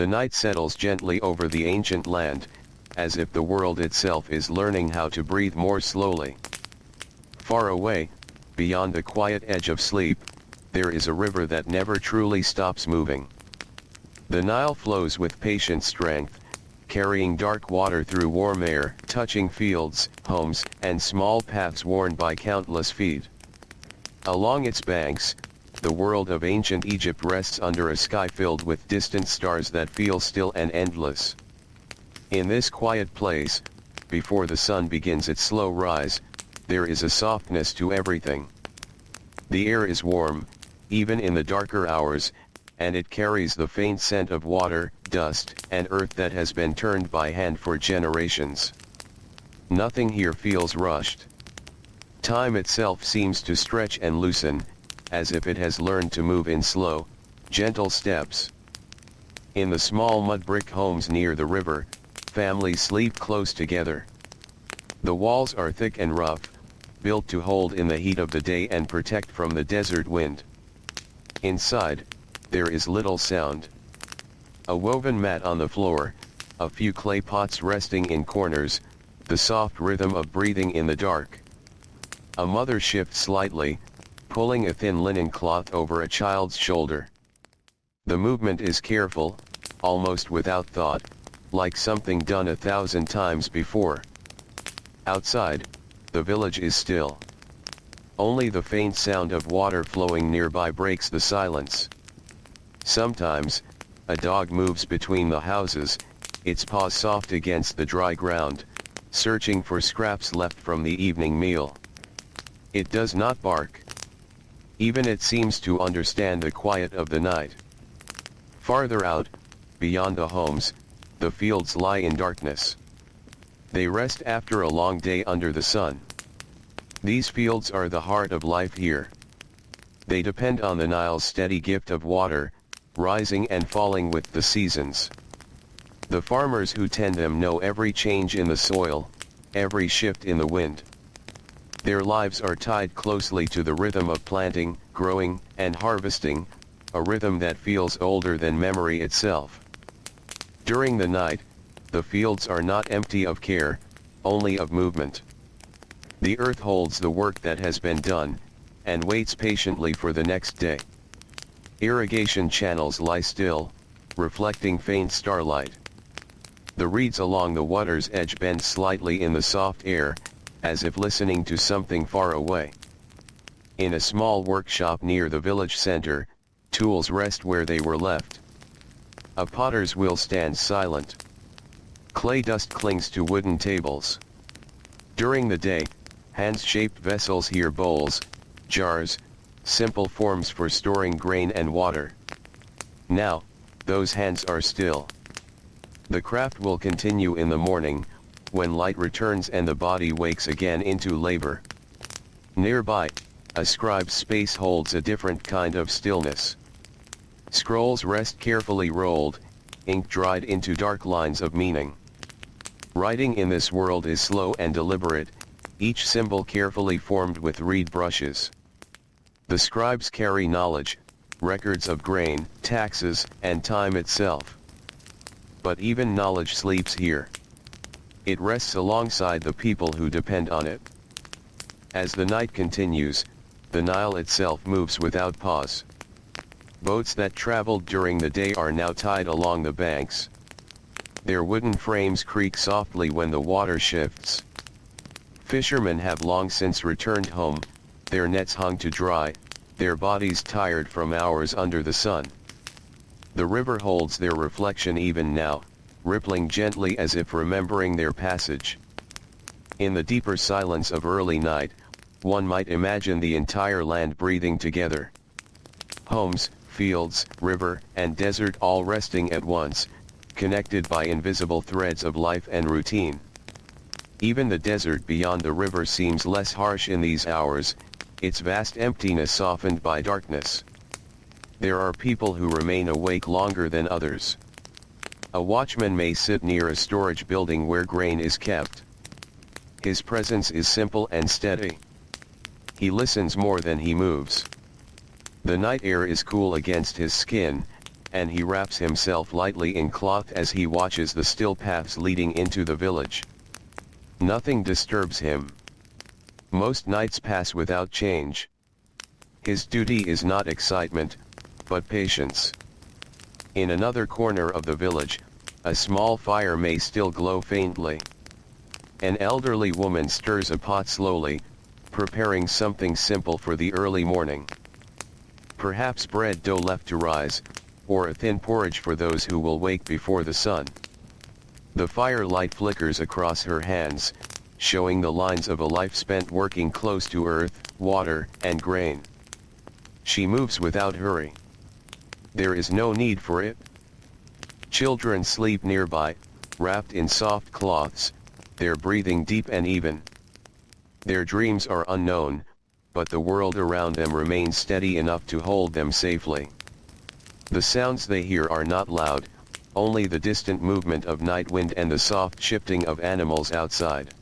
The night settles gently over the ancient land, as if the world itself is learning how to breathe more slowly. Far away, beyond the quiet edge of sleep, there is a river that never truly stops moving. The Nile flows with patient strength, carrying dark water through warm air, touching fields, homes, and small paths worn by countless feet. Along its banks, the world of ancient Egypt rests under a sky filled with distant stars that feel still and endless. In this quiet place, before the sun begins its slow rise, there is a softness to everything. The air is warm, even in the darker hours, and it carries the faint scent of water, dust, and earth that has been turned by hand for generations. Nothing here feels rushed. Time itself seems to stretch and loosen, as if it has learned to move in slow, gentle steps. In the small mud brick homes near the river, families sleep close together. The walls are thick and rough, built to hold in the heat of the day and protect from the desert wind. Inside, there is little sound. A woven mat on the floor, a few clay pots resting in corners, the soft rhythm of breathing in the dark. A mother shifts slightly, pulling a thin linen cloth over a child's shoulder. The movement is careful, almost without thought, like something done 1,000 times before. Outside, the village is still. Only the faint sound of water flowing nearby breaks the silence. Sometimes, a dog moves between the houses, its paws soft against the dry ground, searching for scraps left from the evening meal. It does not bark. Even it seems to understand the quiet of the night. Farther out, beyond the homes, the fields lie in darkness. They rest after a long day under the sun. These fields are the heart of life here. They depend on the Nile's steady gift of water, rising and falling with the seasons. The farmers who tend them know every change in the soil, every shift in the wind. Their lives are tied closely to the rhythm of planting, growing, and harvesting, a rhythm that feels older than memory itself. During the night, the fields are not empty of care, only of movement. The earth holds the work that has been done, and waits patiently for the next day. Irrigation channels lie still, reflecting faint starlight. The reeds along the water's edge bend slightly in the soft air, as if listening to something far away. In a small workshop near the village center, tools rest where they were left. A potter's wheel stands silent. Clay dust clings to wooden tables. During the day, hand-shaped vessels here bowls, jars, simple forms for storing grain and water. Now, those hands are still. The craft will continue in the morning, when light returns and the body wakes again into labor. Nearby, a scribe's space holds a different kind of stillness. Scrolls rest carefully rolled, ink dried into dark lines of meaning. Writing in this world is slow and deliberate, each symbol carefully formed with reed brushes. The scribes carry knowledge, records of grain, taxes, and time itself. But even knowledge sleeps here. It rests alongside the people who depend on it. As the night continues, the Nile itself moves without pause. Boats that traveled during the day are now tied along the banks. Their wooden frames creak softly when the water shifts. Fishermen have long since returned home, their nets hung to dry, their bodies tired from hours under the sun. The river holds their reflection even now, rippling gently as if remembering their passage. In the deeper silence of early night, one might imagine the entire land breathing together. Homes, fields, river, and desert all resting at once, connected by invisible threads of life and routine. Even the desert beyond the river seems less harsh in these hours, its vast emptiness softened by darkness. There are people who remain awake longer than others. A watchman may sit near a storage building where grain is kept. His presence is simple and steady. He listens more than he moves. The night air is cool against his skin, and he wraps himself lightly in cloth as he watches the still paths leading into the village. Nothing disturbs him. Most nights pass without change. His duty is not excitement, but patience. In another corner of the village, a small fire may still glow faintly. An elderly woman stirs a pot slowly, preparing something simple for the early morning. Perhaps bread dough left to rise, or a thin porridge for those who will wake before the sun. The firelight flickers across her hands, showing the lines of a life spent working close to earth, water, and grain. She moves without hurry. There is no need for it. Children sleep nearby, wrapped in soft cloths, their breathing deep and even. Their dreams are unknown, but the world around them remains steady enough to hold them safely. The sounds they hear are not loud, only the distant movement of night wind and the soft shifting of animals outside.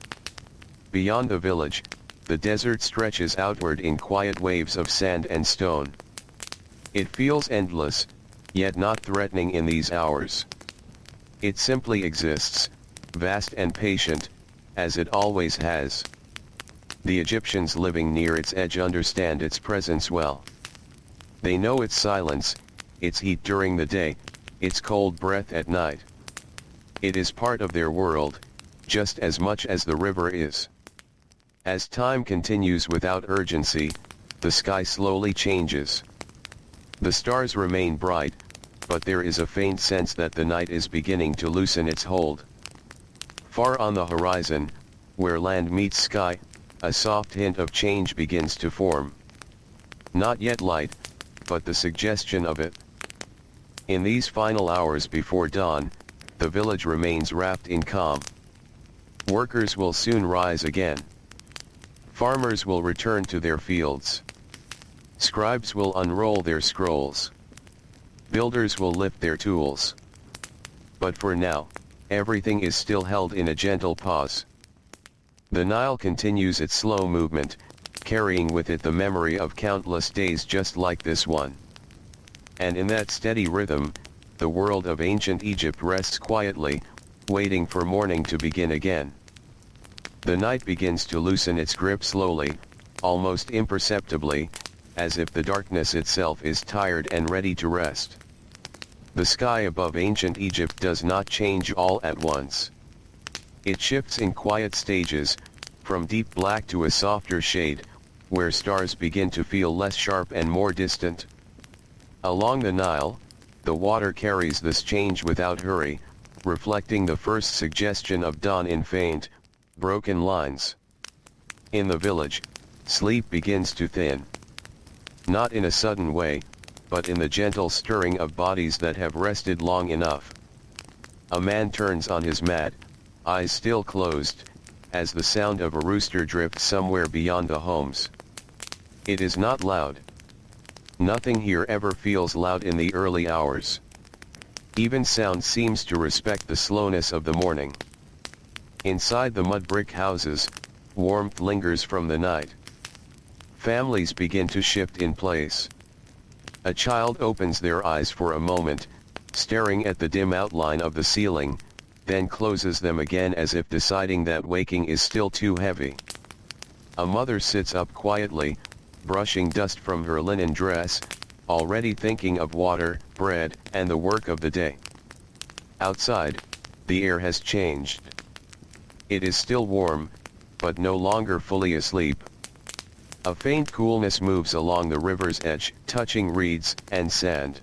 Beyond the village, the desert stretches outward in quiet waves of sand and stone. It feels endless, yet not threatening in these hours. It simply exists, vast and patient, as it always has. The Egyptians living near its edge understand its presence well. They know its silence, its heat during the day, its cold breath at night. It is part of their world, just as much as the river is. As time continues without urgency, the sky slowly changes. The stars remain bright, but there is a faint sense that the night is beginning to loosen its hold. Far on the horizon, where land meets sky, a soft hint of change begins to form. Not yet light, but the suggestion of it. In these final hours before dawn, the village remains wrapped in calm. Workers will soon rise again. Farmers will return to their fields. Scribes will unroll their scrolls. Builders will lift their tools. But for now, everything is still held in a gentle pause. The Nile continues its slow movement, carrying with it the memory of countless days just like this one. And in that steady rhythm, the world of ancient Egypt rests quietly, waiting for morning to begin again. The night begins to loosen its grip slowly, almost imperceptibly, as if the darkness itself is tired and ready to rest. The sky above ancient Egypt does not change all at once. It shifts in quiet stages, from deep black to a softer shade, where stars begin to feel less sharp and more distant. Along the Nile, the water carries this change without hurry, reflecting the first suggestion of dawn in faint, broken lines. In the village, sleep begins to thin. Not in a sudden way, but in the gentle stirring of bodies that have rested long enough. A man turns on his mat, eyes still closed, as the sound of a rooster drifts somewhere beyond the homes. It is not loud. Nothing here ever feels loud in the early hours. Even sound seems to respect the slowness of the morning. Inside the mud brick houses, warmth lingers from the night. Families begin to shift in place. A child opens their eyes for a moment, staring at the dim outline of the ceiling, then closes them again as if deciding that waking is still too heavy. A mother sits up quietly, brushing dust from her linen dress, already thinking of water, bread, and the work of the day. Outside, the air has changed. It is still warm, but no longer fully asleep. A faint coolness moves along the river's edge, touching reeds and sand.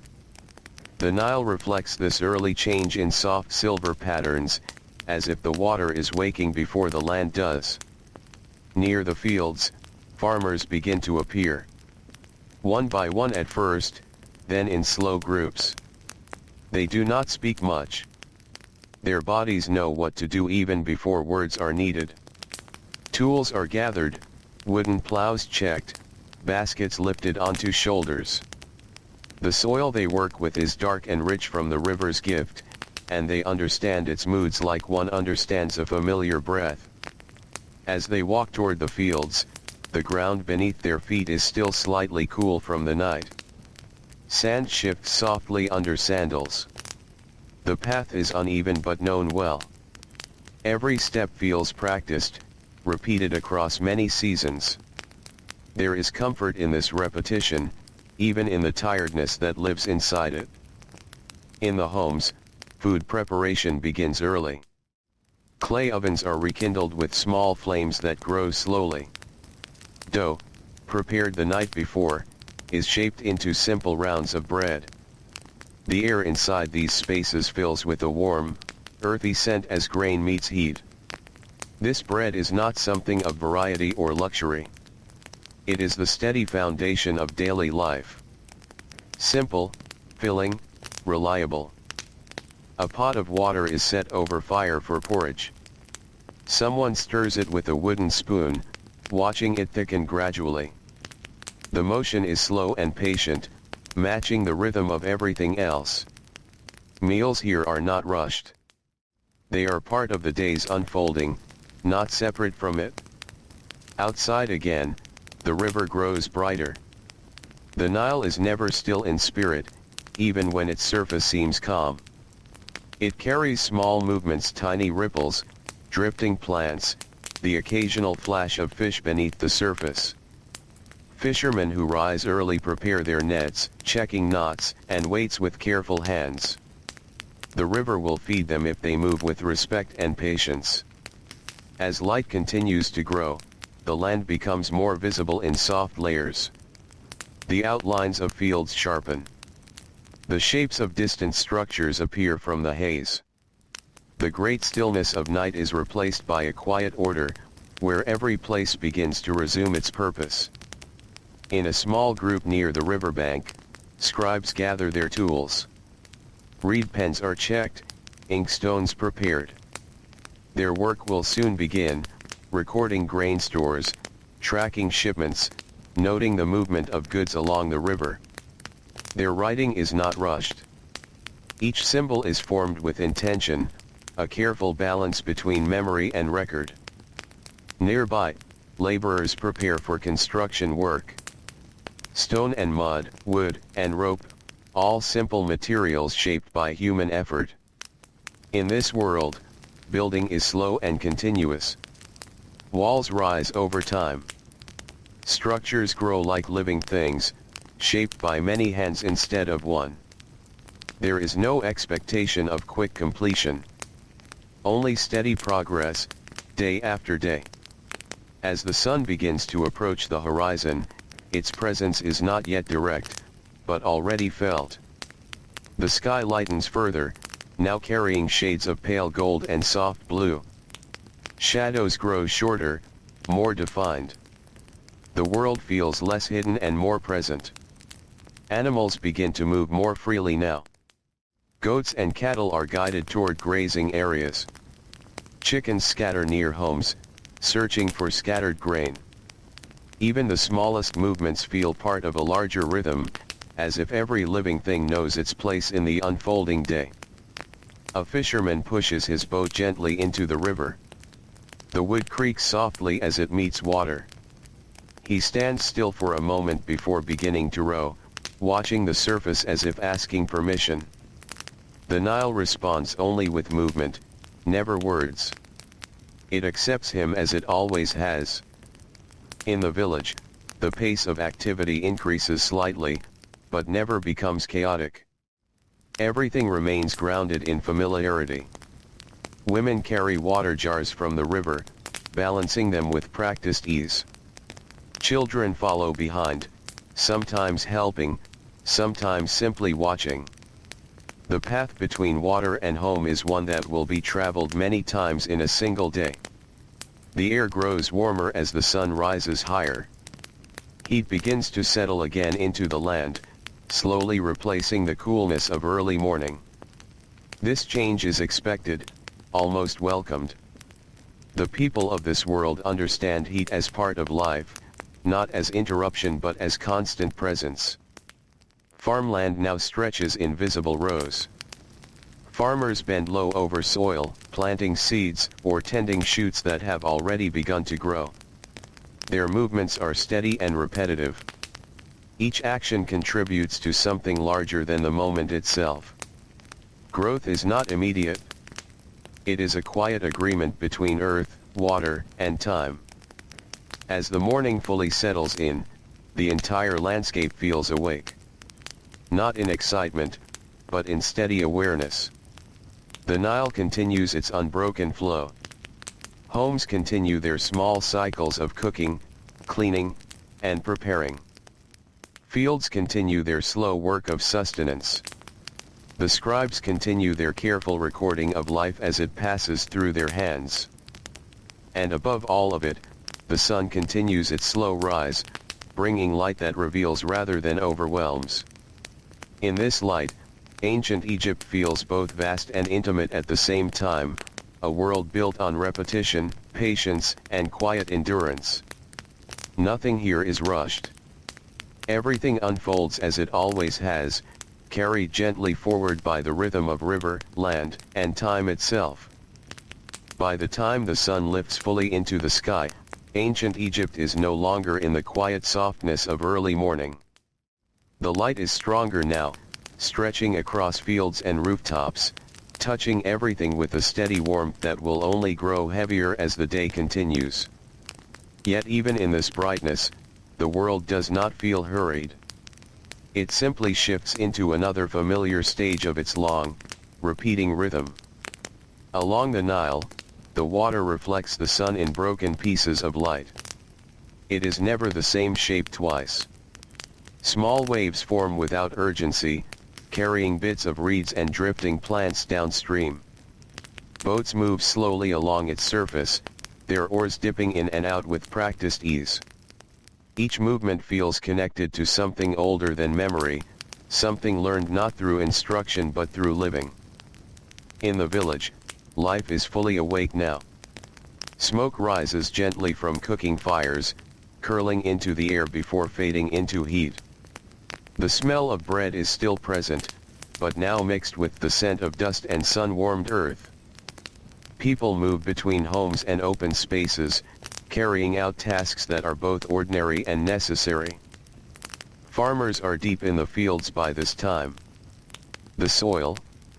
The Nile reflects this early change in soft silver patterns, as if the water is waking before the land does. Near the fields, farmers begin to appear. One by one at first, then in slow groups. They do not speak much. Their bodies know what to do even before words are needed. Tools are gathered, wooden plows checked, baskets lifted onto shoulders. The soil they work with is dark and rich from the river's gift, and they understand its moods like one understands a familiar breath. As they walk toward the fields, the ground beneath their feet is still slightly cool from the night. Sand shifts softly under sandals. The path is uneven but known well. Every step feels practiced, repeated across many seasons. There is comfort in this repetition, even in the tiredness that lives inside it. In the homes, food preparation begins early. Clay ovens are rekindled with small flames that grow slowly. Dough, prepared the night before, is shaped into simple rounds of bread. The air inside these spaces fills with a warm, earthy scent as grain meets heat. This bread is not something of variety or luxury. It is the steady foundation of daily life. Simple, filling, reliable. A pot of water is set over fire for porridge. Someone stirs it with a wooden spoon, watching it thicken gradually. The motion is slow and patient, matching the rhythm of everything else. Meals here are not rushed. They are part of the day's unfolding, not separate from it. Outside again, the river grows brighter. The Nile is never still in spirit, even when its surface seems calm. It carries small movements, tiny ripples, drifting plants, the occasional flash of fish beneath the surface. Fishermen who rise early prepare their nets, checking knots and weights with careful hands. The river will feed them if they move with respect and patience. As light continues to grow, the land becomes more visible in soft layers. The outlines of fields sharpen. The shapes of distant structures appear from the haze. The great stillness of night is replaced by a quiet order, where every place begins to resume its purpose. In a small group near the riverbank, scribes gather their tools. Reed pens are checked, inkstones prepared. Their work will soon begin, recording grain stores, tracking shipments, noting the movement of goods along the river. Their writing is not rushed. Each symbol is formed with intention, a careful balance between memory and record. Nearby, laborers prepare for construction work. Stone and mud, wood and rope, all simple materials shaped by human effort. In this world, building is slow and continuous. Walls rise over time. Structures grow like living things, shaped by many hands instead of one. There is no expectation of quick completion. Only steady progress, day after day. As the sun begins to approach the horizon, its presence is not yet direct, but already felt. The sky lightens further, now carrying shades of pale gold and soft blue. Shadows grow shorter, more defined. The world feels less hidden and more present. Animals begin to move more freely now. Goats and cattle are guided toward grazing areas. Chickens scatter near homes, searching for scattered grain. Even the smallest movements feel part of a larger rhythm, as if every living thing knows its place in the unfolding day. A fisherman pushes his boat gently into the river. The wood creaks softly as it meets water. He stands still for a moment before beginning to row, watching the surface as if asking permission. The Nile responds only with movement, never words. It accepts him as it always has. In the village, the pace of activity increases slightly, but never becomes chaotic. Everything remains grounded in familiarity. Women carry water jars from the river, balancing them with practiced ease. Children follow behind, sometimes helping, sometimes simply watching. The path between water and home is one that will be traveled many times in a single day. The air grows warmer as the sun rises higher. Heat begins to settle again into the land, slowly replacing the coolness of early morning. This change is expected, almost welcomed. The people of this world understand heat as part of life, not as interruption but as constant presence. Farmland now stretches in visible rows. Farmers bend low over soil, planting seeds or tending shoots that have already begun to grow. Their movements are steady and repetitive. Each action contributes to something larger than the moment itself. Growth is not immediate. It is a quiet agreement between earth, water, and time. As the morning fully settles in, the entire landscape feels awake. Not in excitement, but in steady awareness. The Nile continues its unbroken flow. Homes continue their small cycles of cooking, cleaning, and preparing. Fields continue their slow work of sustenance. The scribes continue their careful recording of life as it passes through their hands. And above all of it, the sun continues its slow rise, bringing light that reveals rather than overwhelms. In this light, ancient Egypt feels both vast and intimate at the same time, a world built on repetition, patience, and quiet endurance. Nothing here is rushed. Everything unfolds as it always has, carried gently forward by the rhythm of river, land, and time itself. By the time the sun lifts fully into the sky, ancient Egypt is no longer in the quiet softness of early morning. The light is stronger now, stretching across fields and rooftops, touching everything with a steady warmth that will only grow heavier as the day continues. Yet even in this brightness, the world does not feel hurried. It simply shifts into another familiar stage of its long, repeating rhythm. Along the Nile, the water reflects the sun in broken pieces of light. It is never the same shape twice. Small waves form without urgency, carrying bits of reeds and drifting plants downstream. Boats move slowly along its surface, their oars dipping in and out with practiced ease. Each movement feels connected to something older than memory, something learned not through instruction but through living. In the village, life is fully awake now. Smoke rises gently from cooking fires, curling into the air before fading into heat. The smell of bread is still present, but now mixed with the scent of dust and sun-warmed earth. People move between homes and open spaces, carrying out tasks that are both ordinary and necessary. Farmers are deep in the fields by this time. The soil,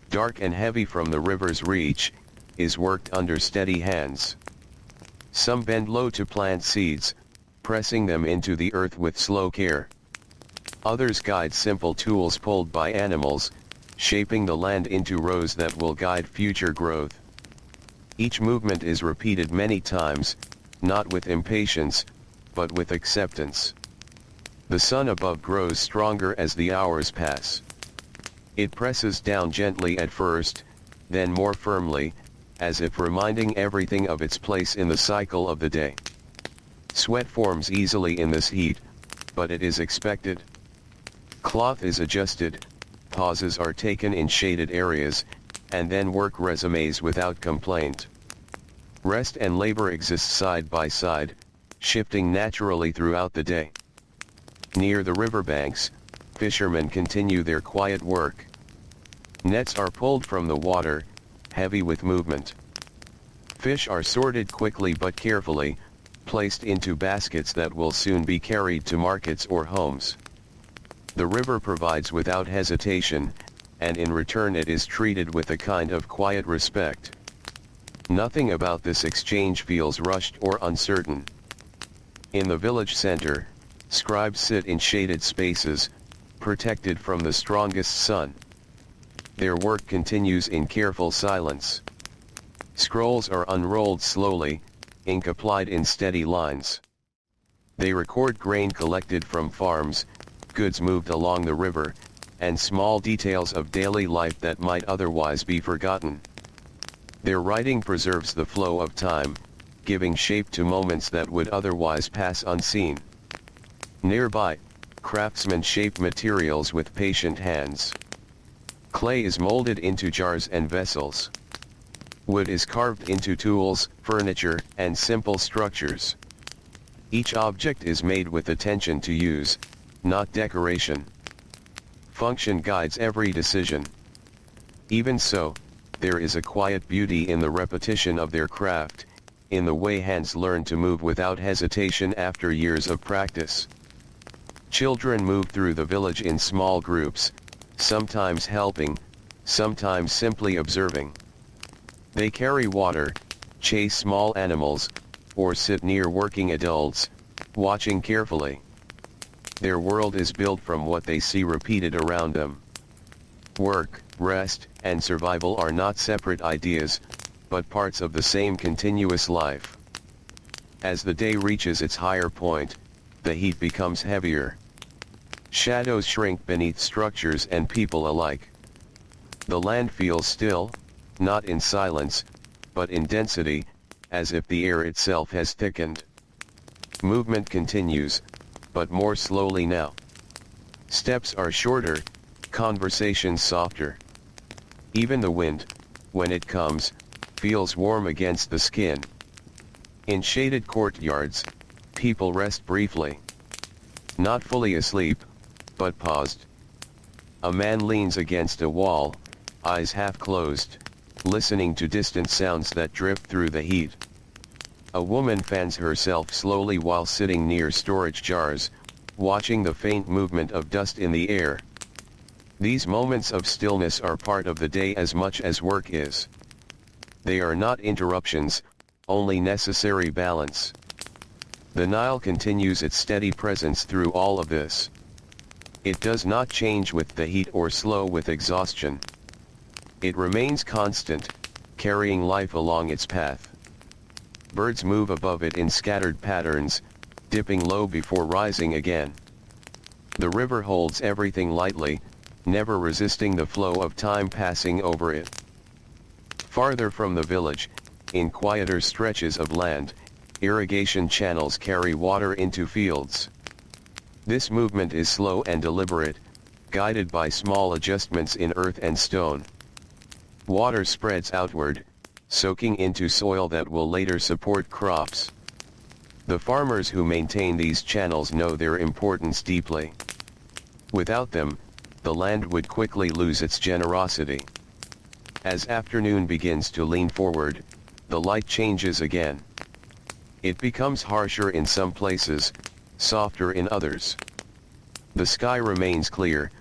dark and heavy from the river's reach, is worked under steady hands. Some bend low to plant seeds, pressing them into the earth with slow care. Others guide simple tools pulled by animals, shaping the land into rows that will guide future growth. Each movement is repeated many times, not with impatience, but with acceptance. The sun above grows stronger as the hours pass. It presses down gently at first, then more firmly, as if reminding everything of its place in the cycle of the day. Sweat forms easily in this heat, but it is expected. Cloth is adjusted, pauses are taken in shaded areas, and then work resumes without complaint. Rest and labor exist side by side, shifting naturally throughout the day. Near the riverbanks, fishermen continue their quiet work. Nets are pulled from the water, heavy with movement. Fish are sorted quickly but carefully, placed into baskets that will soon be carried to markets or homes. The river provides without hesitation, and in return it is treated with a kind of quiet respect. Nothing about this exchange feels rushed or uncertain. In the village center, scribes sit in shaded spaces, protected from the strongest sun. Their work continues in careful silence. Scrolls are unrolled slowly, ink applied in steady lines. They record grain collected from farms, goods moved along the river, and small details of daily life that might otherwise be forgotten. Their writing preserves the flow of time, giving shape to moments that would otherwise pass unseen. Nearby, craftsmen shape materials with patient hands. Clay is molded into jars and vessels. Wood is carved into tools, furniture, and simple structures. Each object is made with attention to use, not decoration. Function guides every decision. Even so, there is a quiet beauty in the repetition of their craft, in the way hands learn to move without hesitation after years of practice. Children move through the village in small groups, sometimes helping, sometimes simply observing. They carry water, chase small animals, or sit near working adults, watching carefully. Their world is built from what they see repeated around them. Work, rest, and survival are not separate ideas, but parts of the same continuous life. As the day reaches its higher point, the heat becomes heavier. Shadows shrink beneath structures and people alike. The land feels still, not in silence, but in density, as if the air itself has thickened. Movement continues, but more slowly now. Steps are shorter, conversations softer. Even the wind, when it comes, feels warm against the skin. In shaded courtyards, people rest briefly. Not fully asleep, but paused. A man leans against a wall, eyes half closed, listening to distant sounds that drift through the heat. A woman fans herself slowly while sitting near storage jars, watching the faint movement of dust in the air. These moments of stillness are part of the day as much as work is. They are not interruptions, only necessary balance. The Nile continues its steady presence through all of this. It does not change with the heat or slow with exhaustion. It remains constant, carrying life along its path. Birds move above it in scattered patterns, dipping low before rising again. The river holds everything lightly, never resisting the flow of time passing over it. Farther from the village, in quieter stretches of land, irrigation channels carry water into fields. This movement is slow and deliberate, guided by small adjustments in earth and stone. Water spreads outward, soaking into soil that will later support crops. The farmers who maintain these channels know their importance deeply. Without them, the land would quickly lose its generosity. As afternoon begins to lean forward, the light changes again. It becomes harsher in some places, softer in others. The sky remains clear,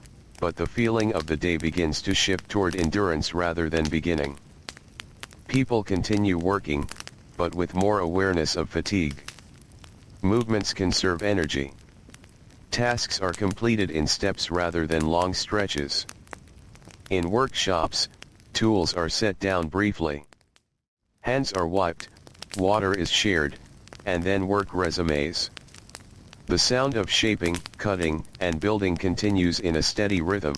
but the feeling of the day begins to shift toward endurance rather than beginning. People continue working, but with more awareness of fatigue. Movements conserve energy. Tasks are completed in steps rather than long stretches. In workshops, tools are set down briefly. Hands are wiped, water is shared, and then work resumes. The sound of shaping, cutting, and building continues in a steady rhythm.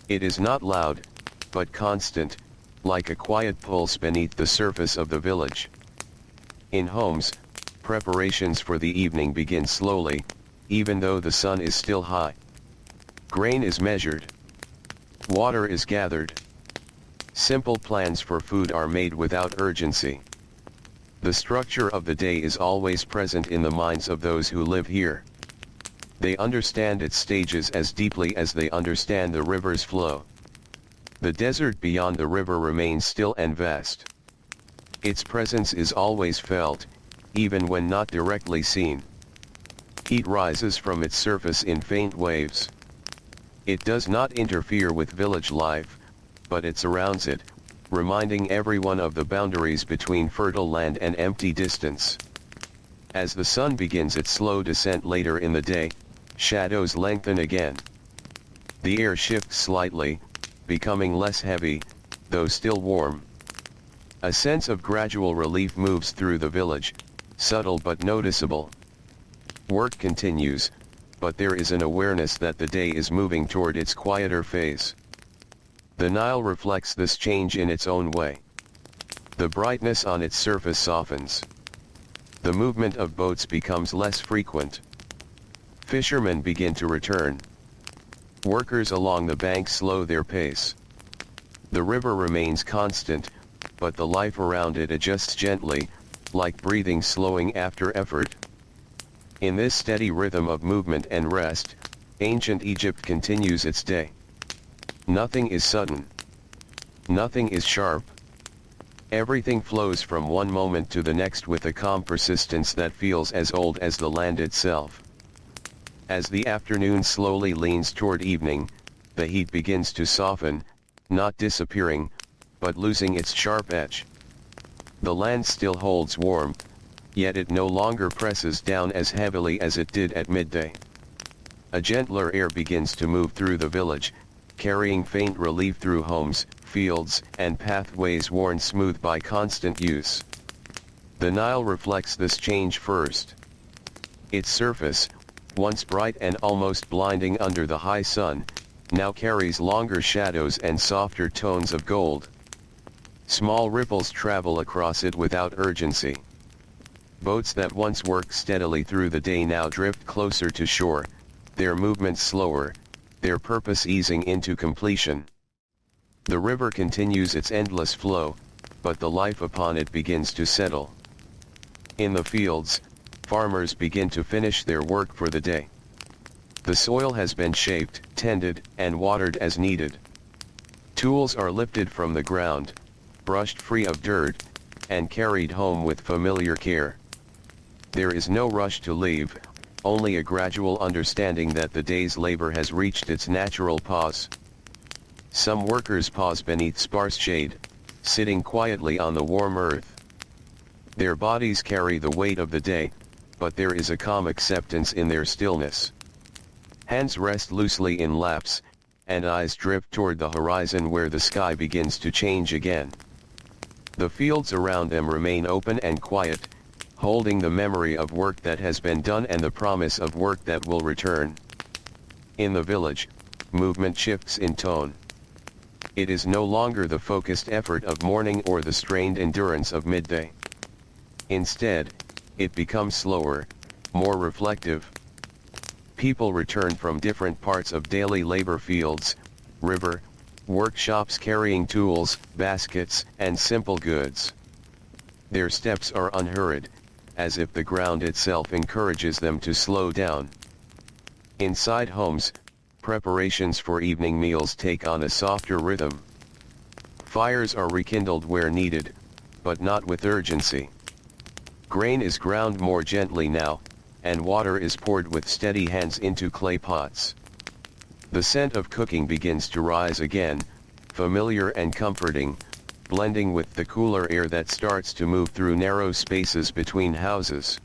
It is not loud, but constant, like a quiet pulse beneath the surface of the village. In homes, preparations for the evening begin slowly, even though the sun is still high. Grain is measured. Water is gathered. Simple plans for food are made without urgency. The structure of the day is always present in the minds of those who live here. They understand its stages as deeply as they understand the river's flow. The desert beyond the river remains still and vast. Its presence is always felt, even when not directly seen. Heat rises from its surface in faint waves. It does not interfere with village life, but it surrounds it, reminding everyone of the boundaries between fertile land and empty distance. As the sun begins its slow descent later in the day, shadows lengthen again. The air shifts slightly, becoming less heavy, though still warm. A sense of gradual relief moves through the village, subtle but noticeable. Work continues, but there is an awareness that the day is moving toward its quieter phase. The Nile reflects this change in its own way. The brightness on its surface softens. The movement of boats becomes less frequent. Fishermen begin to return. Workers along the bank slow their pace. The river remains constant, but the life around it adjusts gently, like breathing slowing after effort. In this steady rhythm of movement and rest, ancient Egypt continues its day. Nothing is sudden. Nothing is sharp. Everything flows from one moment to the next with a calm persistence that feels as old as the land itself. As the afternoon slowly leans toward evening, the heat begins to soften, not disappearing, but losing its sharp edge. The land still holds warmth, yet it no longer presses down as heavily as it did at midday. A gentler air begins to move through the village, carrying faint relief through homes, fields, and pathways worn smooth by constant use. The Nile reflects this change first. Its surface, once bright and almost blinding under the high sun, now carries longer shadows and softer tones of gold. Small ripples travel across it without urgency. Boats that once worked steadily through the day now drift closer to shore, their movements slower, their purpose easing into completion. The river continues its endless flow, but the life upon it begins to settle. In the fields, farmers begin to finish their work for the day. The soil has been shaped, tended, and watered as needed. Tools are lifted from the ground, brushed free of dirt, and carried home with familiar care. There is no rush to leave, only a gradual understanding that the day's labor has reached its natural pause. Some workers pause beneath sparse shade, sitting quietly on the warm earth. Their bodies carry the weight of the day, but there is a calm acceptance in their stillness. Hands rest loosely in laps, and eyes drift toward the horizon where the sky begins to change again. The fields around them remain open and quiet, holding the memory of work that has been done and the promise of work that will return. In the village, movement shifts in tone. It is no longer the focused effort of morning or the strained endurance of midday. Instead, it becomes slower, more reflective. People return from different parts of daily labor fields, river, workshops carrying tools, baskets, and simple goods. Their steps are unhurried, as if the ground itself encourages them to slow down. Inside homes, preparations for evening meals take on a softer rhythm. Fires are rekindled where needed, but not with urgency. Grain is ground more gently now, and water is poured with steady hands into clay pots. The scent of cooking begins to rise again, familiar and comforting, blending with the cooler air that starts to move through narrow spaces between houses.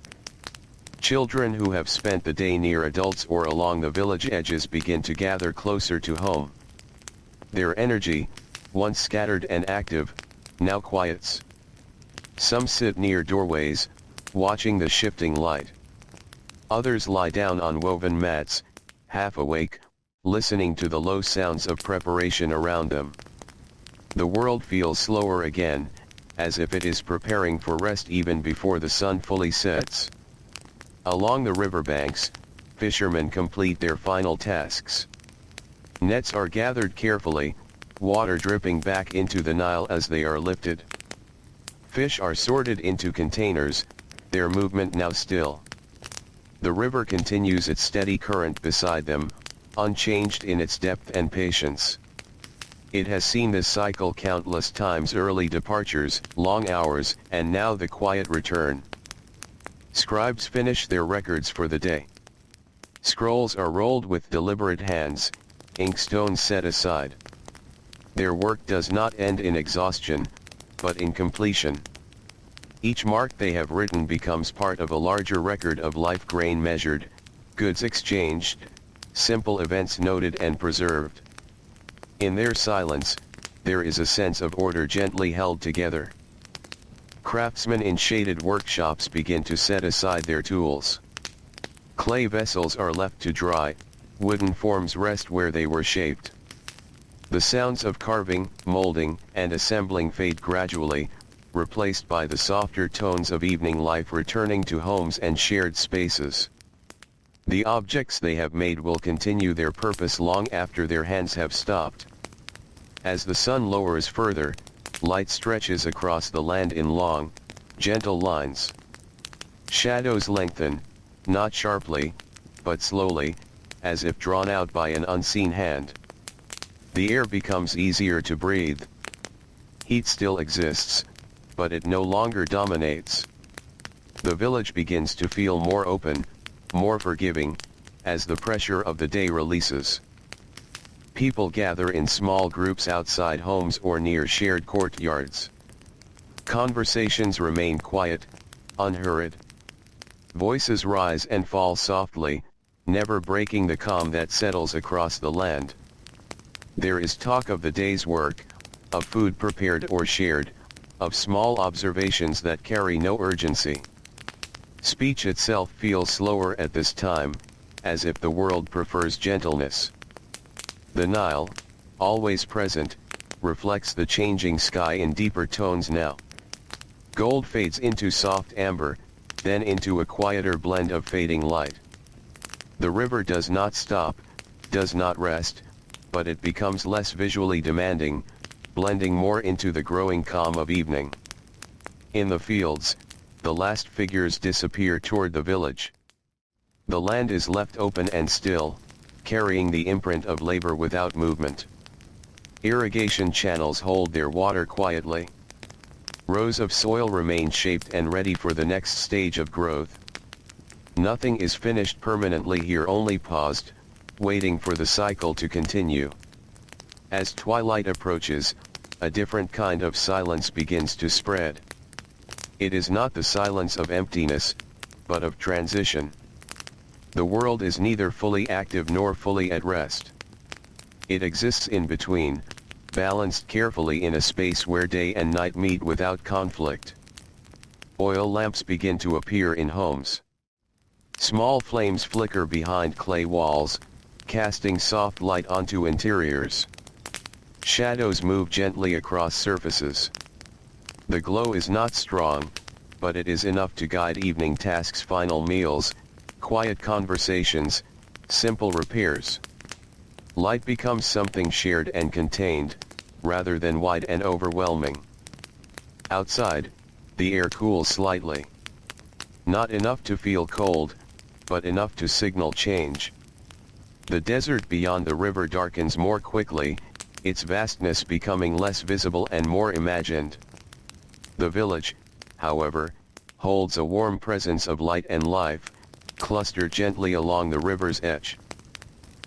Children who have spent the day near adults or along the village edges begin to gather closer to home. Their energy, once scattered and active, now quiets. Some sit near doorways, watching the shifting light. Others lie down on woven mats, half awake, listening to the low sounds of preparation around them. The world feels slower again, as if it is preparing for rest even before the sun fully sets. Along the riverbanks, fishermen complete their final tasks. Nets are gathered carefully, water dripping back into the Nile as they are lifted. Fish are sorted into containers, their movement now still. The river continues its steady current beside them, unchanged in its depth and patience. It has seen this cycle countless times: early departures, long hours, and now the quiet return. Scribes finish their records for the day. Scrolls are rolled with deliberate hands, inkstones set aside. Their work does not end in exhaustion, but in completion. Each mark they have written becomes part of a larger record of life: grain measured, goods exchanged, simple events noted and preserved. In their silence, there is a sense of order gently held together. Craftsmen in shaded workshops begin to set aside their tools. Clay vessels are left to dry, wooden forms rest where they were shaped. The sounds of carving, molding, and assembling fade gradually, replaced by the softer tones of evening life returning to homes and shared spaces. The objects they have made will continue their purpose long after their hands have stopped. As the sun lowers further, light stretches across the land in long, gentle lines. Shadows lengthen, not sharply, but slowly, as if drawn out by an unseen hand. The air becomes easier to breathe. Heat still exists, but it no longer dominates. The village begins to feel more open, more forgiving, as the pressure of the day releases. People gather in small groups outside homes or near shared courtyards. Conversations remain quiet, unhurried. Voices rise and fall softly, never breaking the calm that settles across the land. There is talk of the day's work, of food prepared or shared, of small observations that carry no urgency. Speech itself feels slower at this time, as if the world prefers gentleness. The Nile, always present, reflects the changing sky in deeper tones now. Gold fades into soft amber, then into a quieter blend of fading light. The river does not stop, does not rest, but it becomes less visually demanding, blending more into the growing calm of evening. In the fields, the last figures disappear toward the village. The land is left open and still, carrying the imprint of labor without movement. Irrigation channels hold their water quietly. Rows of soil remain shaped and ready for the next stage of growth. Nothing is finished permanently here, only paused, waiting for the cycle to continue. As twilight approaches, a different kind of silence begins to spread. It is not the silence of emptiness, but of transition. The world is neither fully active nor fully at rest. It exists in between, balanced carefully in a space where day and night meet without conflict. Oil lamps begin to appear in homes. Small flames flicker behind clay walls, casting soft light onto interiors. Shadows move gently across surfaces. The glow is not strong, but it is enough to guide evening tasks, final meals, quiet conversations, simple repairs. Light becomes something shared and contained, rather than wide and overwhelming. Outside, the air cools slightly. Not enough to feel cold, but enough to signal change. The desert beyond the river darkens more quickly, its vastness becoming less visible and more imagined. The village, however, holds a warm presence of light and life, clustered gently along the river's edge.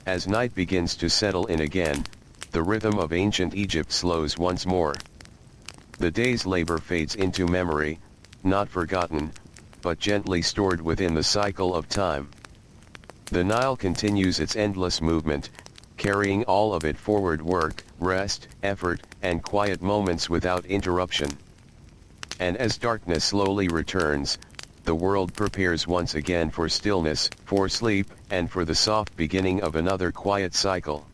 As night begins to settle in again, the rhythm of ancient Egypt slows once more. The day's labor fades into memory, not forgotten, but gently stored within the cycle of time. The Nile continues its endless movement, carrying all of it forward: work, rest, effort, and quiet moments without interruption. And as darkness slowly returns, the world prepares once again for stillness, for sleep, and for the soft beginning of another quiet cycle.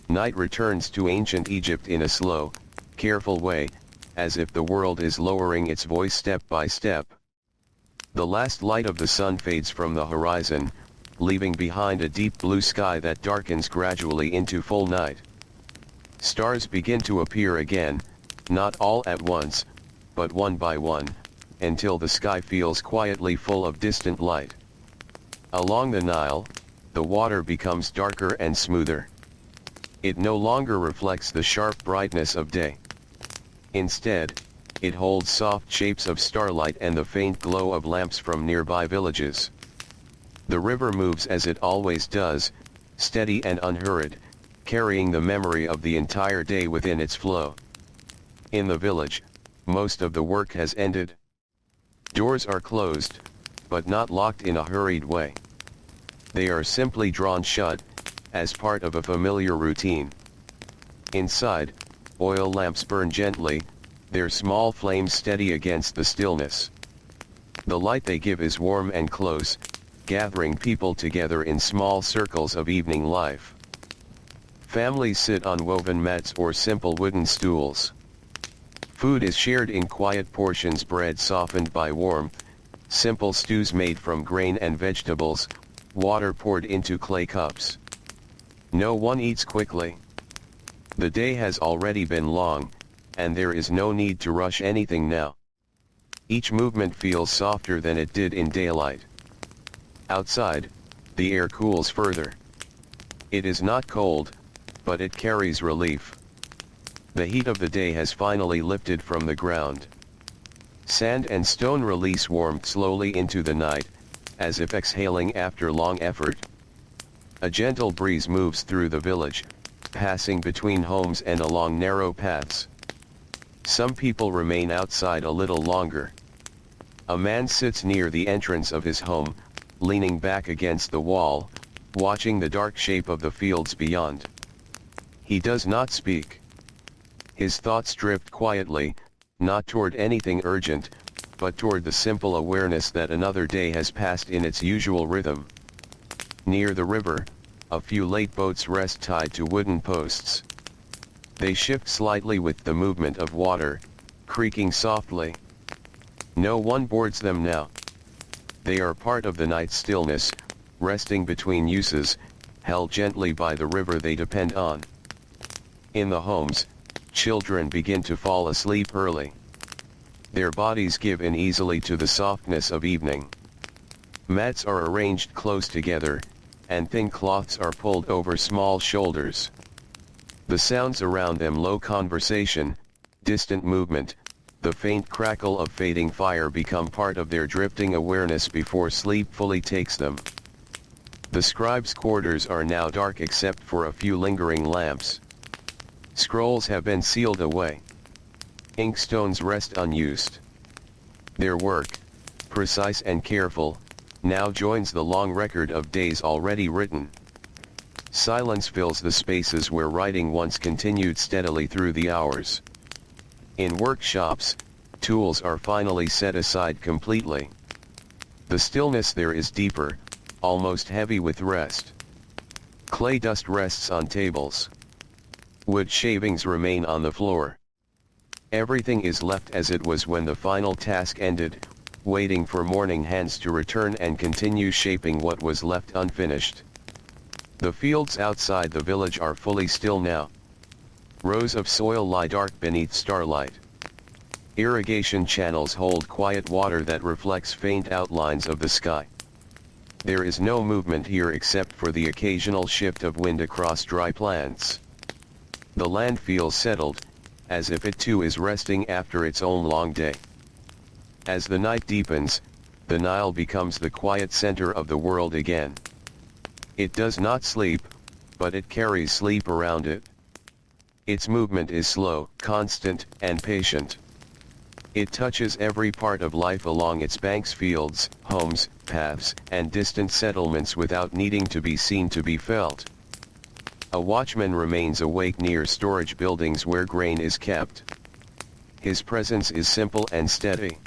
Night returns to ancient Egypt in a slow, careful way, as if the world is lowering its voice step by step. The last light of the sun fades from the horizon, leaving behind a deep blue sky that darkens gradually into full night. Stars begin to appear again, not all at once, but one by one, until the sky feels quietly full of distant light. Along the Nile, the water becomes darker and smoother. It no longer reflects the sharp brightness of day. Instead, it holds soft shapes of starlight and the faint glow of lamps from nearby villages. The river moves as it always does, steady and unhurried, carrying the memory of the entire day within its flow. In the village, most of the work has ended. Doors are closed, but not locked in a hurried way. They are simply drawn shut, as part of a familiar routine. Inside, oil lamps burn gently, their small flames steady against the stillness. The light they give is warm and close, gathering people together in small circles of evening life. Families sit on woven mats or simple wooden stools. Food is shared in quiet portions, bread softened by warmth, simple stews made from grain and vegetables, water poured into clay cups. No one eats quickly. The day has already been long, and there is no need to rush anything now. Each movement feels softer than it did in daylight. Outside, the air cools further. It is not cold, but it carries relief. The heat of the day has finally lifted from the ground. Sand and stone release warmth slowly into the night, as if exhaling after long effort. A gentle breeze moves through the village, passing between homes and along narrow paths. Some people remain outside a little longer. A man sits near the entrance of his home, leaning back against the wall, watching the dark shape of the fields beyond. He does not speak. His thoughts drift quietly, not toward anything urgent, but toward the simple awareness that another day has passed in its usual rhythm. Near the river, a few late boats rest tied to wooden posts. They shift slightly with the movement of water, creaking softly. No one boards them now. They are part of the night stillness, resting between uses, held gently by the river they depend on. In the homes, children begin to fall asleep early. Their bodies give in easily to the softness of evening. Mats are arranged close together, and thin cloths are pulled over small shoulders. The sounds around them, low conversation, distant movement, the faint crackle of fading fire, become part of their drifting awareness before sleep fully takes them. The scribes' quarters are now dark except for a few lingering lamps. Scrolls have been sealed away. Inkstones rest unused. Their work, precise and careful, now joins the long record of days already written. Silence fills the spaces where writing once continued steadily through the hours. In workshops, tools are finally set aside completely. The stillness there is deeper, almost heavy with rest. Clay dust rests on tables. Wood shavings remain on the floor. Everything is left as it was when the final task ended, waiting for morning hands to return and continue shaping what was left unfinished. The fields outside the village are fully still now. Rows of soil lie dark beneath starlight. Irrigation channels hold quiet water that reflects faint outlines of the sky. There is no movement here except for the occasional shift of wind across dry plants. The land feels settled, as if it too is resting after its own long day. As the night deepens, the Nile becomes the quiet center of the world again. It does not sleep, but it carries sleep around it. Its movement is slow, constant, and patient. It touches every part of life along its banks, fields, homes, paths, and distant settlements without needing to be seen to be felt. A watchman remains awake near storage buildings where grain is kept. His presence is simple and steady.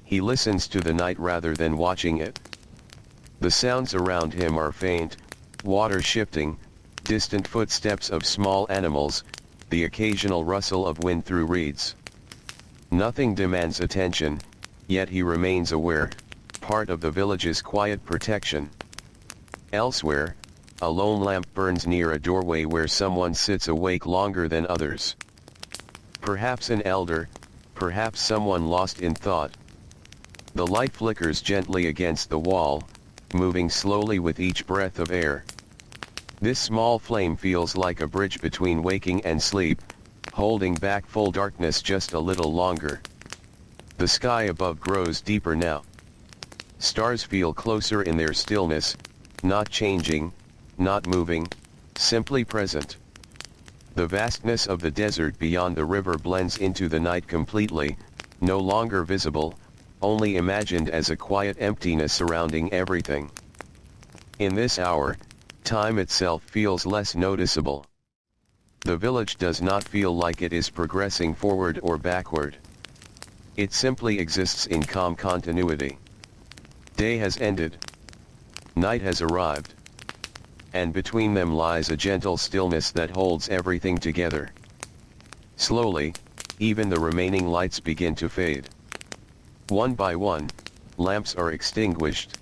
He listens to the night rather than watching it. The sounds around him are faint, water shifting, distant footsteps of small animals, the occasional rustle of wind through reeds. Nothing demands attention, yet he remains aware, part of the village's quiet protection. Elsewhere, a lone lamp burns near a doorway where someone sits awake longer than others. Perhaps an elder, perhaps someone lost in thought. The light flickers gently against the wall, moving slowly with each breath of air. This small flame feels like a bridge between waking and sleep, holding back full darkness just a little longer. The sky above grows deeper now. Stars feel closer in their stillness, not changing, not moving, simply present. The vastness of the desert beyond the river blends into the night completely, no longer visible, only imagined as a quiet emptiness surrounding everything. In this hour, time itself feels less noticeable. The village does not feel like it is progressing forward or backward. It simply exists in calm continuity. Day has ended. Night has arrived. And between them lies a gentle stillness that holds everything together. Slowly, even the remaining lights begin to fade. One by one, lamps are extinguished.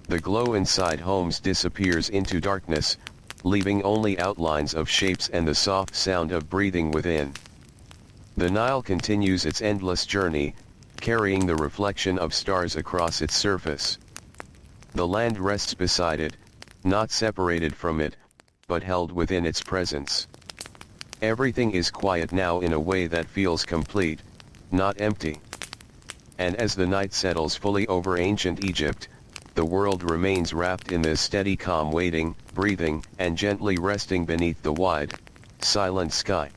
The glow inside homes disappears into darkness, leaving only outlines of shapes and the soft sound of breathing within. The Nile continues its endless journey, carrying the reflection of stars across its surface. The land rests beside it, not separated from it, but held within its presence. Everything is quiet now in a way that feels complete, not empty. And as the night settles fully over ancient Egypt, the world remains wrapped in this steady calm, waiting, breathing, and gently resting beneath the wide, silent sky.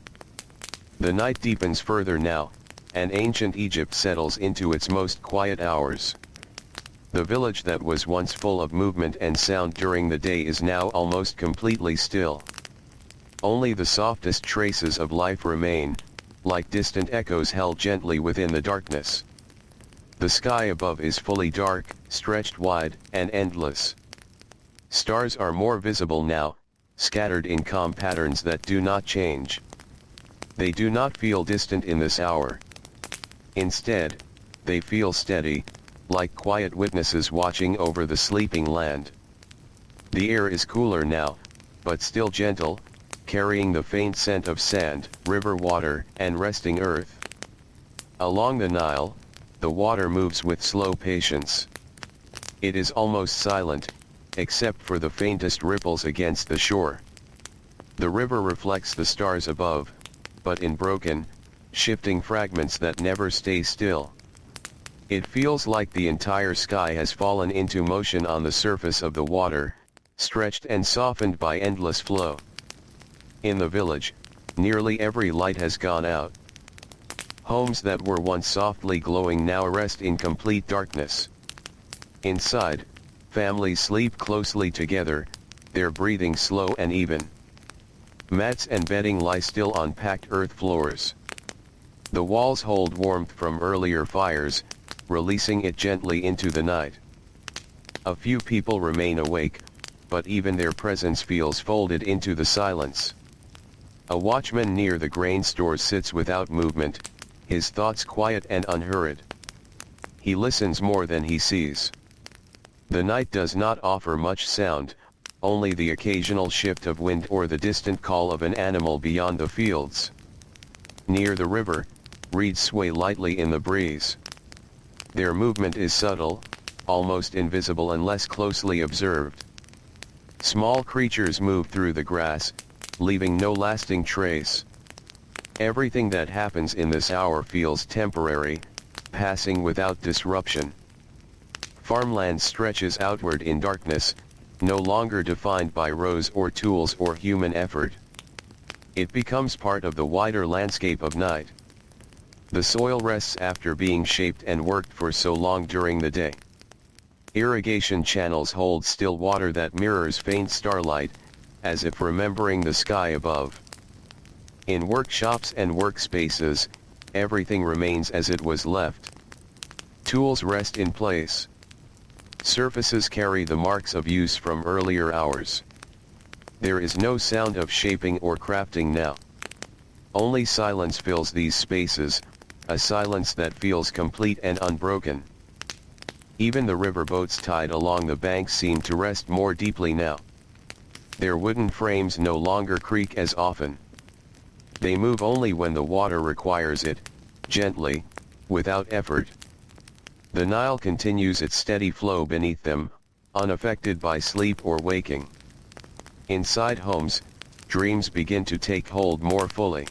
The night deepens further now, and ancient Egypt settles into its most quiet hours. The village that was once full of movement and sound during the day is now almost completely still. Only the softest traces of life remain, like distant echoes held gently within the darkness. The sky above is fully dark, stretched wide, and endless. Stars are more visible now, scattered in calm patterns that do not change. They do not feel distant in this hour. Instead, they feel steady, like quiet witnesses watching over the sleeping land. The air is cooler now, but still gentle, carrying the faint scent of sand, river water, and resting earth. Along the Nile, the water moves with slow patience. It is almost silent, except for the faintest ripples against the shore. The river reflects the stars above, but in broken, shifting fragments that never stay still. It feels like the entire sky has fallen into motion on the surface of the water, stretched and softened by endless flow. In the village, nearly every light has gone out. Homes that were once softly glowing now rest in complete darkness. Inside, families sleep closely together, their breathing slow and even. Mats and bedding lie still on packed earth floors. The walls hold warmth from earlier fires, releasing it gently into the night. A few people remain awake, but even their presence feels folded into the silence. A watchman near the grain store sits without movement, his thoughts quiet and unhurried. He listens more than he sees. The night does not offer much sound, only the occasional shift of wind or the distant call of an animal beyond the fields. Near the river, reeds sway lightly in the breeze. Their movement is subtle, almost invisible unless closely observed. Small creatures move through the grass, leaving no lasting trace. Everything that happens in this hour feels temporary, passing without disruption. Farmland stretches outward in darkness, no longer defined by rows or tools or human effort. It becomes part of the wider landscape of night. The soil rests after being shaped and worked for so long during the day. Irrigation channels hold still water that mirrors faint starlight, as if remembering the sky above. In workshops and workspaces, everything remains as it was left. Tools rest in place. Surfaces carry the marks of use from earlier hours. There is no sound of shaping or crafting now. Only silence fills these spaces, a silence that feels complete and unbroken. Even the river boats tied along the bank seem to rest more deeply now. Their wooden frames no longer creak as often. They move only when the water requires it, gently, without effort. The Nile continues its steady flow beneath them, unaffected by sleep or waking. Inside homes, dreams begin to take hold more fully.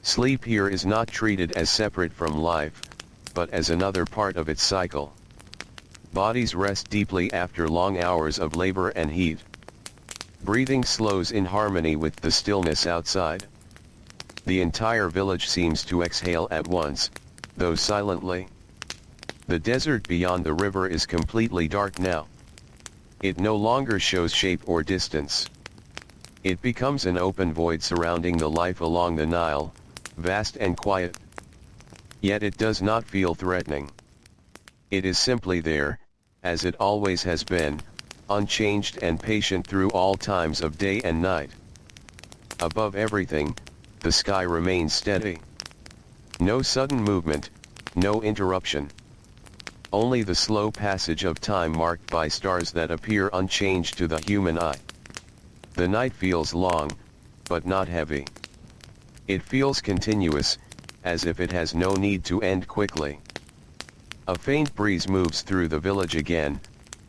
Sleep here is not treated as separate from life, but as another part of its cycle. Bodies rest deeply after long hours of labor and heat. Breathing slows in harmony with the stillness outside. The entire village seems to exhale at once, though silently. The desert beyond the river is completely dark now. It no longer shows shape or distance. It becomes an open void surrounding the life along the Nile, vast and quiet. Yet it does not feel threatening. It is simply there, as it always has been, unchanged and patient through all times of day and night. Above everything, the sky remains steady. No sudden movement, no interruption. Only the slow passage of time marked by stars that appear unchanged to the human eye. The night feels long, but not heavy. It feels continuous, as if it has no need to end quickly. A faint breeze moves through the village again,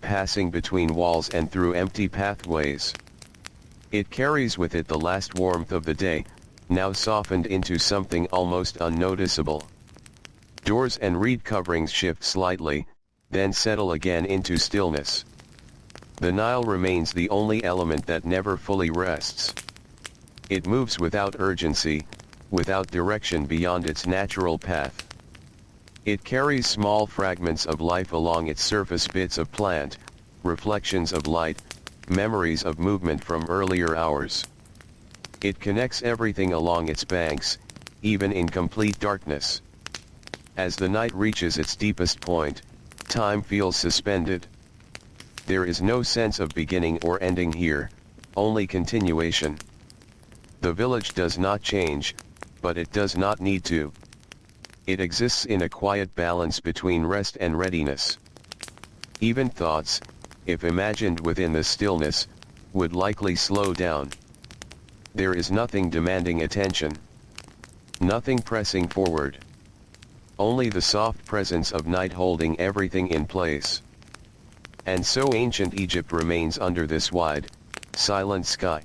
passing between walls and through empty pathways. It carries with it the last warmth of the day, now softened into something almost unnoticeable. Doors and reed coverings shift slightly, then settle again into stillness. The Nile remains the only element that never fully rests. It moves without urgency, without direction beyond its natural path. It carries small fragments of life along its surface, bits of plant, reflections of light, memories of movement from earlier hours. It connects everything along its banks, even in complete darkness. As the night reaches its deepest point, time feels suspended. There is no sense of beginning or ending here, only continuation. The village does not change, but it does not need to. It exists in a quiet balance between rest and readiness. Even thoughts, if imagined within the stillness, would likely slow down. There is nothing demanding attention. Nothing pressing forward. Only the soft presence of night holding everything in place. And so ancient Egypt remains under this wide, silent sky.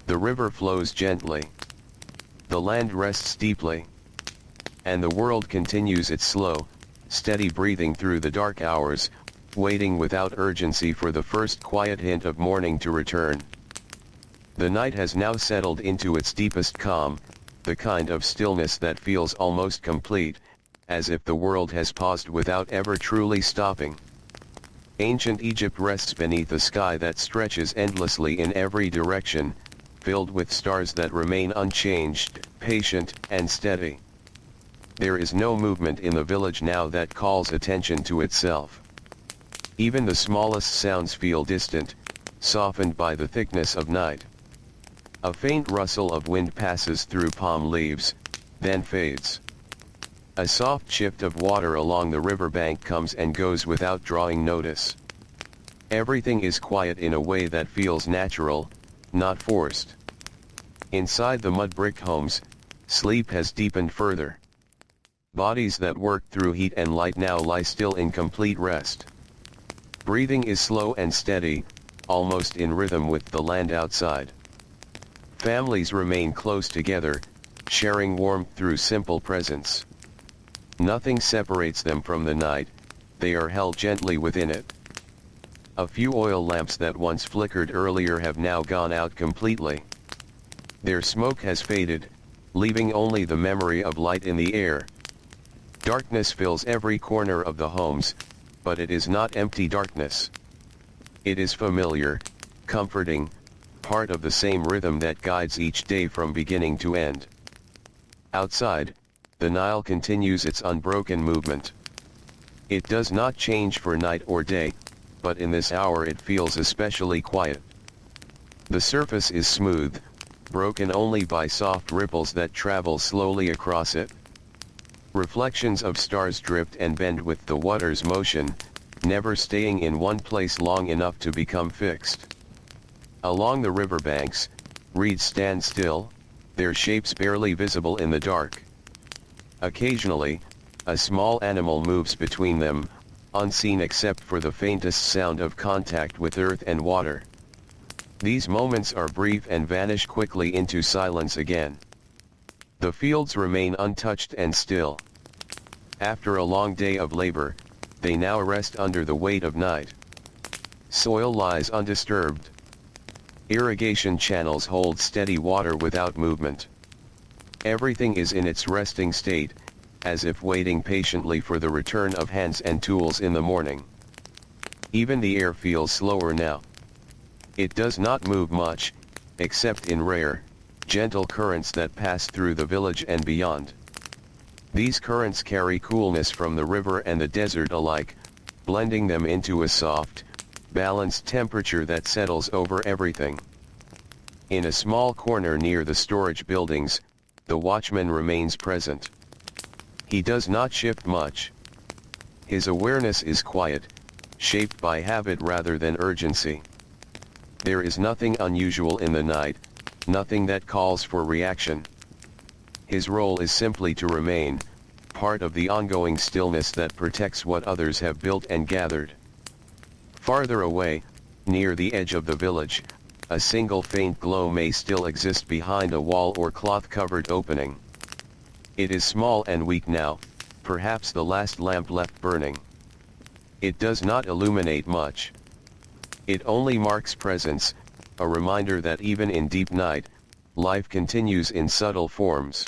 The river flows gently. The land rests deeply. And the world continues its slow, steady breathing through the dark hours, waiting without urgency for the first quiet hint of morning to return. The night has now settled into its deepest calm, the kind of stillness that feels almost complete, as if the world has paused without ever truly stopping. Ancient Egypt rests beneath a sky that stretches endlessly in every direction, filled with stars that remain unchanged, patient, and steady. There is no movement in the village now that calls attention to itself. Even the smallest sounds feel distant, softened by the thickness of night. A faint rustle of wind passes through palm leaves, then fades. A soft shift of water along the riverbank comes and goes without drawing notice. Everything is quiet in a way that feels natural, not forced. Inside the mud-brick homes, sleep has deepened further. Bodies that worked through heat and light now lie still in complete rest. Breathing is slow and steady, almost in rhythm with the land outside. Families remain close together, sharing warmth through simple presence. Nothing separates them from the night, they are held gently within it. A few oil lamps that once flickered earlier have now gone out completely. Their smoke has faded, leaving only the memory of light in the air. Darkness fills every corner of the homes, but it is not empty darkness. It is familiar, comforting, part of the same rhythm that guides each day from beginning to end. Outside, the Nile continues its unbroken movement. It does not change for night or day, but in this hour it feels especially quiet. The surface is smooth, broken only by soft ripples that travel slowly across it. Reflections of stars drift and bend with the water's motion, never staying in one place long enough to become fixed. Along the riverbanks, reeds stand still, their shapes barely visible in the dark. Occasionally, a small animal moves between them, unseen except for the faintest sound of contact with earth and water. These moments are brief and vanish quickly into silence again. The fields remain untouched and still. After a long day of labor, they now rest under the weight of night. Soil lies undisturbed. Irrigation channels hold steady water without movement. Everything is in its resting state, as if waiting patiently for the return of hands and tools in the morning. Even the air feels slower now. It does not move much, except in rare, gentle currents that pass through the village and beyond. These currents carry coolness from the river and the desert alike, blending them into a soft, balanced temperature that settles over everything. In a small corner near the storage buildings, the watchman remains present. He does not shift much. His awareness is quiet, shaped by habit rather than urgency. There is nothing unusual in the night, nothing that calls for reaction. His role is simply to remain, part of the ongoing stillness that protects what others have built and gathered. Farther away, near the edge of the village, a single faint glow may still exist behind a wall or cloth-covered opening. It is small and weak now, perhaps the last lamp left burning. It does not illuminate much. It only marks presence, a reminder that even in deep night, life continues in subtle forms.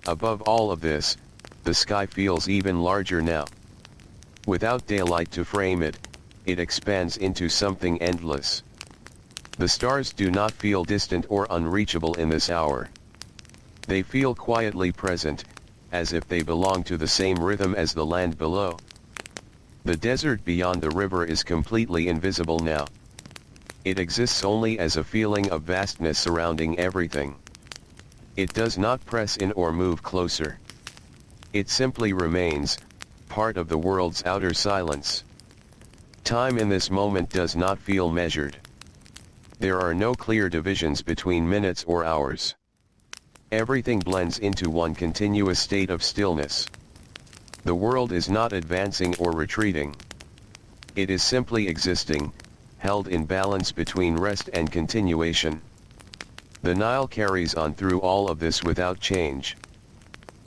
Above all of this, the sky feels even larger now. Without daylight to frame it, it expands into something endless. The stars do not feel distant or unreachable in this hour. They feel quietly present, as if they belong to the same rhythm as the land below. The desert beyond the river is completely invisible now. It exists only as a feeling of vastness surrounding everything. It does not press in or move closer. It simply remains, part of the world's outer silence. Time in this moment does not feel measured. There are no clear divisions between minutes or hours. Everything blends into one continuous state of stillness. The world is not advancing or retreating. It is simply existing, held in balance between rest and continuation. The Nile carries on through all of this without change.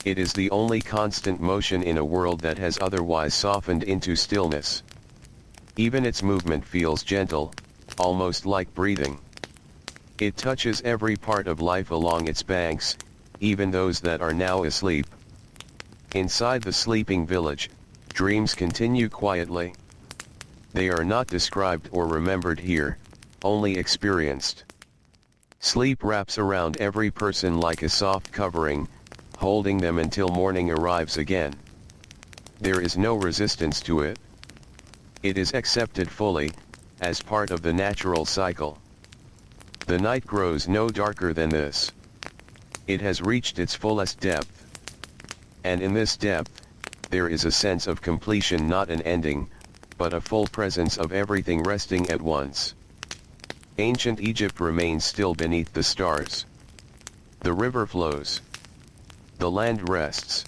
It is the only constant motion in a world that has otherwise softened into stillness. Even its movement feels gentle, almost like breathing. It touches every part of life along its banks, even those that are now asleep. Inside the sleeping village, dreams continue quietly. They are not described or remembered here, only experienced. Sleep wraps around every person like a soft covering, holding them until morning arrives again. There is no resistance to it. It is accepted fully, as part of the natural cycle. The night grows no darker than this. It has reached its fullest depth. And in this depth, there is a sense of completion, not an ending, but a full presence of everything resting at once. Ancient Egypt remains still beneath the stars. The river flows. The land rests.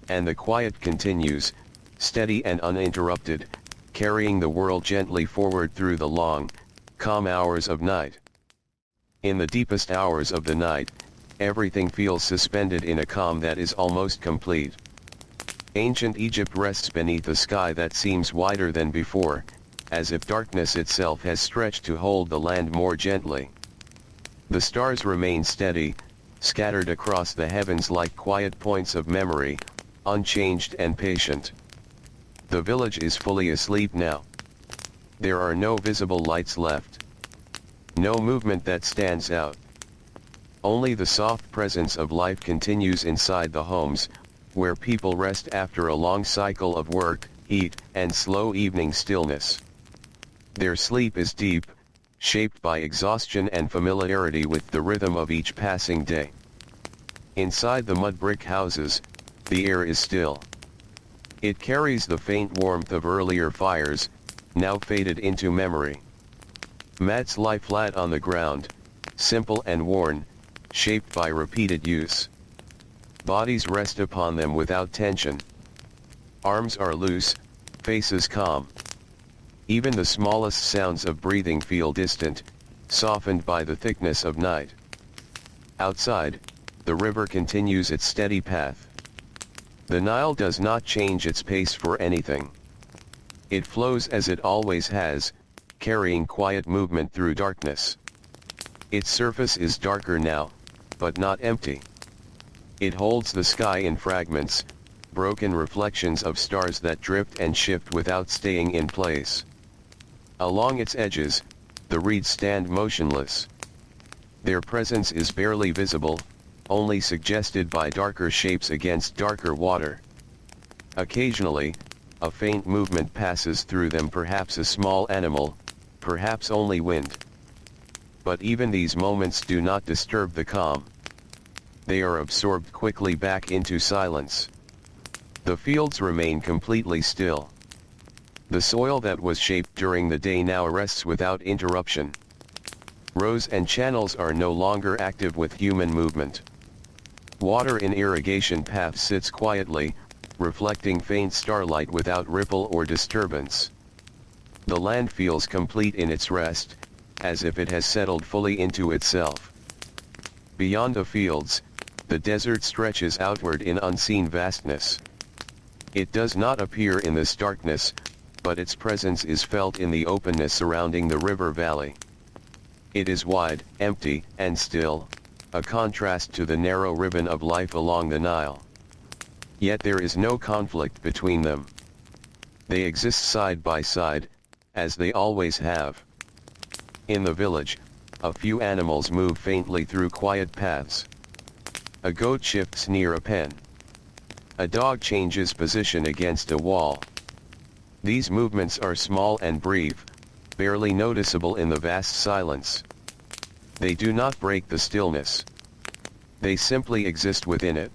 And the quiet continues, steady and uninterrupted, carrying the world gently forward through the long, calm hours of night. In the deepest hours of the night, everything feels suspended in a calm that is almost complete. Ancient Egypt rests beneath a sky that seems wider than before, as if darkness itself has stretched to hold the land more gently. The stars remain steady, scattered across the heavens like quiet points of memory, unchanged and patient. The village is fully asleep now. There are no visible lights left. No movement that stands out. Only the soft presence of life continues inside the homes, where people rest after a long cycle of work, heat, and slow evening stillness. Their sleep is deep, shaped by exhaustion and familiarity with the rhythm of each passing day. Inside the mud brick houses, the air is still. It carries the faint warmth of earlier fires, now faded into memory. Mats lie flat on the ground, simple and worn, shaped by repeated use. Bodies rest upon them without tension. Arms are loose, faces calm. Even the smallest sounds of breathing feel distant, softened by the thickness of night. Outside, the river continues its steady path. The Nile does not change its pace for anything. It flows as it always has, carrying quiet movement through darkness. Its surface is darker now, but not empty. It holds the sky in fragments, broken reflections of stars that drift and shift without staying in place. Along its edges, the reeds stand motionless. Their presence is barely visible, only suggested by darker shapes against darker water. Occasionally, a faint movement passes through them, perhaps a small animal, perhaps only wind. But even these moments do not disturb the calm. They are absorbed quickly back into silence. The fields remain completely still. The soil that was shaped during the day now rests without interruption. Rows and channels are no longer active with human movement. Water in irrigation paths sits quietly, reflecting faint starlight without ripple or disturbance. The land feels complete in its rest, as if it has settled fully into itself. Beyond the fields, the desert stretches outward in unseen vastness. It does not appear in this darkness, but its presence is felt in the openness surrounding the river valley. It is wide, empty, and still, a contrast to the narrow ribbon of life along the Nile. Yet there is no conflict between them. They exist side by side, as they always have. In the village, a few animals move faintly through quiet paths. A goat shifts near a pen. A dog changes position against a wall. These movements are small and brief, barely noticeable in the vast silence. They do not break the stillness. They simply exist within it.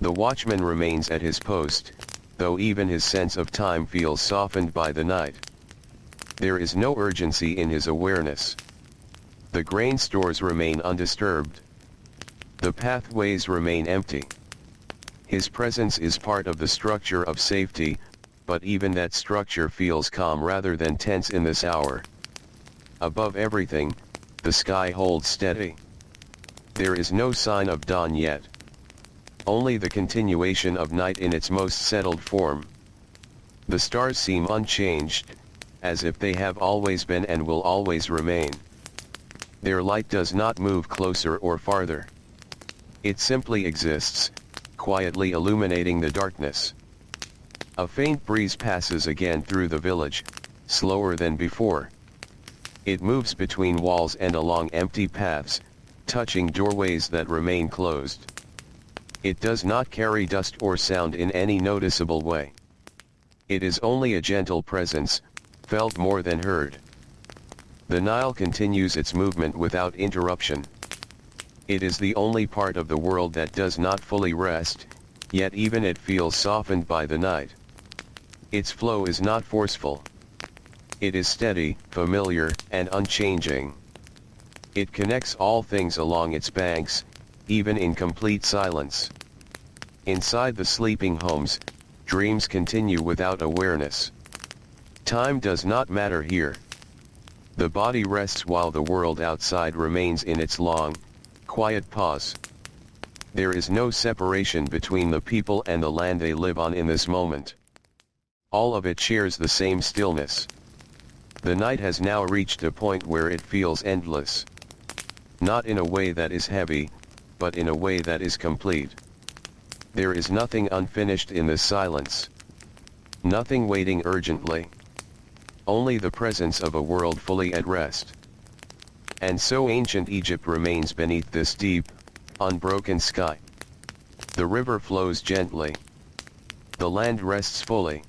The watchman remains at his post, though even his sense of time feels softened by the night. There is no urgency in his awareness. The grain stores remain undisturbed. The pathways remain empty. His presence is part of the structure of safety, but even that structure feels calm rather than tense in this hour. Above everything, the sky holds steady. There is no sign of dawn yet. Only the continuation of night in its most settled form. The stars seem unchanged, as if they have always been and will always remain. Their light does not move closer or farther. It simply exists, quietly illuminating the darkness. A faint breeze passes again through the village, slower than before. It moves between walls and along empty paths, touching doorways that remain closed. It does not carry dust or sound in any noticeable way. It is only a gentle presence, felt more than heard. The Nile continues its movement without interruption. It is the only part of the world that does not fully rest, yet even it feels softened by the night. Its flow is not forceful. It is steady, familiar, and unchanging. It connects all things along its banks, even in complete silence. Inside the sleeping homes, dreams continue without awareness. Time does not matter here. The body rests while the world outside remains in its long, quiet pause. There is no separation between the people and the land they live on in this moment. All of it shares the same stillness. The night has now reached a point where it feels endless. Not in a way that is heavy, but in a way that is complete. There is nothing unfinished in this silence. Nothing waiting urgently. Only the presence of a world fully at rest. And so ancient Egypt remains beneath this deep, unbroken sky. The river flows gently. The land rests fully.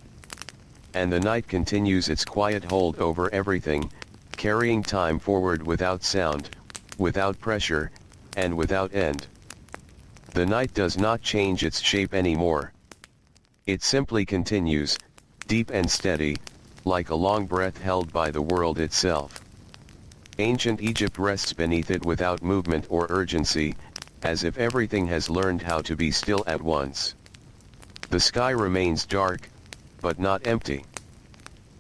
And the night continues its quiet hold over everything, carrying time forward without sound, without pressure, and without end. The night does not change its shape anymore. It simply continues, deep and steady, like a long breath held by the world itself. Ancient Egypt rests beneath it without movement or urgency, as if everything has learned how to be still at once. The sky remains dark, but not empty.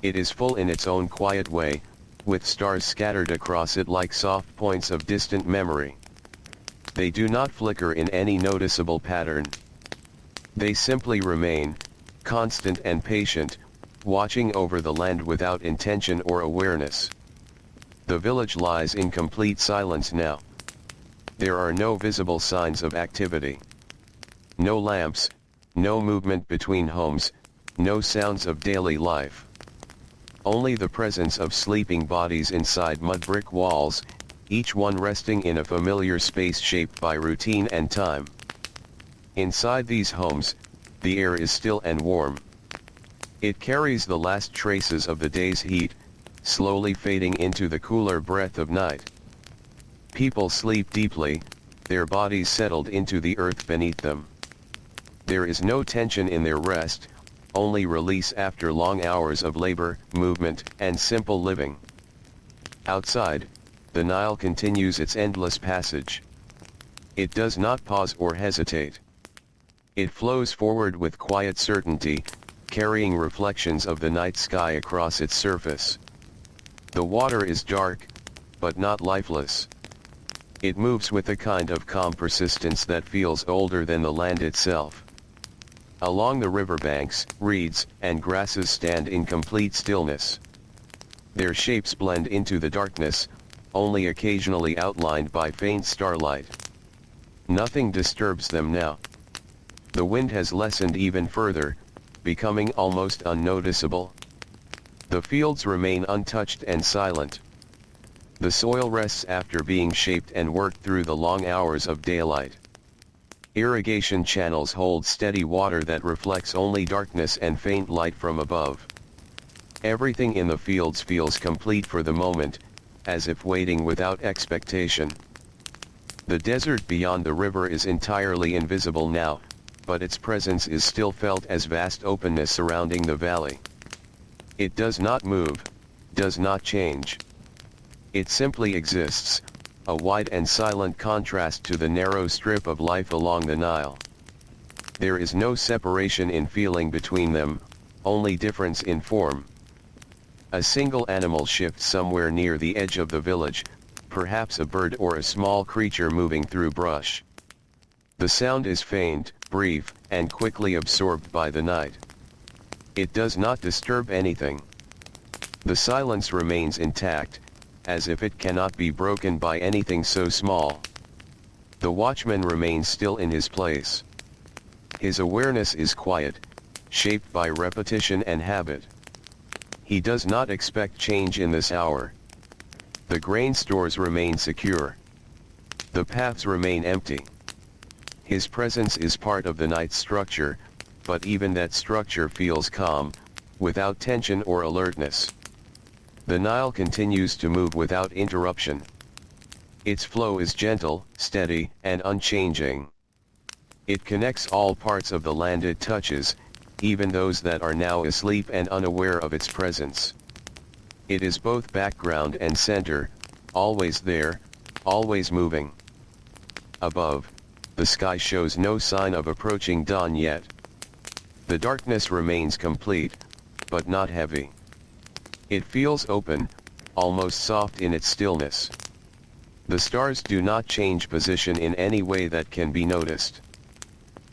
It is full in its own quiet way, with stars scattered across it like soft points of distant memory. They do not flicker in any noticeable pattern. They simply remain, constant and patient, watching over the land without intention or awareness. The village lies in complete silence now. There are no visible signs of activity. No lamps, no movement between homes, no sounds of daily life. Only the presence of sleeping bodies inside mud brick walls, each one resting in a familiar space shaped by routine and time. Inside these homes, the air is still and warm. It carries the last traces of the day's heat, slowly fading into the cooler breath of night. People sleep deeply, their bodies settled into the earth beneath them. There is no tension in their rest, only release after long hours of labor, movement, and simple living. Outside, the Nile continues its endless passage. It does not pause or hesitate. It flows forward with quiet certainty, carrying reflections of the night sky across its surface. The water is dark, but not lifeless. It moves with a kind of calm persistence that feels older than the land itself. Along the riverbanks, reeds and grasses stand in complete stillness. Their shapes blend into the darkness, only occasionally outlined by faint starlight. Nothing disturbs them now. The wind has lessened even further, becoming almost unnoticeable. The fields remain untouched and silent. The soil rests after being shaped and worked through the long hours of daylight. Irrigation channels hold steady water that reflects only darkness and faint light from above. Everything in the fields feels complete for the moment, as if waiting without expectation. The desert beyond the river is entirely invisible now, but its presence is still felt as vast openness surrounding the valley. It does not move, does not change. It simply exists, a wide and silent contrast to the narrow strip of life along the Nile. There is no separation in feeling between them, only difference in form. A single animal shifts somewhere near the edge of the village, perhaps a bird or a small creature moving through brush. The sound is faint, brief, and quickly absorbed by the night. It does not disturb anything. The silence remains intact, as if it cannot be broken by anything so small. The watchman remains still in his place. His awareness is quiet, shaped by repetition and habit. He does not expect change in this hour. The grain stores remain secure. The paths remain empty. His presence is part of the night's structure, but even that structure feels calm, without tension or alertness. The Nile continues to move without interruption. Its flow is gentle, steady, and unchanging. It connects all parts of the land it touches, even those that are now asleep and unaware of its presence. It is both background and center, always there, always moving. Above, the sky shows no sign of approaching dawn yet. The darkness remains complete, but not heavy. It feels open, almost soft in its stillness. The stars do not change position in any way that can be noticed.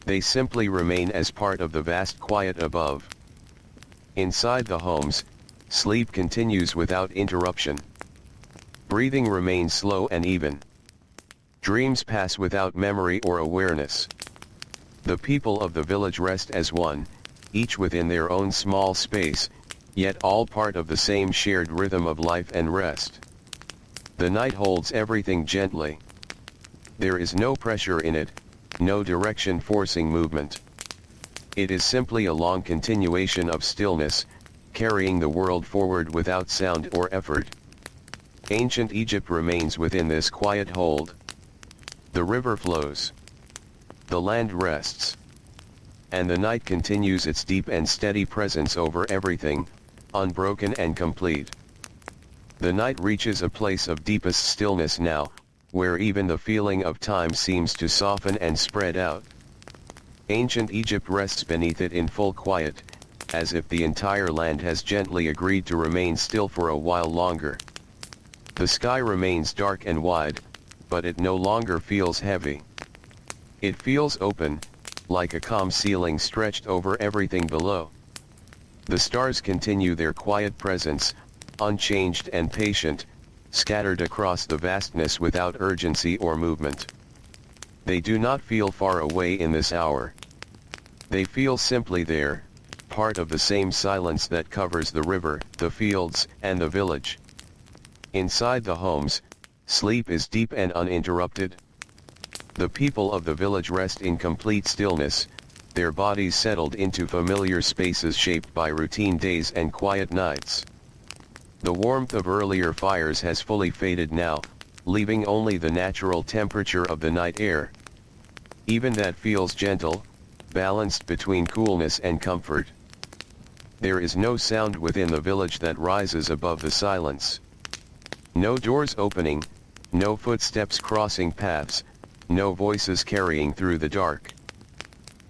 They simply remain as part of the vast quiet above. Inside the homes, sleep continues without interruption. Breathing remains slow and even. Dreams pass without memory or awareness. The people of the village rest as one, each within their own small space, yet all part of the same shared rhythm of life and rest. The night holds everything gently. There is no pressure in it, no direction forcing movement. It is simply a long continuation of stillness, carrying the world forward without sound or effort. Ancient Egypt remains within this quiet hold. The river flows. The land rests. And the night continues its deep and steady presence over everything, unbroken and complete. The night reaches a place of deepest stillness now, where even the feeling of time seems to soften and spread out. Ancient Egypt rests beneath it in full quiet, as if the entire land has gently agreed to remain still for a while longer. The sky remains dark and wide, but it no longer feels heavy. It feels open, like a calm ceiling stretched over everything below. The stars continue their quiet presence, unchanged and patient, scattered across the vastness without urgency or movement. They do not feel far away in this hour. They feel simply there, part of the same silence that covers the river, the fields, and the village. Inside the homes, sleep is deep and uninterrupted. The people of the village rest in complete stillness, their bodies settled into familiar spaces shaped by routine days and quiet nights. The warmth of earlier fires has fully faded now, leaving only the natural temperature of the night air. Even that feels gentle, balanced between coolness and comfort. There is no sound within the village that rises above the silence. No doors opening, no footsteps crossing paths, no voices carrying through the dark.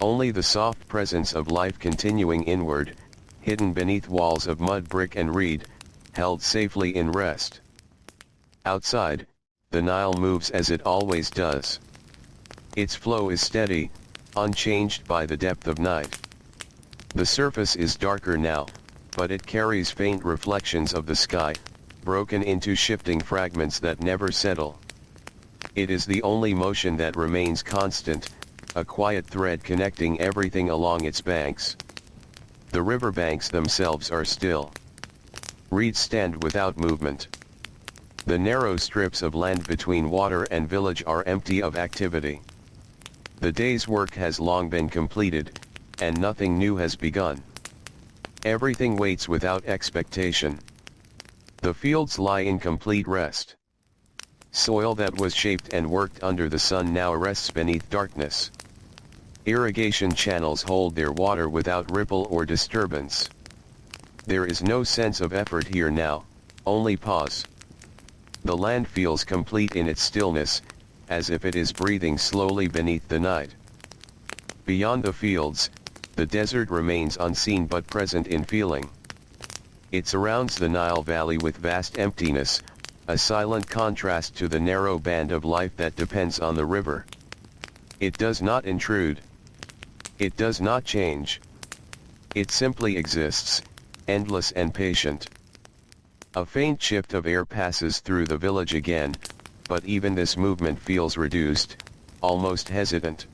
Only the soft presence of life continuing inward, hidden beneath walls of mud, brick and reed, held safely in rest. Outside, the Nile moves as it always does. Its flow is steady, unchanged by the depth of night. The surface is darker now, but it carries faint reflections of the sky, broken into shifting fragments that never settle. It is the only motion that remains constant, a quiet thread connecting everything along its banks. The riverbanks themselves are still. Reeds stand without movement. The narrow strips of land between water and village are empty of activity. The day's work has long been completed, and nothing new has begun. Everything waits without expectation. The fields lie in complete rest. Soil that was shaped and worked under the sun now rests beneath darkness. Irrigation channels hold their water without ripple or disturbance. There is no sense of effort here now, only pause. The land feels complete in its stillness, as if it is breathing slowly beneath the night. Beyond the fields, the desert remains unseen but present in feeling. It surrounds the Nile Valley with vast emptiness, a silent contrast to the narrow band of life that depends on the river. It does not intrude. It does not change. It simply exists, endless and patient. A faint shift of air passes through the village again, but even this movement feels reduced, almost hesitant.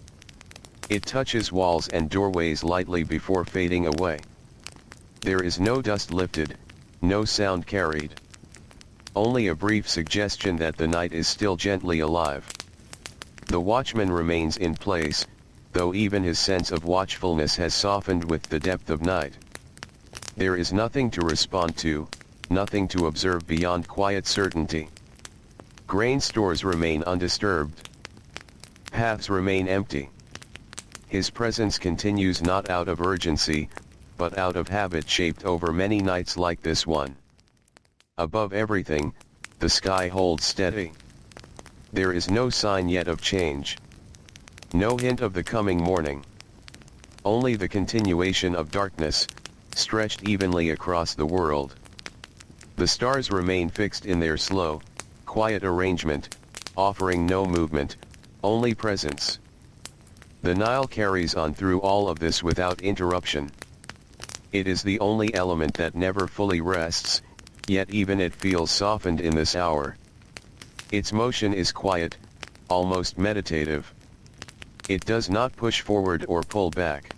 It touches walls and doorways lightly before fading away. There is no dust lifted, no sound carried. Only a brief suggestion that the night is still gently alive. The watchman remains in place, though even his sense of watchfulness has softened with the depth of night. There is nothing to respond to, nothing to observe beyond quiet certainty. Grain stores remain undisturbed. Paths remain empty. His presence continues not out of urgency, but out of habit shaped over many nights like this one. Above everything, the sky holds steady. There is no sign yet of change. No hint of the coming morning. Only the continuation of darkness, stretched evenly across the world. The stars remain fixed in their slow, quiet arrangement, offering no movement, only presence. The Nile carries on through all of this without interruption. It is the only element that never fully rests, yet even it feels softened in this hour. Its motion is quiet, almost meditative. It does not push forward or pull back.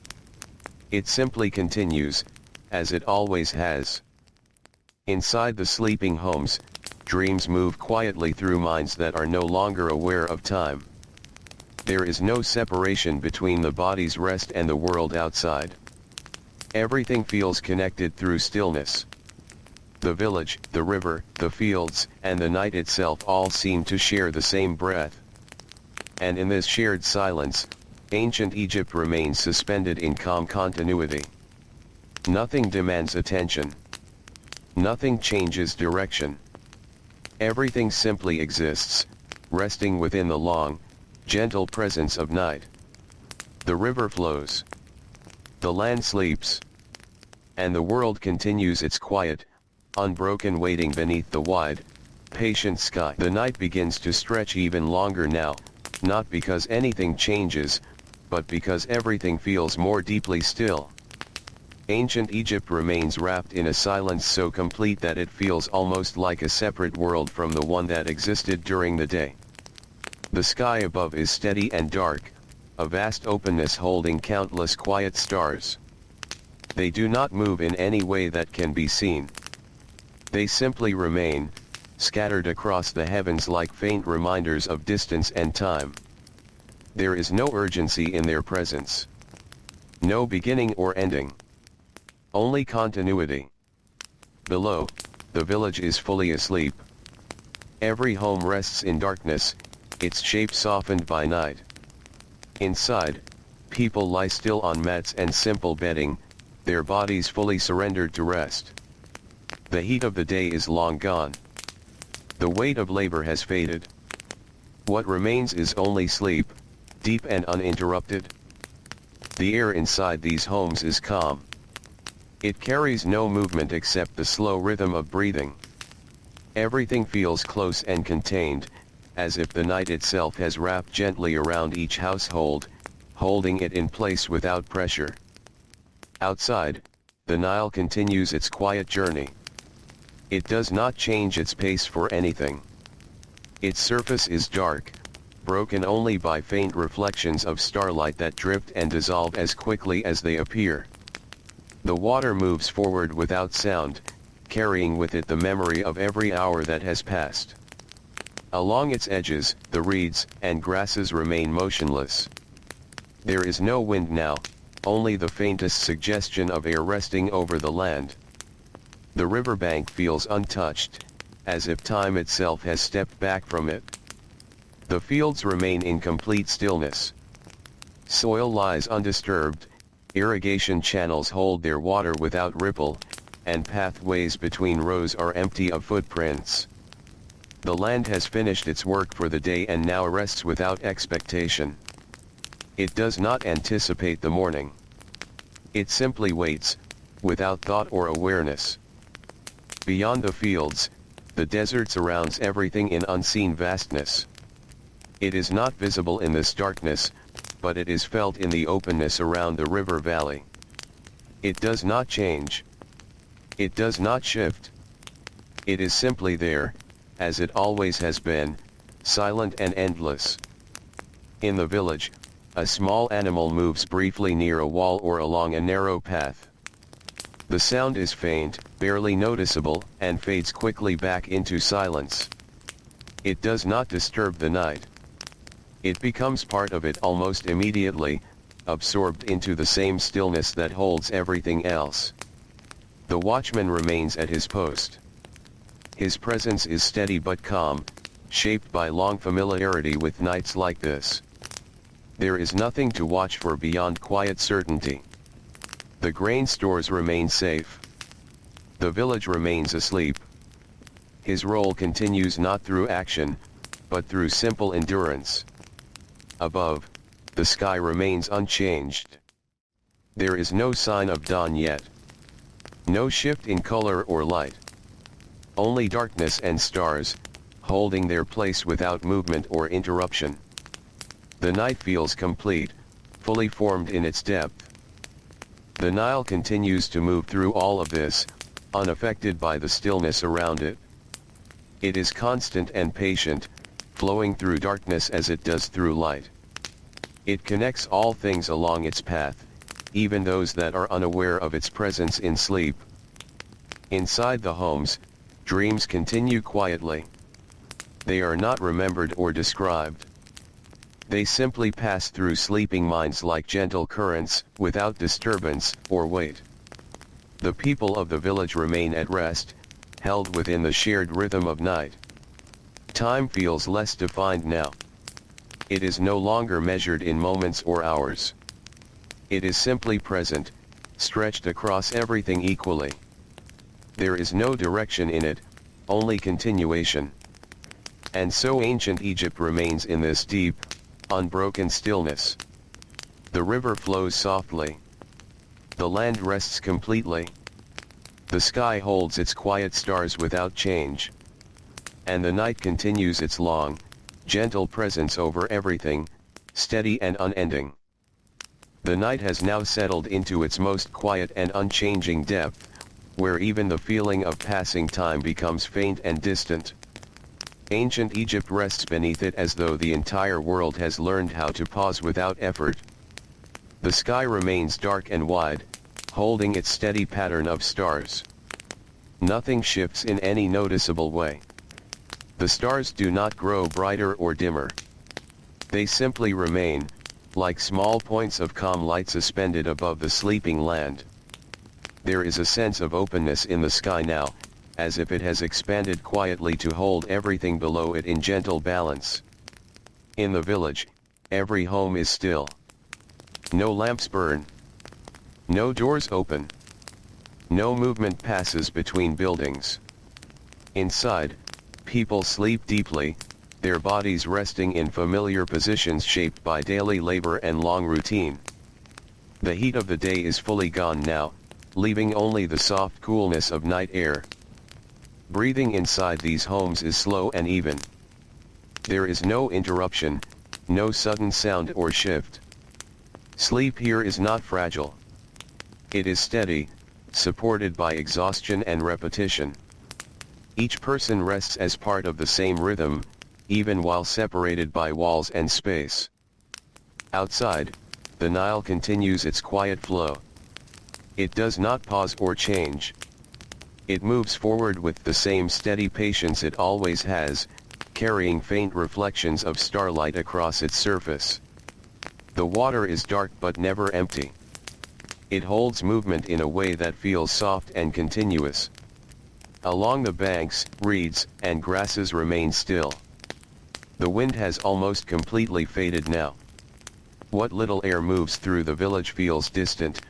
It simply continues, as it always has. Inside the sleeping homes, dreams move quietly through minds that are no longer aware of time. There is no separation between the body's rest and the world outside. Everything feels connected through stillness. The village, the river, the fields, and the night itself all seem to share the same breath. And in this shared silence, ancient Egypt remains suspended in calm continuity. Nothing demands attention. Nothing changes direction. Everything simply exists, resting within the long, gentle presence of night. The river flows. The land sleeps. And the world continues its quiet, unbroken waiting beneath the wide, patient sky. The night begins to stretch even longer now, not because anything changes, but because everything feels more deeply still. Ancient Egypt remains wrapped in a silence so complete that it feels almost like a separate world from the one that existed during the day. The sky above is steady and dark, a vast openness holding countless quiet stars. They do not move in any way that can be seen. They simply remain, scattered across the heavens like faint reminders of distance and time. There is no urgency in their presence. No beginning or ending. Only continuity. Below, the village is fully asleep. Every home rests in darkness, its shape softened by night. Inside, people lie still on mats and simple bedding, their bodies fully surrendered to rest. The heat of the day is long gone. The weight of labor has faded. What remains is only sleep, deep and uninterrupted. The air inside these homes is calm. It carries no movement except the slow rhythm of breathing. Everything feels close and contained, as if the night itself has wrapped gently around each household, holding it in place without pressure. Outside, the Nile continues its quiet journey. It does not change its pace for anything. Its surface is dark, broken only by faint reflections of starlight that drift and dissolve as quickly as they appear. The water moves forward without sound, carrying with it the memory of every hour that has passed. Along its edges, the reeds and grasses remain motionless. There is no wind now, only the faintest suggestion of air resting over the land. The riverbank feels untouched, as if time itself has stepped back from it. The fields remain in complete stillness. Soil lies undisturbed, irrigation channels hold their water without ripple, and pathways between rows are empty of footprints. The land has finished its work for the day and now rests without expectation. It does not anticipate the morning. It simply waits, without thought or awareness. Beyond the fields, the desert surrounds everything in unseen vastness. It is not visible in this darkness, but it is felt in the openness around the river valley. It does not change. It does not shift. It is simply there, as it always has been, silent and endless. In the village, a small animal moves briefly near a wall or along a narrow path. The sound is faint, barely noticeable, and fades quickly back into silence. It does not disturb the night. It becomes part of it almost immediately, absorbed into the same stillness that holds everything else. The watchman remains at his post. His presence is steady but calm, shaped by long familiarity with nights like this. There is nothing to watch for beyond quiet certainty. The grain stores remain safe. The village remains asleep. His role continues not through action, but through simple endurance. Above, the sky remains unchanged. There is no sign of dawn yet. No shift in color or light. Only darkness and stars, holding their place without movement or interruption. The night feels complete, fully formed in its depth. The Nile continues to move through all of this, unaffected by the stillness around it. It is constant and patient, flowing through darkness as it does through light. It connects all things along its path, even those that are unaware of its presence in sleep. Inside the homes, dreams continue quietly. They are not remembered or described. They simply pass through sleeping minds like gentle currents, without disturbance or weight. The people of the village remain at rest, held within the shared rhythm of night. Time feels less defined now. It is no longer measured in moments or hours. It is simply present, stretched across everything equally. There is no direction in it, only continuation. And so ancient Egypt remains in this deep, unbroken stillness. The river flows softly. The land rests completely. The sky holds its quiet stars without change. And the night continues its long, gentle presence over everything, steady and unending. The night has now settled into its most quiet and unchanging depth, where even the feeling of passing time becomes faint and distant. Ancient Egypt rests beneath it as though the entire world has learned how to pause without effort. The sky remains dark and wide, holding its steady pattern of stars. Nothing shifts in any noticeable way. The stars do not grow brighter or dimmer. They simply remain, like small points of calm light suspended above the sleeping land. There is a sense of openness in the sky now, as if it has expanded quietly to hold everything below it in gentle balance. In the village, every home is still. No lamps burn. No doors open. No movement passes between buildings. Inside, people sleep deeply, their bodies resting in familiar positions shaped by daily labor and long routine. The heat of the day is fully gone now, leaving only the soft coolness of night air. Breathing inside these homes is slow and even. There is no interruption, no sudden sound or shift. Sleep here is not fragile. It is steady, supported by exhaustion and repetition. Each person rests as part of the same rhythm, even while separated by walls and space. Outside, the Nile continues its quiet flow. It does not pause or change. It moves forward with the same steady patience it always has, carrying faint reflections of starlight across its surface. The water is dark but never empty. It holds movement in a way that feels soft and continuous. Along the banks, reeds and grasses remain still. The wind has almost completely faded now. What little air moves through the village feels distant,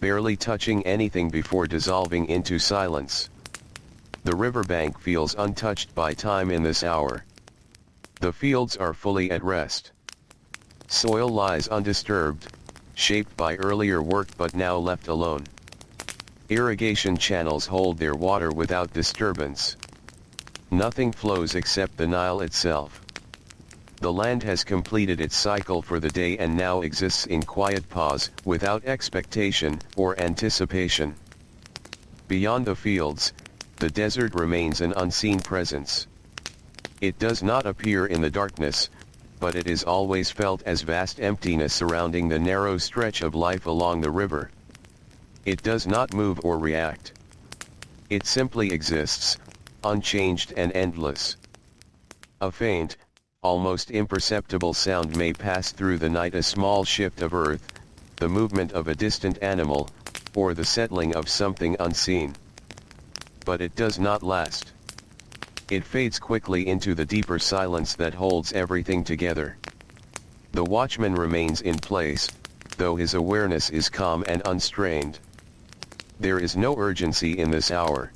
barely touching anything before dissolving into silence. The riverbank feels untouched by time in this hour. The fields are fully at rest. Soil lies undisturbed, shaped by earlier work but now left alone. Irrigation channels hold their water without disturbance. Nothing flows except the Nile itself. The land has completed its cycle for the day and now exists in quiet pause, without expectation or anticipation. Beyond the fields, the desert remains an unseen presence. It does not appear in the darkness, but it is always felt as vast emptiness surrounding the narrow stretch of life along the river. It does not move or react. It simply exists, unchanged and endless. A faint, almost imperceptible sound may pass through the night, a small shift of earth, the movement of a distant animal, or the settling of something unseen. But it does not last. It fades quickly into the deeper silence that holds everything together. The watchman remains in place, though his awareness is calm and unstrained. There is no urgency in this hour.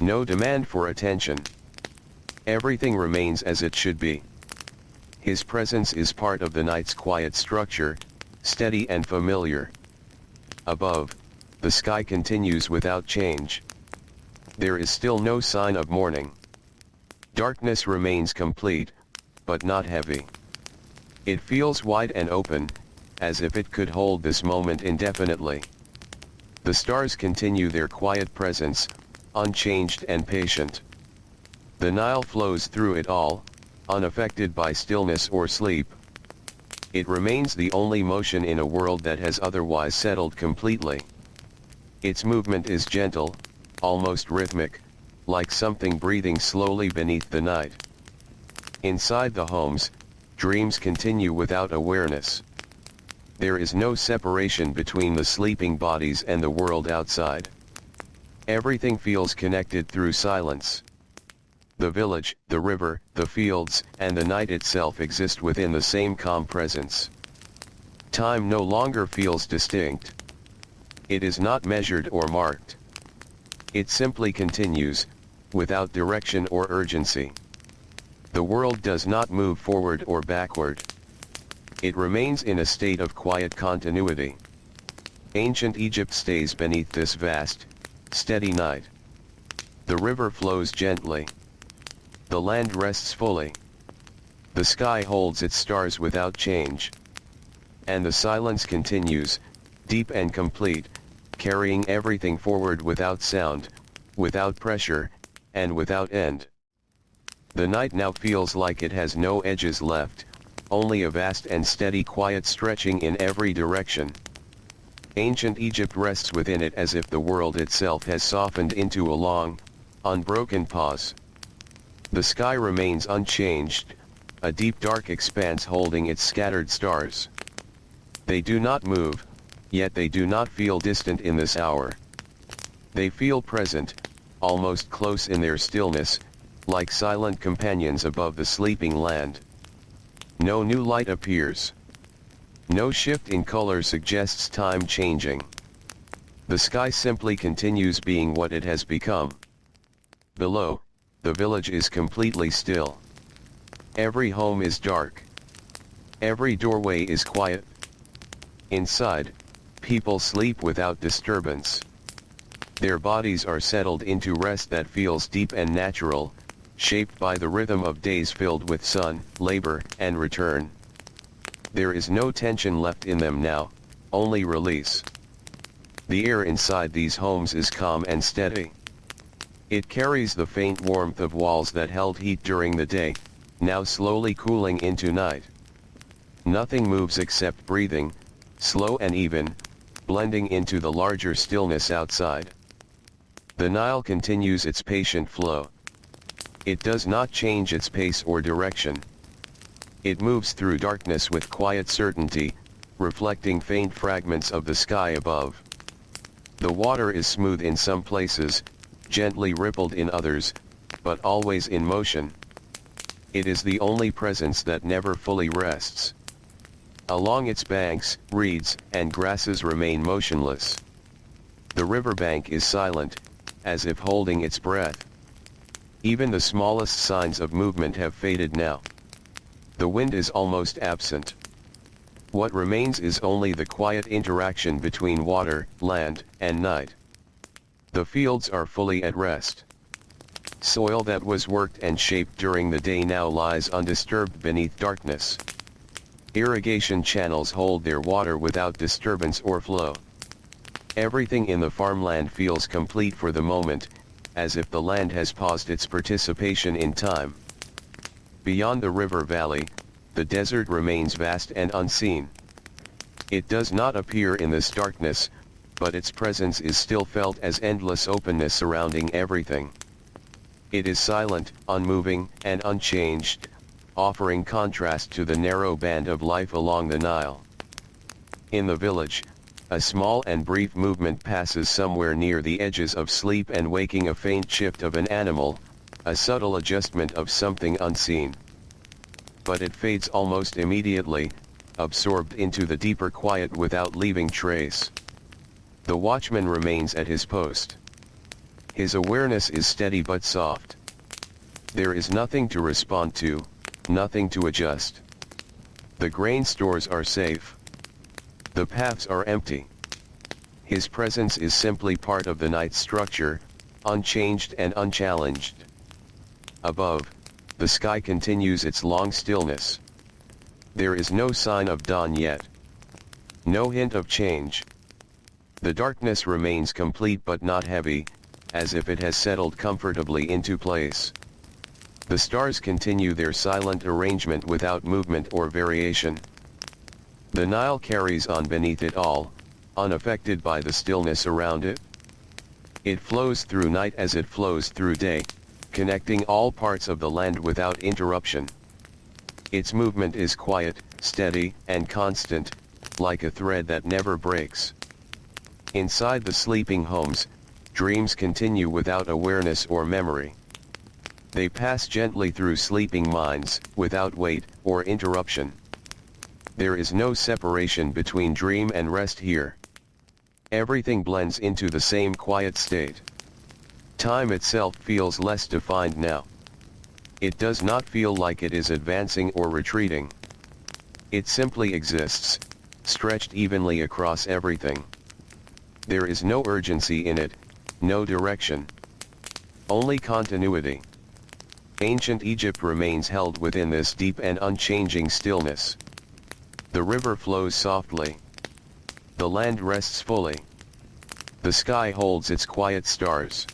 No demand for attention. Everything remains as it should be. His presence is part of the night's quiet structure, steady and familiar. Above, the sky continues without change. There is still no sign of morning. Darkness remains complete, but not heavy. It feels wide and open, as if it could hold this moment indefinitely. The stars continue their quiet presence, unchanged and patient. The Nile flows through it all, unaffected by stillness or sleep. It remains the only motion in a world that has otherwise settled completely. Its movement is gentle, almost rhythmic, like something breathing slowly beneath the night. Inside the homes, dreams continue without awareness. There is no separation between the sleeping bodies and the world outside. Everything feels connected through silence. The village, the river, the fields, and the night itself exist within the same calm presence. Time no longer feels distinct. It is not measured or marked. It simply continues, without direction or urgency. The world does not move forward or backward. It remains in a state of quiet continuity. Ancient Egypt stays beneath this vast, steady night. The river flows gently. The land rests fully. The sky holds its stars without change. And the silence continues, deep and complete, carrying everything forward without sound, without pressure, and without end. The night now feels like it has no edges left, only a vast and steady quiet stretching in every direction. Ancient Egypt rests within it as if the world itself has softened into a long, unbroken pause. The sky remains unchanged, a deep dark expanse holding its scattered stars. They do not move, yet they do not feel distant in this hour. They feel present, almost close in their stillness, like silent companions above the sleeping land. No new light appears. No shift in color suggests time changing. The sky simply continues being what it has become. Below, the village is completely still. Every home is dark. Every doorway is quiet. Inside, people sleep without disturbance. Their bodies are settled into rest that feels deep and natural, shaped by the rhythm of days filled with sun, labor, and return. There is no tension left in them now, only release. The air inside these homes is calm and steady. It carries the faint warmth of walls that held heat during the day, now slowly cooling into night. Nothing moves except breathing, slow and even, blending into the larger stillness outside. The Nile continues its patient flow. It does not change its pace or direction. It moves through darkness with quiet certainty, reflecting faint fragments of the sky above. The water is smooth in some places, gently rippled in others, but always in motion. It is the only presence that never fully rests. Along its banks, reeds and grasses remain motionless. The riverbank is silent, as if holding its breath. Even the smallest signs of movement have faded now. The wind is almost absent. What remains is only the quiet interaction between water, land, and night. The fields are fully at rest. Soil that was worked and shaped during the day now lies undisturbed beneath darkness. Irrigation channels hold their water without disturbance or flow. Everything in the farmland feels complete for the moment, as if the land has paused its participation in time. Beyond the river valley, the desert remains vast and unseen. It does not appear in this darkness, but its presence is still felt as endless openness surrounding everything. It is silent, unmoving, and unchanged, offering contrast to the narrow band of life along the Nile. In the village, a small and brief movement passes somewhere near the edges of sleep and waking, a faint shift of an animal, a subtle adjustment of something unseen. But it fades almost immediately, absorbed into the deeper quiet without leaving trace. The watchman remains at his post. His awareness is steady but soft. There is nothing to respond to, nothing to adjust. The grain stores are safe. The paths are empty. His presence is simply part of the night structure, unchanged and unchallenged. Above, the sky continues its long stillness. There is no sign of dawn yet. No hint of change. The darkness remains complete but not heavy, as if it has settled comfortably into place. The stars continue their silent arrangement without movement or variation. The Nile carries on beneath it all, unaffected by the stillness around it. It flows through night as it flows through day, connecting all parts of the land without interruption. Its movement is quiet, steady, and constant, like a thread that never breaks. Inside the sleeping homes, dreams continue without awareness or memory. They pass gently through sleeping minds, without weight or interruption. There is no separation between dream and rest here. Everything blends into the same quiet state. Time itself feels less defined now. It does not feel like it is advancing or retreating. It simply exists, stretched evenly across everything. There is no urgency in it, no direction. Only continuity. Ancient Egypt remains held within this deep and unchanging stillness. The river flows softly. The land rests fully. The sky holds its quiet stars.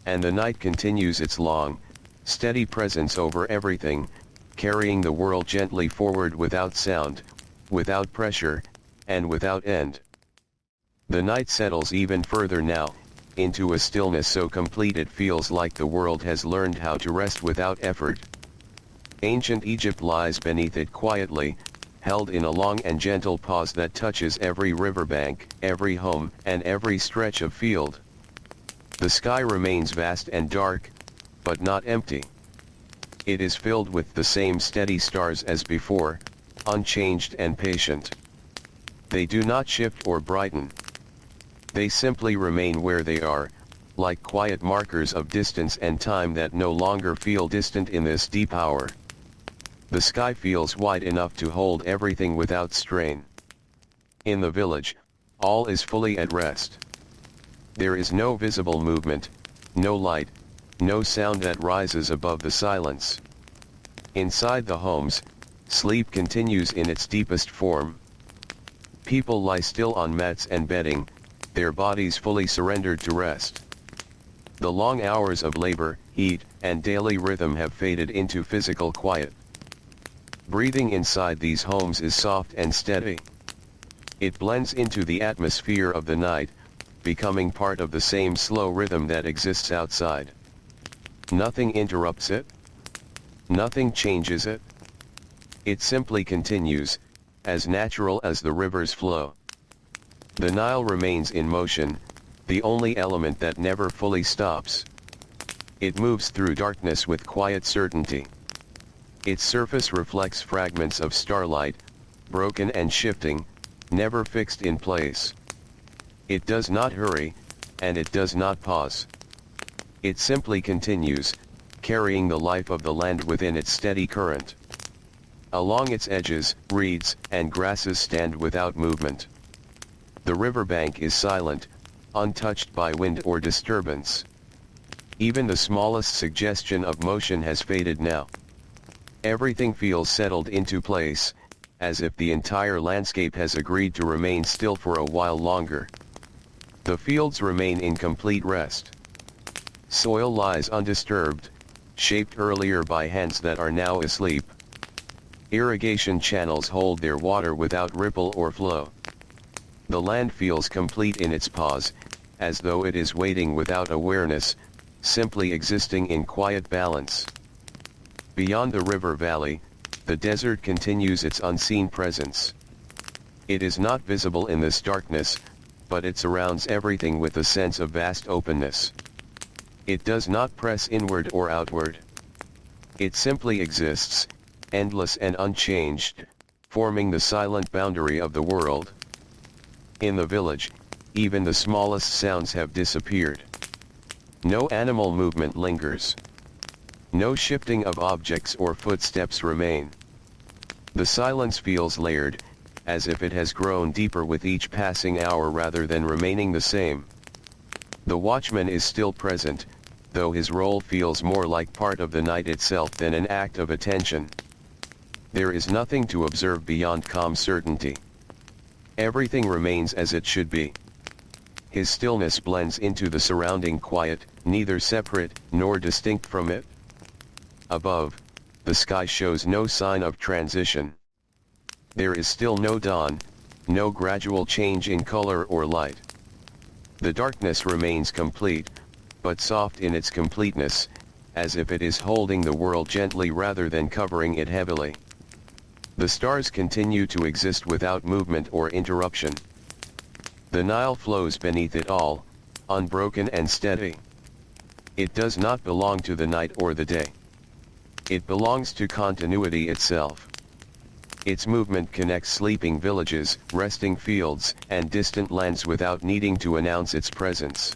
And the night continues its long, steady presence over everything, carrying the world gently forward without sound, without pressure, and without end. The night settles even further now, into a stillness so complete it feels like the world has learned how to rest without effort. Ancient Egypt lies beneath it quietly, held in a long and gentle pause that touches every riverbank, every home, and every stretch of field. The sky remains vast and dark, but not empty. It is filled with the same steady stars as before, unchanged and patient. They do not shift or brighten. They simply remain where they are, like quiet markers of distance and time that no longer feel distant in this deep hour. The sky feels wide enough to hold everything without strain. In the village, all is fully at rest. There is no visible movement, no light, no sound that rises above the silence. Inside the homes, sleep continues in its deepest form. People lie still on mats and bedding, their bodies fully surrendered to rest. The long hours of labor, heat, and daily rhythm have faded into physical quiet. Breathing inside these homes is soft and steady. It blends into the atmosphere of the night, becoming part of the same slow rhythm that exists outside. Nothing interrupts it. Nothing changes it. It simply continues, as natural as the river's flow. The Nile remains in motion, the only element that never fully stops. It moves through darkness with quiet certainty. Its surface reflects fragments of starlight, broken and shifting, never fixed in place. It does not hurry, and it does not pause. It simply continues, carrying the life of the land within its steady current. Along its edges, reeds and grasses stand without movement. The riverbank is silent, untouched by wind or disturbance. Even the smallest suggestion of motion has faded now. Everything feels settled into place, as if the entire landscape has agreed to remain still for a while longer. The fields remain in complete rest. Soil lies undisturbed, shaped earlier by hands that are now asleep. Irrigation channels hold their water without ripple or flow. The land feels complete in its pause, as though it is waiting without awareness, simply existing in quiet balance. Beyond the river valley, the desert continues its unseen presence. It is not visible in this darkness, but it surrounds everything with a sense of vast openness. It does not press inward or outward. It simply exists, endless and unchanged, forming the silent boundary of the world. In the village, even the smallest sounds have disappeared. No animal movement lingers. No shifting of objects or footsteps remain. The silence feels layered, as if it has grown deeper with each passing hour rather than remaining the same. The watchman is still present, though his role feels more like part of the night itself than an act of attention. There is nothing to observe beyond calm certainty. Everything remains as it should be. His stillness blends into the surrounding quiet, neither separate nor distinct from it. Above, the sky shows no sign of transition. There is still no dawn, no gradual change in color or light. The darkness remains complete, but soft in its completeness, as if it is holding the world gently rather than covering it heavily. The stars continue to exist without movement or interruption. The Nile flows beneath it all, unbroken and steady. It does not belong to the night or the day. It belongs to continuity itself. Its movement connects sleeping villages, resting fields, and distant lands without needing to announce its presence.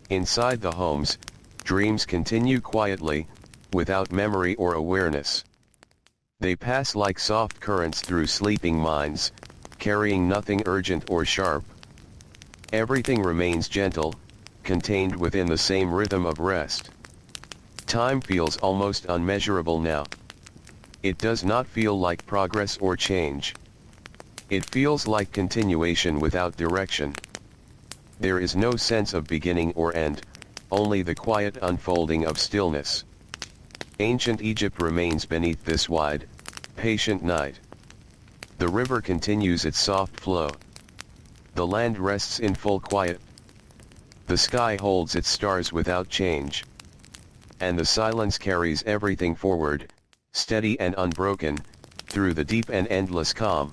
Inside the homes, dreams continue quietly, without memory or awareness. They pass like soft currents through sleeping minds, carrying nothing urgent or sharp. Everything remains gentle, contained within the same rhythm of rest. Time feels almost unmeasurable now. It does not feel like progress or change. It feels like continuation without direction. There is no sense of beginning or end, only the quiet unfolding of stillness. Ancient Egypt remains beneath this wide, patient night. The river continues its soft flow. The land rests in full quiet. The sky holds its stars without change. And the silence carries everything forward, steady and unbroken, through the deep and endless calm.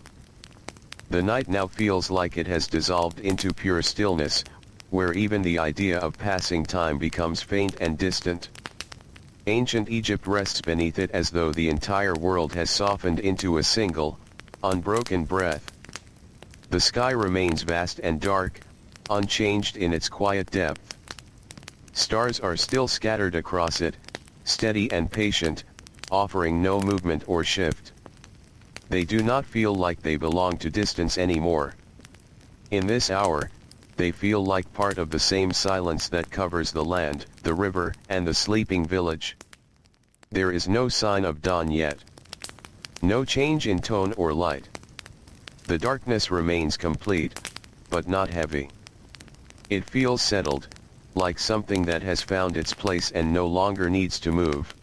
The night now feels like it has dissolved into pure stillness, where even the idea of passing time becomes faint and distant. Ancient Egypt rests beneath it as though the entire world has softened into a single, unbroken breath. The sky remains vast and dark, unchanged in its quiet depth. Stars are still scattered across it, steady and patient, offering no movement or shift. They do not feel like they belong to distance anymore. In this hour, they feel like part of the same silence that covers the land, the river, and the sleeping village. There is no sign of dawn yet. No change in tone or light. The darkness remains complete, but not heavy. It feels settled, like something that has found its place and no longer needs to move.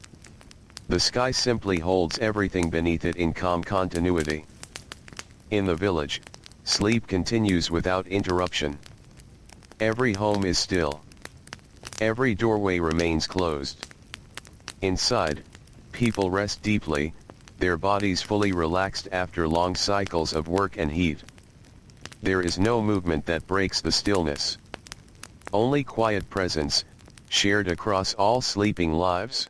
The sky simply holds everything beneath it in calm continuity. In the village, sleep continues without interruption. Every home is still. Every doorway remains closed. Inside, people rest deeply, their bodies fully relaxed after long cycles of work and heat. There is no movement that breaks the stillness. Only quiet presence, shared across all sleeping lives.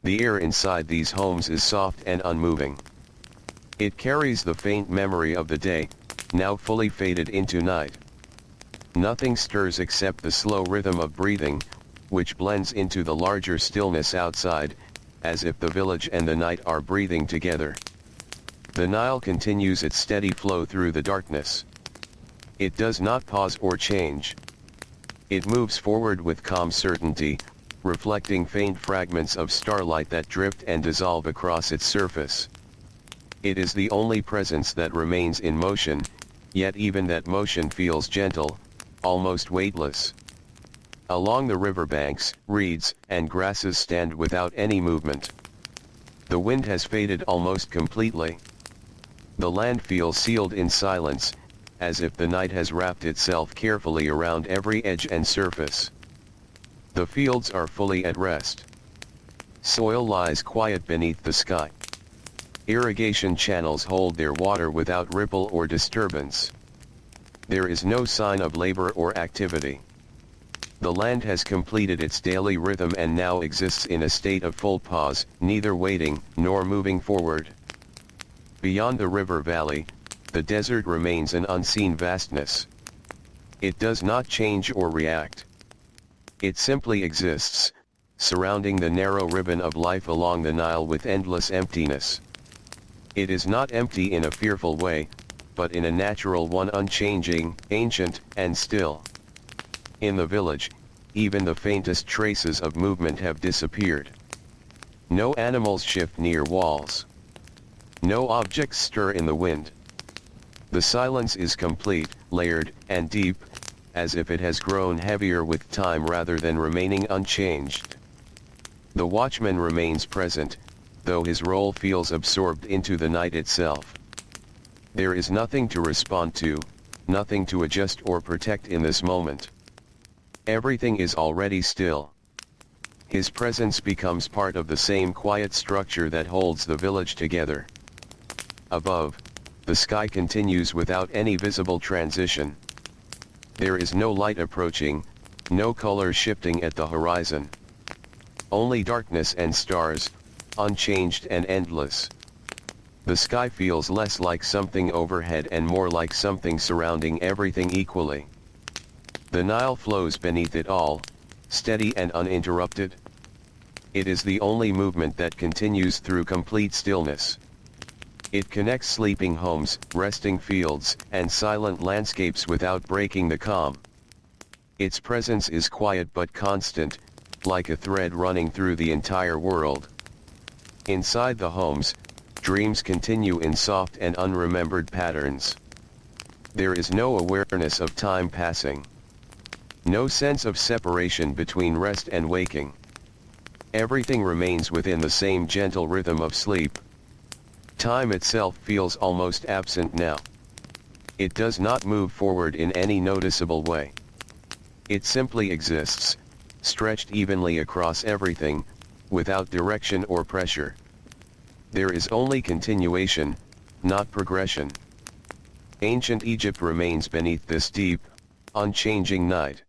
The air inside these homes is soft and unmoving. It carries the faint memory of the day, now fully faded into night. Nothing stirs except the slow rhythm of breathing, which blends into the larger stillness outside, as if the village and the night are breathing together. The Nile continues its steady flow through the darkness. It does not pause or change. It moves forward with calm certainty, reflecting faint fragments of starlight that drift and dissolve across its surface. It is the only presence that remains in motion, yet even that motion feels gentle, almost weightless. Along the riverbanks, reeds and grasses stand without any movement. The wind has faded almost completely. The land feels sealed in silence, as if the night has wrapped itself carefully around every edge and surface. The fields are fully at rest. Soil lies quiet beneath the sky. Irrigation channels hold their water without ripple or disturbance. There is no sign of labor or activity. The land has completed its daily rhythm and now exists in a state of full pause, neither waiting nor moving forward. Beyond the river valley, the desert remains an unseen vastness. It does not change or react. It simply exists, surrounding the narrow ribbon of life along the Nile with endless emptiness. It is not empty in a fearful way, but in a natural one, unchanging, ancient, and still. In the village, even the faintest traces of movement have disappeared. No animals shift near walls. No objects stir in the wind. The silence is complete, layered, and deep, as if it has grown heavier with time rather than remaining unchanged. The watchman remains present, though his role feels absorbed into the night itself. There is nothing to respond to, nothing to adjust or protect in this moment. Everything is already still. His presence becomes part of the same quiet structure that holds the village together. Above, the sky continues without any visible transition. There is no light approaching, no color shifting at the horizon. Only darkness and stars, unchanged and endless. The sky feels less like something overhead and more like something surrounding everything equally. The Nile flows beneath it all, steady and uninterrupted. It is the only movement that continues through complete stillness. It connects sleeping homes, resting fields, and silent landscapes without breaking the calm. Its presence is quiet but constant, like a thread running through the entire world. Inside the homes, dreams continue in soft and unremembered patterns. There is no awareness of time passing. No sense of separation between rest and waking. Everything remains within the same gentle rhythm of sleep. Time itself feels almost absent now. It does not move forward in any noticeable way. It simply exists, stretched evenly across everything, without direction or pressure. There is only continuation, not progression. Ancient Egypt remains beneath this deep, unchanging night.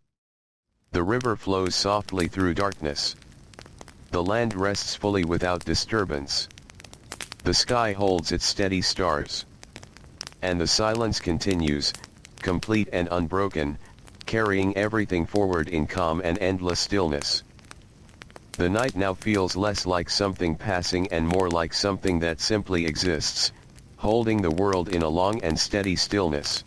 The river flows softly through darkness. The land rests fully without disturbance. The sky holds its steady stars. And the silence continues, complete and unbroken, carrying everything forward in calm and endless stillness. The night now feels less like something passing and more like something that simply exists, holding the world in a long and steady stillness.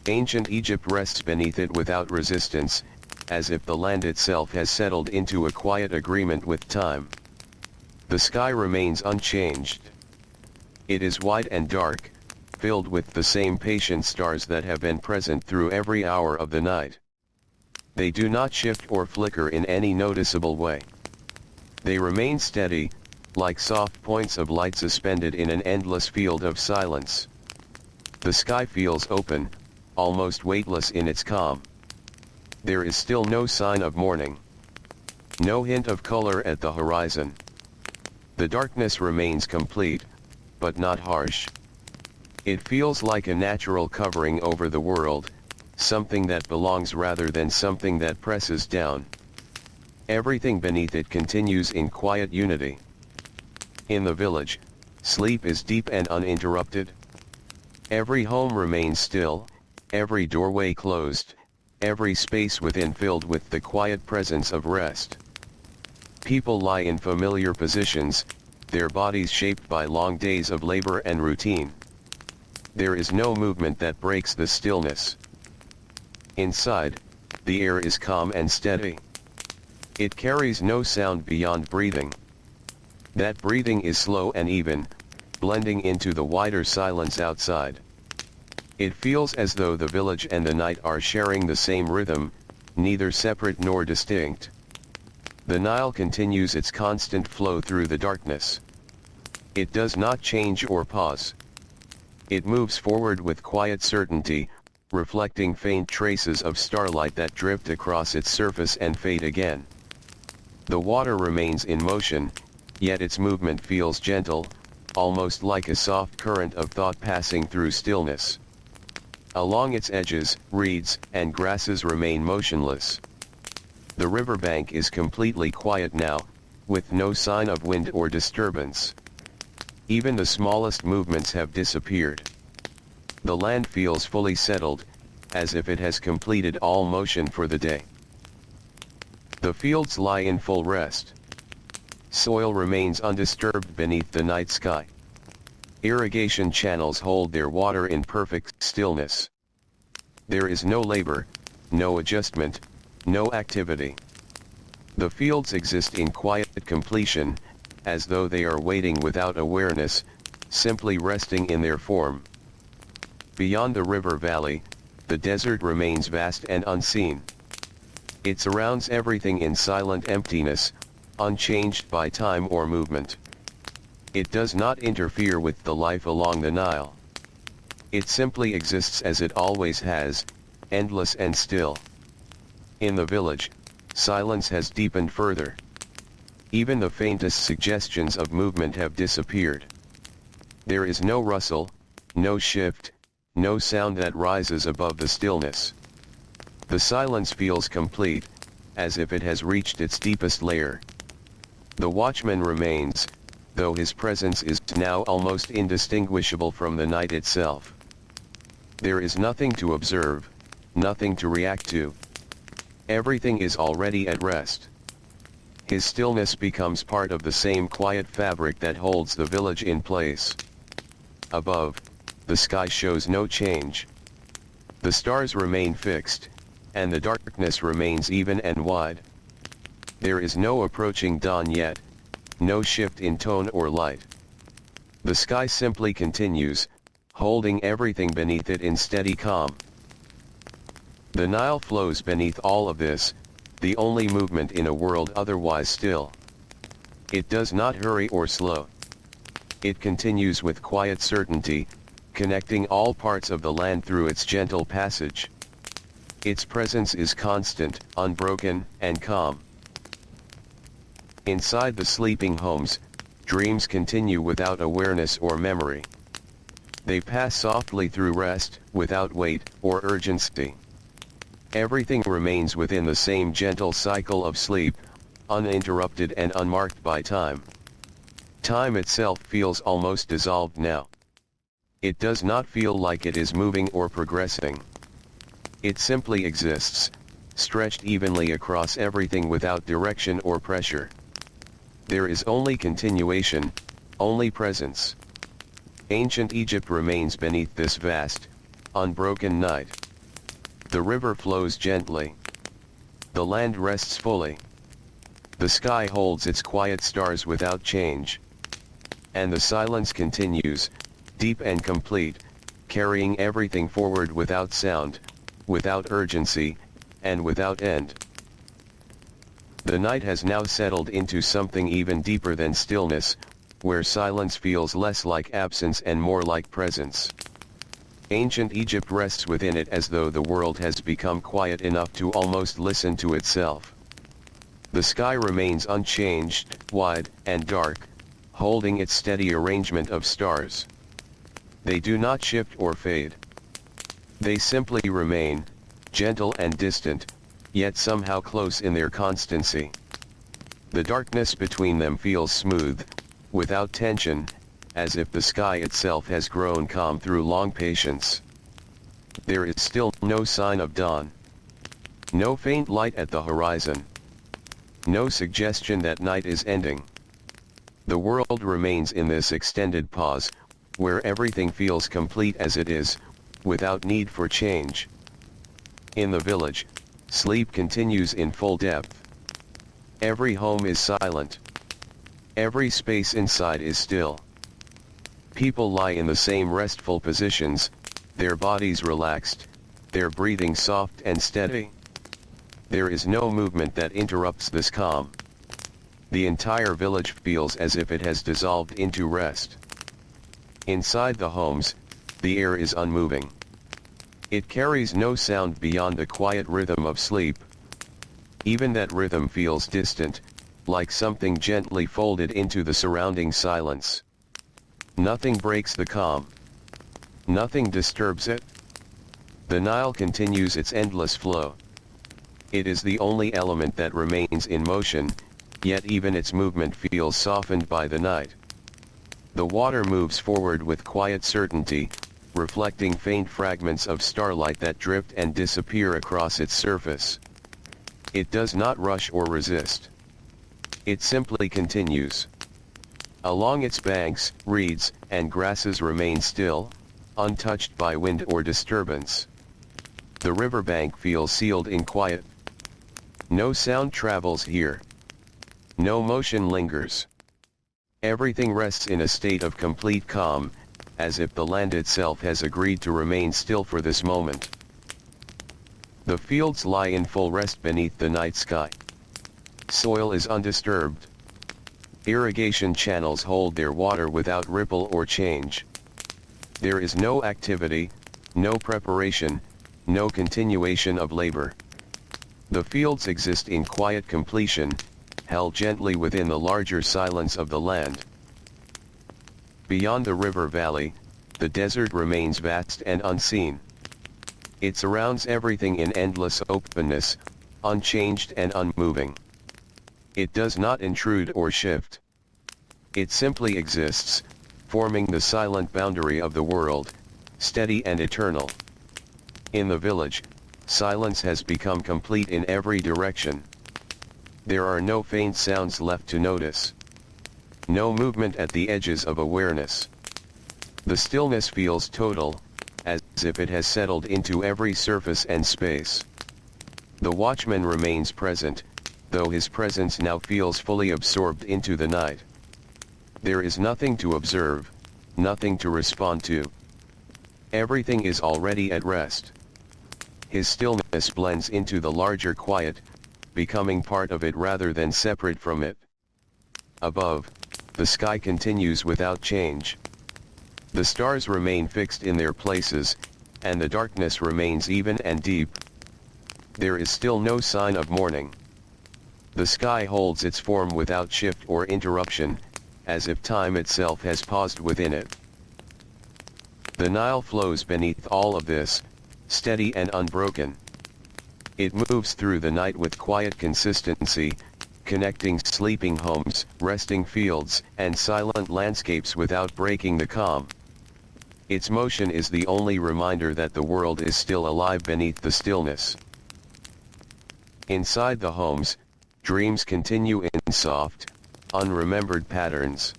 Ancient Egypt rests beneath it without resistance, as if the land itself has settled into a quiet agreement with time. The sky remains unchanged. It is wide and dark, filled with the same patient stars that have been present through every hour of the night. They do not shift or flicker in any noticeable way. They remain steady, like soft points of light suspended in an endless field of silence. The sky feels open, almost weightless in its calm. There is still no sign of morning. No hint of color at the horizon. The darkness remains complete, but not harsh. It feels like a natural covering over the world, something that belongs rather than something that presses down. Everything beneath it continues in quiet unity. In the village, sleep is deep and uninterrupted. Every home remains still, every doorway closed, every space within filled with the quiet presence of rest. People lie in familiar positions, their bodies shaped by long days of labor and routine. There is no movement that breaks the stillness. Inside, the air is calm and steady. It carries no sound beyond breathing. That breathing is slow and even, blending into the wider silence outside. It feels as though the village and the night are sharing the same rhythm, neither separate nor distinct. The Nile continues its constant flow through the darkness. It does not change or pause. It moves forward with quiet certainty, reflecting faint traces of starlight that drift across its surface and fade again. The water remains in motion, yet its movement feels gentle, almost like a soft current of thought passing through stillness. Along its edges, reeds and grasses remain motionless. The riverbank is completely quiet now, with no sign of wind or disturbance. Even the smallest movements have disappeared. The land feels fully settled, as if it has completed all motion for the day. The fields lie in full rest. Soil remains undisturbed beneath the night sky. Irrigation channels hold their water in perfect stillness. There is no labor, no adjustment, no activity. The fields exist in quiet completion, as though they are waiting without awareness, simply resting in their form. Beyond the river valley, the desert remains vast and unseen. It surrounds everything in silent emptiness, unchanged by time or movement. It does not interfere with the life along the Nile. It simply exists as it always has, endless and still. In the village, silence has deepened further. Even the faintest suggestions of movement have disappeared. There is no rustle, no shift, no sound that rises above the stillness. The silence feels complete, as if it has reached its deepest layer. The watchman remains, though his presence is now almost indistinguishable from the night itself. There is nothing to observe, nothing to react to. Everything is already at rest. His stillness becomes part of the same quiet fabric that holds the village in place. Above, the sky shows no change. The stars remain fixed, and the darkness remains even and wide. There is no approaching dawn yet, no shift in tone or light. The sky simply continues, holding everything beneath it in steady calm. The Nile flows beneath all of this, the only movement in a world otherwise still. It does not hurry or slow. It continues with quiet certainty, connecting all parts of the land through its gentle passage. Its presence is constant, unbroken, and calm. Inside the sleeping homes, dreams continue without awareness or memory. They pass softly through rest, without weight or urgency. Everything remains within the same gentle cycle of sleep, uninterrupted and unmarked by time. Time itself feels almost dissolved now. It does not feel like it is moving or progressing. It simply exists, stretched evenly across everything without direction or pressure. There is only continuation, only presence. Ancient Egypt remains beneath this vast, unbroken night. The river flows gently. The land rests fully. The sky holds its quiet stars without change. And the silence continues, deep and complete, carrying everything forward without sound, without urgency, and without end. The night has now settled into something even deeper than stillness, where silence feels less like absence and more like presence. Ancient Egypt rests within it as though the world has become quiet enough to almost listen to itself. The sky remains unchanged, wide, and dark, holding its steady arrangement of stars. They do not shift or fade. They simply remain, gentle and distant, yet somehow close in their constancy. The darkness between them feels smooth, without tension, as if the sky itself has grown calm through long patience. There is still no sign of dawn. No faint light at the horizon. No suggestion that night is ending. The world remains in this extended pause, where everything feels complete as it is, without need for change. In the village, sleep continues in full depth. Every home is silent. Every space inside is still. People lie in the same restful positions, their bodies relaxed, their breathing soft and steady. There is no movement that interrupts this calm. The entire village feels as if it has dissolved into rest. Inside the homes, the air is unmoving. It carries no sound beyond the quiet rhythm of sleep. Even that rhythm feels distant, like something gently folded into the surrounding silence. Nothing breaks the calm. Nothing disturbs it. The Nile continues its endless flow. It is the only element that remains in motion, yet even its movement feels softened by the night. The water moves forward with quiet certainty, reflecting faint fragments of starlight that drift and disappear across its surface. It does not rush or resist. It simply continues. Along its banks, reeds and grasses remain still, untouched by wind or disturbance. The riverbank feels sealed in quiet. No sound travels here. No motion lingers. Everything rests in a state of complete calm, as if the land itself has agreed to remain still for this moment. The fields lie in full rest beneath the night sky. Soil is undisturbed. Irrigation channels hold their water without ripple or change. There is no activity, no preparation, no continuation of labor. The fields exist in quiet completion, held gently within the larger silence of the land. Beyond the river valley, the desert remains vast and unseen. It surrounds everything in endless openness, unchanged and unmoving. It does not intrude or shift. It simply exists, forming the silent boundary of the world, steady and eternal. In the village, silence has become complete in every direction. There are no faint sounds left to notice. No movement at the edges of awareness. The stillness feels total, as if it has settled into every surface and space. The watchman remains present, though his presence now feels fully absorbed into the night. There is nothing to observe, nothing to respond to. Everything is already at rest. His stillness blends into the larger quiet, becoming part of it rather than separate from it. Above, the sky continues without change. The stars remain fixed in their places, and the darkness remains even and deep. There is still no sign of morning. The sky holds its form without shift or interruption, as if time itself has paused within it. The Nile flows beneath all of this, steady and unbroken. It moves through the night with quiet consistency, connecting sleeping homes, resting fields, and silent landscapes without breaking the calm. Its motion is the only reminder that the world is still alive beneath the stillness. Inside the homes, dreams continue in soft, unremembered patterns.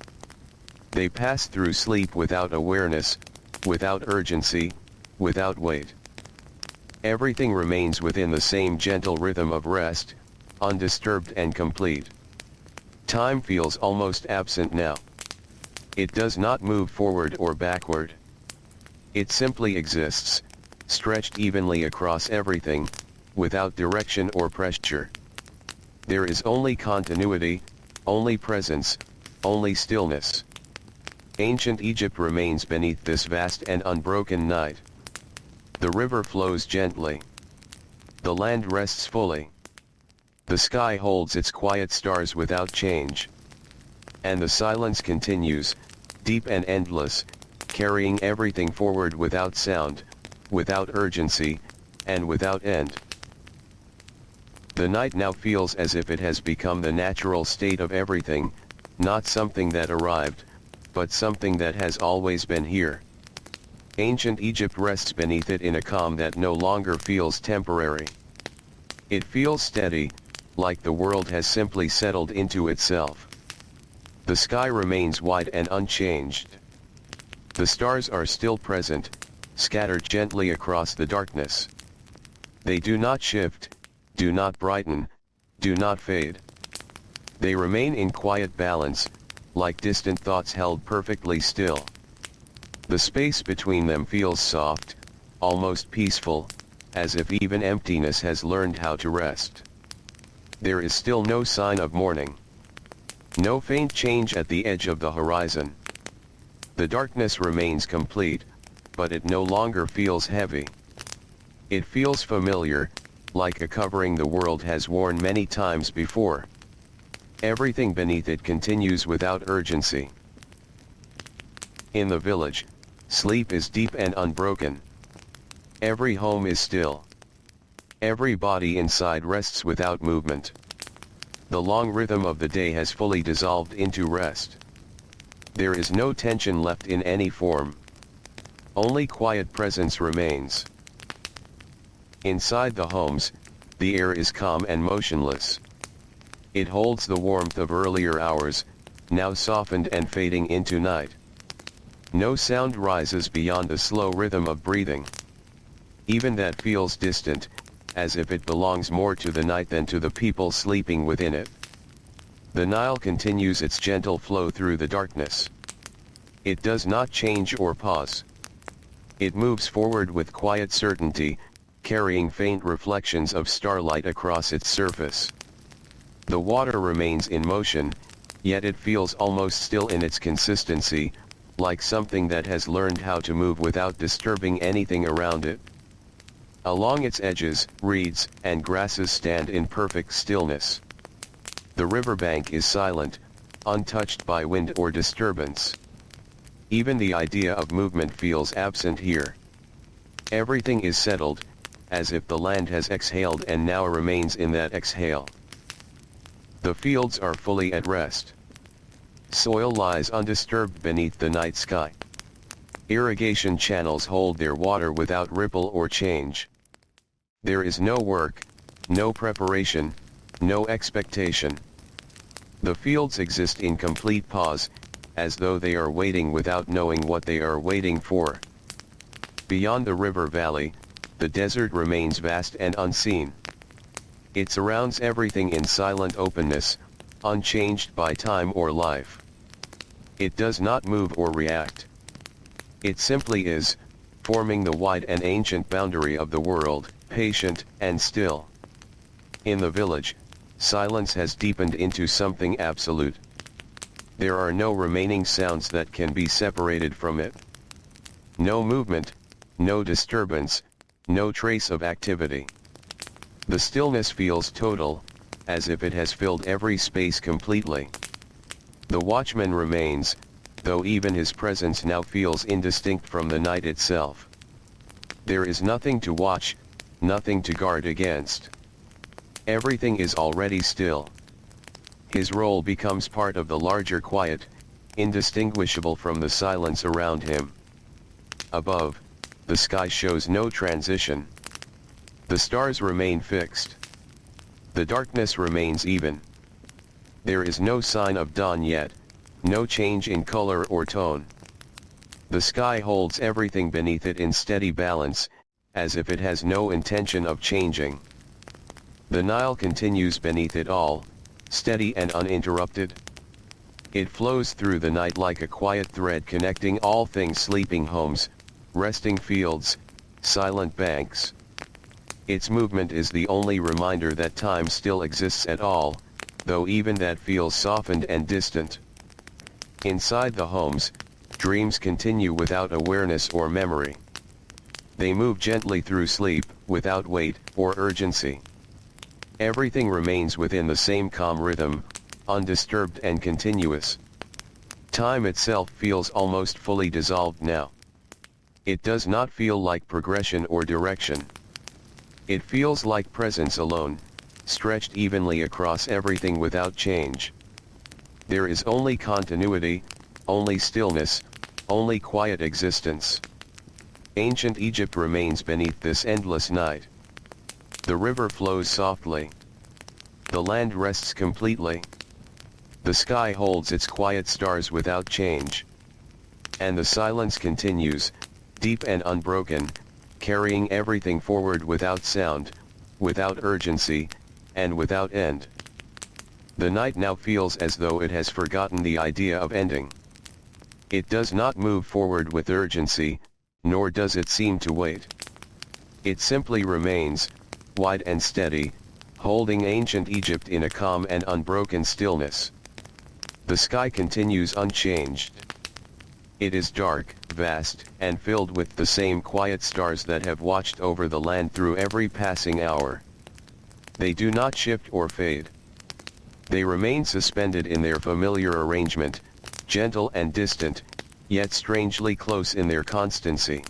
They pass through sleep without awareness, without urgency, without weight. Everything remains within the same gentle rhythm of rest, undisturbed and complete. Time feels almost absent now. It does not move forward or backward. It simply exists, stretched evenly across everything, without direction or pressure. There is only continuity, only presence, only stillness. Ancient Egypt remains beneath this vast and unbroken night. The river flows gently. The land rests fully. The sky holds its quiet stars without change. And the silence continues, deep and endless, carrying everything forward without sound, without urgency, and without end. The night now feels as if it has become the natural state of everything, not something that arrived, but something that has always been here. Ancient Egypt rests beneath it in a calm that no longer feels temporary. It feels steady, like the world has simply settled into itself. The sky remains wide and unchanged. The stars are still present, scattered gently across the darkness. They do not shift, do not brighten, do not fade. They remain in quiet balance, like distant thoughts held perfectly still. The space between them feels soft, almost peaceful, as if even emptiness has learned how to rest. There is still no sign of morning. No faint change at the edge of the horizon. The darkness remains complete, but it no longer feels heavy. It feels familiar, like a covering the world has worn many times before. Everything beneath it continues without urgency. In the village, sleep is deep and unbroken. Every home is still. Every body inside rests without movement. The long rhythm of the day has fully dissolved into rest. There is no tension left in any form. Only quiet presence remains. Inside the homes, the air is calm and motionless. It holds the warmth of earlier hours, now softened and fading into night. No sound rises beyond the slow rhythm of breathing. Even that feels distant, as if it belongs more to the night than to the people sleeping within it. The Nile continues its gentle flow through the darkness. It does not change or pause. It moves forward with quiet certainty, carrying faint reflections of starlight across its surface. The water remains in motion, yet it feels almost still in its consistency, like something that has learned how to move without disturbing anything around it. Along its edges, reeds and grasses stand in perfect stillness. The riverbank is silent, untouched by wind or disturbance. Even the idea of movement feels absent here. Everything is settled, as if the land has exhaled and now remains in that exhale. The fields are fully at rest. Soil lies undisturbed beneath the night sky. Irrigation channels hold their water without ripple or change. There is no work, no preparation, no expectation. The fields exist in complete pause, as though they are waiting without knowing what they are waiting for. Beyond the river valley, the desert remains vast and unseen. It surrounds everything in silent openness, unchanged by time or life. It does not move or react. It simply is, forming the wide and ancient boundary of the world, patient and still. In the village, silence has deepened into something absolute. There are no remaining sounds that can be separated from it. No movement, no disturbance, no trace of activity. The stillness feels total, as if it has filled every space completely. The watchman remains, though even his presence now feels indistinct from the night itself. There is nothing to watch, nothing to guard against. Everything is already still. His role becomes part of the larger quiet, indistinguishable from the silence around him. Above, the sky shows no transition. The stars remain fixed. The darkness remains even. There is no sign of dawn yet, no change in color or tone. The sky holds everything beneath it in steady balance, as if it has no intention of changing. The Nile continues beneath it all, steady and uninterrupted. It flows through the night like a quiet thread connecting all things: sleeping homes, resting fields, silent banks. Its movement is the only reminder that time still exists at all, though even that feels softened and distant. Inside the homes, dreams continue without awareness or memory. They move gently through sleep, without weight or urgency. Everything remains within the same calm rhythm, undisturbed and continuous. Time itself feels almost fully dissolved now. It does not feel like progression or direction. It feels like presence alone, stretched evenly across everything without change. There is only continuity, only stillness, only quiet existence. Ancient Egypt remains beneath this endless night. The river flows softly. The land rests completely. The sky holds its quiet stars without change. And the silence continues, deep and unbroken, carrying everything forward without sound, without urgency, and without end. The night now feels as though it has forgotten the idea of ending. It does not move forward with urgency, nor does it seem to wait. It simply remains, wide and steady, holding ancient Egypt in a calm and unbroken stillness. The sky continues unchanged. It is dark, vast, and filled with the same quiet stars that have watched over the land through every passing hour. They do not shift or fade. They remain suspended in their familiar arrangement, gentle and distant, yet strangely close in their constancy.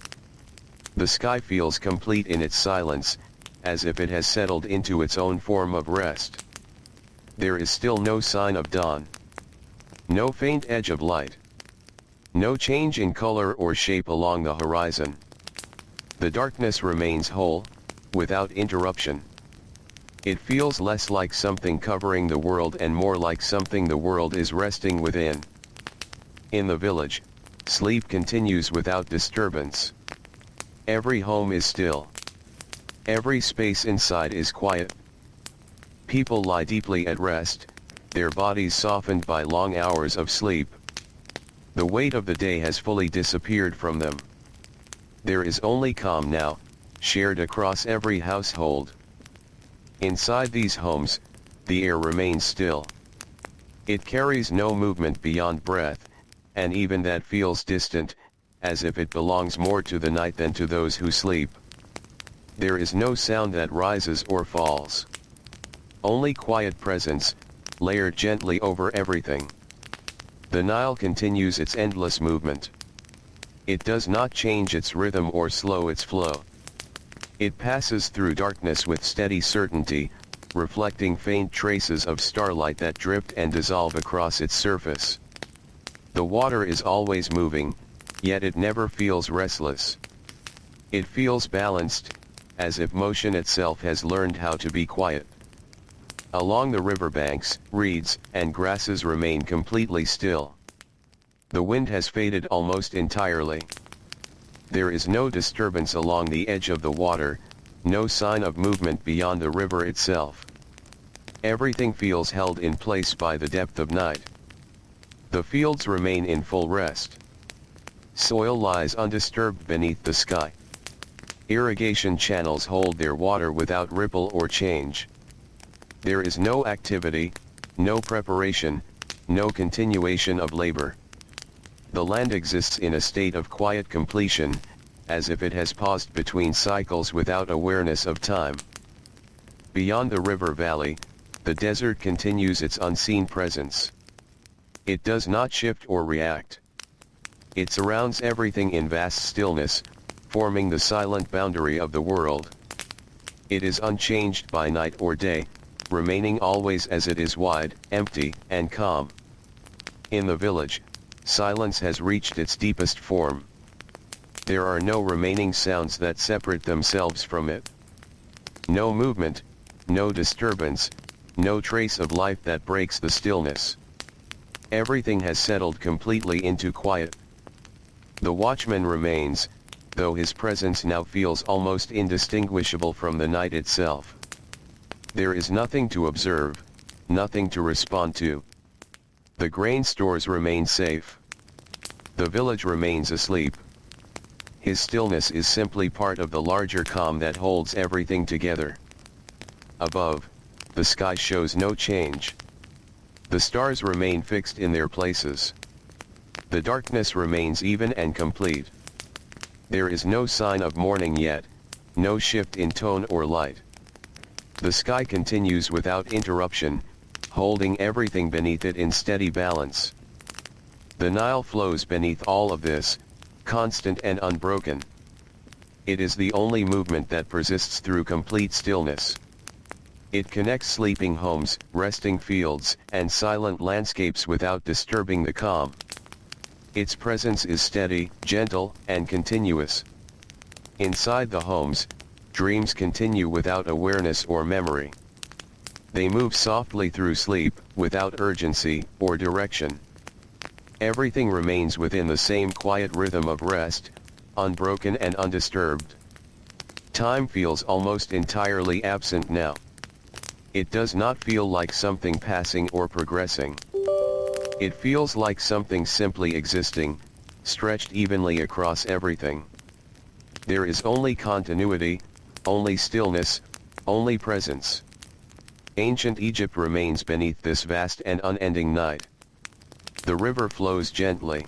The sky feels complete in its silence, as if it has settled into its own form of rest. There is still no sign of dawn. No faint edge of light. No change in color or shape along the horizon. The darkness remains whole, without interruption. It feels less like something covering the world and more like something the world is resting within. In the village, sleep continues without disturbance. Every home is still. Every space inside is quiet. People lie deeply at rest, their bodies softened by long hours of sleep. The weight of the day has fully disappeared from them. There is only calm now, shared across every household. Inside these homes, the air remains still. It carries no movement beyond breath, and even that feels distant, as if it belongs more to the night than to those who sleep. There is no sound that rises or falls. Only quiet presence, layered gently over everything. The Nile continues its endless movement. It does not change its rhythm or slow its flow. It passes through darkness with steady certainty, reflecting faint traces of starlight that drift and dissolve across its surface. The water is always moving, yet it never feels restless. It feels balanced, as if motion itself has learned how to be quiet. Along the riverbanks, reeds and grasses remain completely still. The wind has faded almost entirely. There is no disturbance along the edge of the water, no sign of movement beyond the river itself. Everything feels held in place by the depth of night. The fields remain in full rest. Soil lies undisturbed beneath the sky. Irrigation channels hold their water without ripple or change. There is no activity, no preparation, no continuation of labor. The land exists in a state of quiet completion, as if it has paused between cycles without awareness of time. Beyond the river valley, the desert continues its unseen presence. It does not shift or react. It surrounds everything in vast stillness, forming the silent boundary of the world. It is unchanged by night or day, remaining always as it is, wide, empty, and calm. In the village, silence has reached its deepest form. There are no remaining sounds that separate themselves from it. No movement, no disturbance, no trace of life that breaks the stillness. Everything has settled completely into quiet. The watchman remains, though his presence now feels almost indistinguishable from the night itself. There is nothing to observe, nothing to respond to. The grain stores remain safe. The village remains asleep. his stillness is simply part of the larger calm that holds everything together. Above, the sky shows no change. The stars remain fixed in their places. The darkness remains even and complete. There is no sign of morning yet, no shift in tone or light. The sky continues without interruption, holding everything beneath it in steady balance. The Nile flows beneath all of this, constant and unbroken. It is the only movement that persists through complete stillness. It connects sleeping homes, resting fields, and silent landscapes without disturbing the calm. Its presence is steady, gentle, and continuous. Inside the homes, dreams continue without awareness or memory. They move softly through sleep, without urgency or direction. Everything remains within the same quiet rhythm of rest, unbroken and undisturbed. Time feels almost entirely absent now. It does not feel like something passing or progressing. It feels like something simply existing, stretched evenly across everything. There is only continuity, only stillness, only presence. Ancient Egypt remains beneath this vast and unending night. The river flows gently.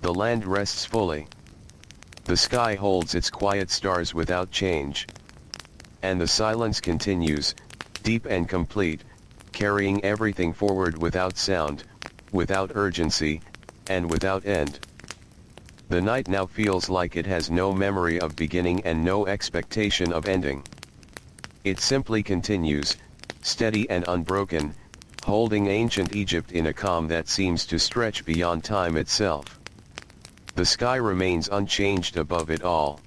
The land rests fully. The sky holds its quiet stars without change. And the silence continues, deep and complete, carrying everything forward without sound, without urgency, and without end. The night now feels like it has no memory of beginning and no expectation of ending. It simply continues, steady and unbroken, holding ancient Egypt in a calm that seems to stretch beyond time itself. The sky remains unchanged above it all.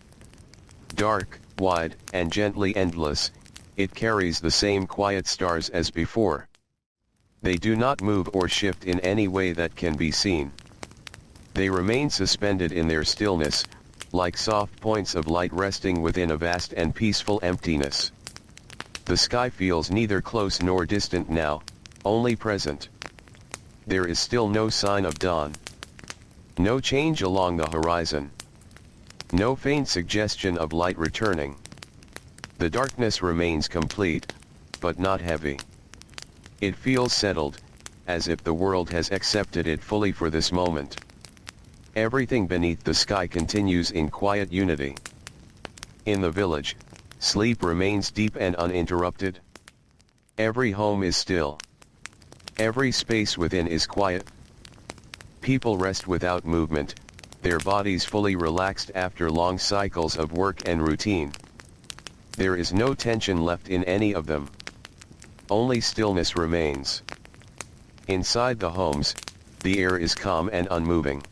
Dark, wide, and gently endless, it carries the same quiet stars as before. They do not move or shift in any way that can be seen. They remain suspended in their stillness, like soft points of light resting within a vast and peaceful emptiness. The sky feels neither close nor distant now, only present. There is still no sign of dawn. No change along the horizon. No faint suggestion of light returning. The darkness remains complete, but not heavy. It feels settled, as if the world has accepted it fully for this moment. Everything beneath the sky continues in quiet unity. In the village, sleep remains deep and uninterrupted. Every home is still. Every space within is quiet. People rest without movement, their bodies fully relaxed after long cycles of work and routine. There is no tension left in any of them. Only stillness remains. Inside the homes, the air is calm and unmoving.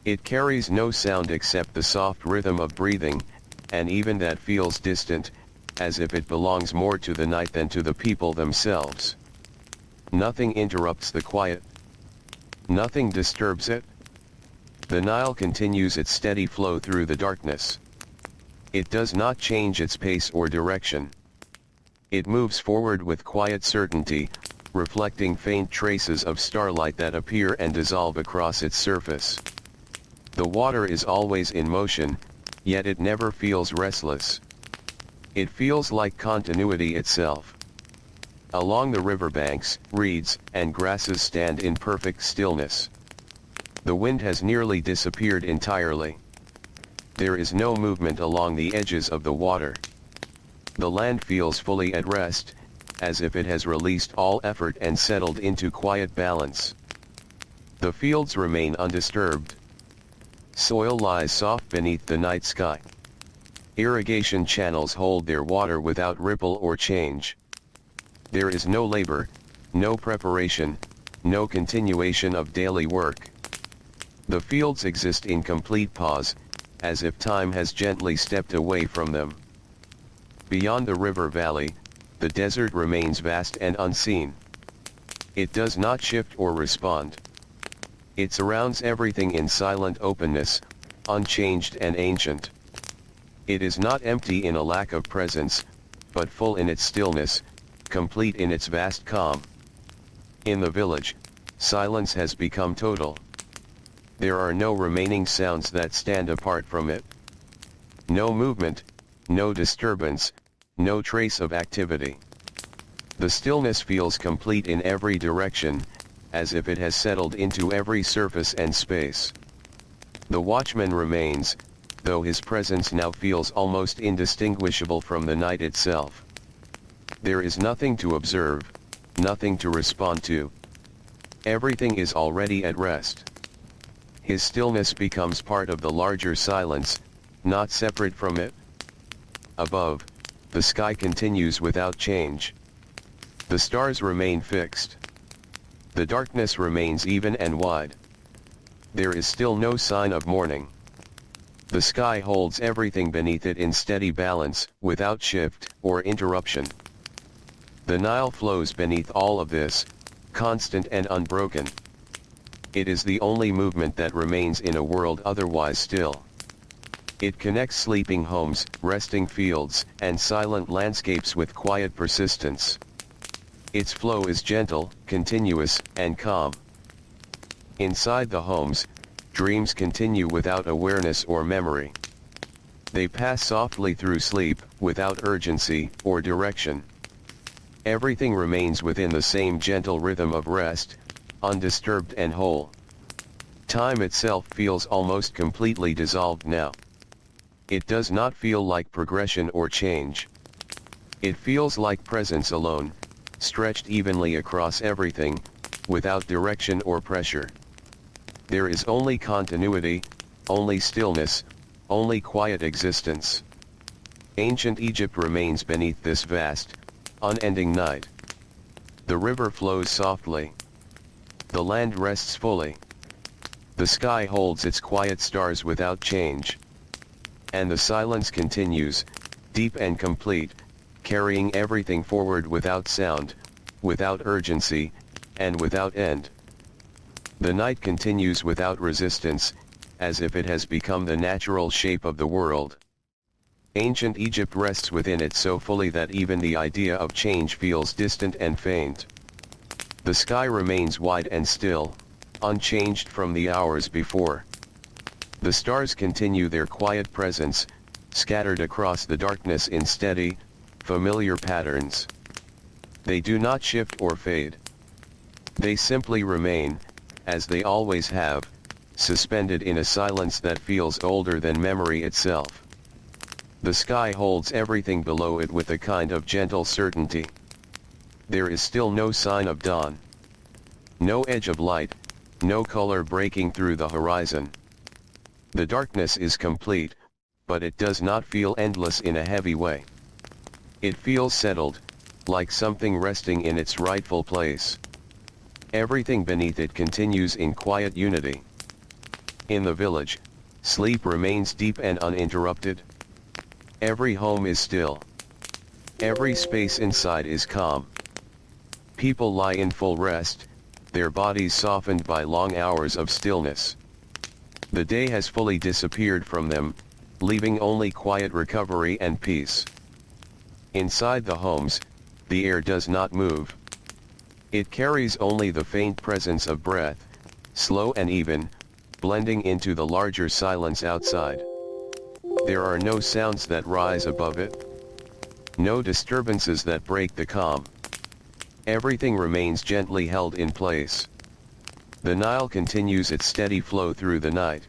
It carries no sound except the soft rhythm of breathing, and even that feels distant, as if it belongs more to the night than to the people themselves. Nothing interrupts the quiet. Nothing disturbs it. The Nile continues its steady flow through the darkness. It does not change its pace or direction. It moves forward with quiet certainty, reflecting faint traces of starlight that appear and dissolve across its surface. The water is always in motion, yet it never feels restless. It feels like continuity itself. Along the riverbanks, reeds and grasses stand in perfect stillness. The wind has nearly disappeared entirely. There is no movement along the edges of the water. The land feels fully at rest, as if it has released all effort and settled into quiet balance. The fields remain undisturbed. Soil lies soft beneath the night sky. Irrigation channels hold their water without ripple or change. There is no labor, no preparation, no continuation of daily work. The fields exist in complete pause, as if time has gently stepped away from them. Beyond the river valley, the desert remains vast and unseen. It does not shift or respond. It surrounds everything in silent openness, unchanged and ancient. It is not empty in a lack of presence, but full in its stillness, complete in its vast calm. In the village, silence has become total. There are no remaining sounds that stand apart from it. No movement, no disturbance, no trace of activity. The stillness feels complete in every direction, as if it has settled into every surface and space. The watchman remains, though his presence now feels almost indistinguishable from the night itself. There is nothing to observe, nothing to respond to. Everything is already at rest. His stillness becomes part of the larger silence, not separate from it. Above, the sky continues without change. The stars remain fixed. The darkness remains even and wide. There is still no sign of morning. The sky holds everything beneath it in steady balance, without shift or interruption. The Nile flows beneath all of this, constant and unbroken. It is the only movement that remains in a world otherwise still. It connects sleeping homes, resting fields, and silent landscapes with quiet persistence. Its flow is gentle, continuous, and calm. Inside the homes, dreams continue without awareness or memory. They pass softly through sleep, without urgency or direction. Everything remains within the same gentle rhythm of rest, undisturbed and whole. Time itself feels almost completely dissolved now. It does not feel like progression or change. It feels like presence alone, stretched evenly across everything, without direction or pressure. There is only continuity, only stillness, only quiet existence. Ancient Egypt remains beneath this vast, unending night. The river flows softly. The land rests fully. The sky holds its quiet stars without change. And the silence continues, deep and complete, carrying everything forward without sound, without urgency, and without end. The night continues without resistance, as if it has become the natural shape of the world. Ancient Egypt rests within it so fully that even the idea of change feels distant and faint. The sky remains wide and still, unchanged from the hours before. The stars continue their quiet presence, scattered across the darkness in steady, familiar patterns. They do not shift or fade. They simply remain, as they always have, suspended in a silence that feels older than memory itself. The sky holds everything below it with a kind of gentle certainty. There is still no sign of dawn. No edge of light, no color breaking through the horizon. The darkness is complete, but it does not feel endless in a heavy way. It feels settled, like something resting in its rightful place. Everything beneath it continues in quiet unity. In the village, sleep remains deep and uninterrupted. Every home is still. Every space inside is calm. People lie in full rest, their bodies softened by long hours of stillness. The day has fully disappeared from them, leaving only quiet recovery and peace. Inside the homes, the air does not move. It carries only the faint presence of breath, slow and even, blending into the larger silence outside. There are no sounds that rise above it. No disturbances that break the calm. Everything remains gently held in place. The Nile continues its steady flow through the night.